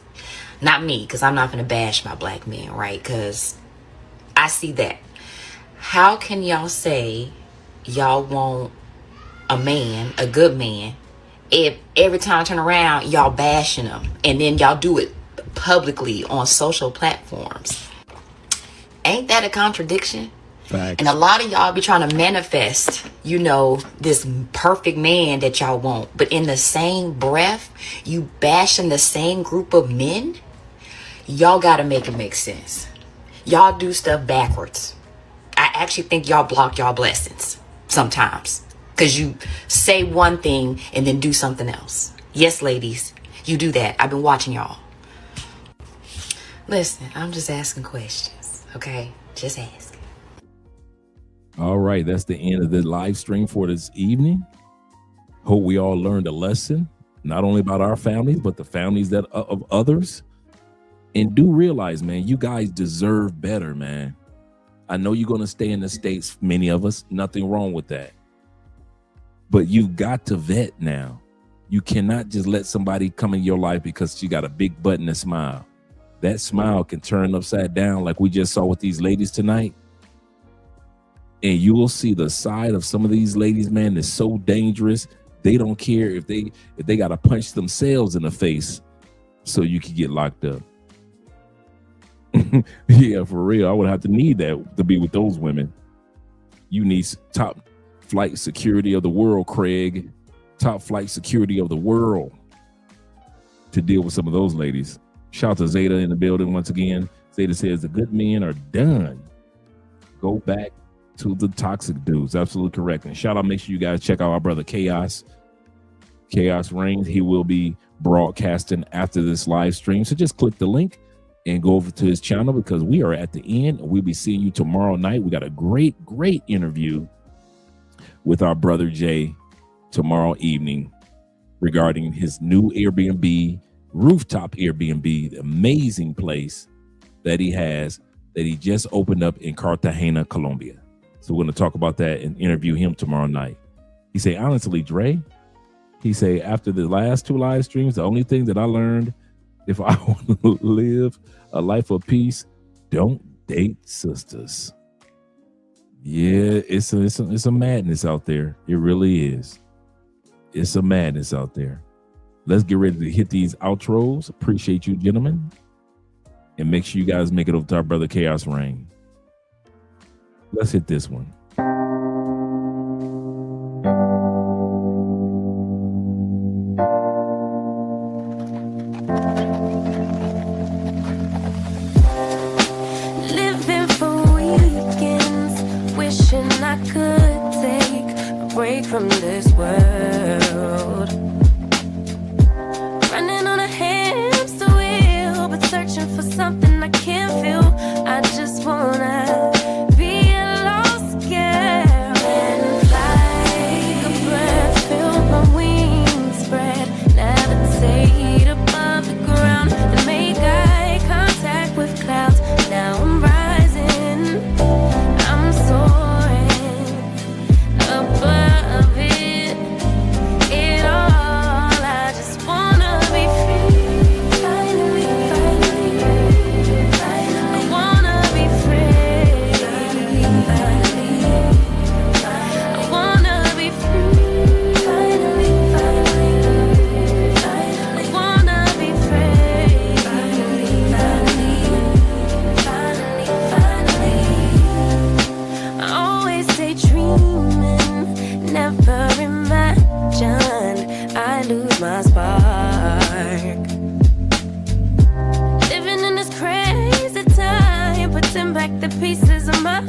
S1: not me, because I'm not gonna bash my black men, right? Because I see that. How can y'all say y'all want a man, a good man, if every time I turn around y'all bashing him, and then y'all do it publicly on social platforms? Ain't that a contradiction?
S3: Facts.
S1: And a lot of y'all be trying to manifest, you know, this perfect man that y'all want, but in the same breath you bashing the same group of men. Y'all gotta make it make sense. Y'all do stuff backwards. I actually think y'all block y'all blessings sometimes, because you say one thing and then do something else. Yes, ladies, you do that. I've been watching y'all. Listen, I'm just asking questions, okay? Just ask.
S3: All right, that's the end of the live stream for this evening. Hope we all learned a lesson, not only about our families, but the families that of others. And do realize, man, you guys deserve better, man. I know you're going to stay in the States, many of us, nothing wrong with that. But you've got to vet now. You cannot just let somebody come in your life because she got a big butt and a smile. That smile can turn upside down like we just saw with these ladies tonight. And you will see the side of some of these ladies, man, that's so dangerous. They don't care if they got to punch themselves in the face so you can get locked up. Yeah, for real. I would have to need that to be with those women. You need top flight security of the world, Craig. Top flight security of the world to deal with some of those ladies. Shout out to Zeta in the building once again. Zeta says the good men are done. Go back to the toxic dudes. Absolutely correct. And shout out, make sure you guys check out our brother Chaos Reigns. He will be broadcasting after this live stream. So just click the link and go over to his channel, because we are at the end. We'll be seeing you tomorrow night. We got a great interview with our brother Jay tomorrow evening regarding his new Airbnb, rooftop Airbnb, the amazing place that he has, that he just opened up in Cartagena, Colombia. So we're going to talk about that and interview him tomorrow night. He say, honestly, Dre, he say, after the last 2 live streams, the only thing that I learned, if I want to live a life of peace, don't date sisters. Yeah, it's a madness out there. It really is. It's a madness out there. Let's get ready to hit these outros. Appreciate you, gentlemen. And make sure you guys make it over to our brother Chaos Reign. Let's hit this one.
S4: Living for weekends, wishing I could take a break from this world. Running on a hamster wheel, but searching for something I can't feel. I just wanna be a lost girl and fly. Take a breath, feel my wings spread, levitate above the ground and make eye contact with clouds. Now I'm rising, I'm soaring above it all. I just wanna be free. Finally, I wanna be free. I wanna be free. Finally, I wanna be free. Finally, I always daydreaming, never imagined I lose my spark. Living in this crazy time, putting back the pieces of my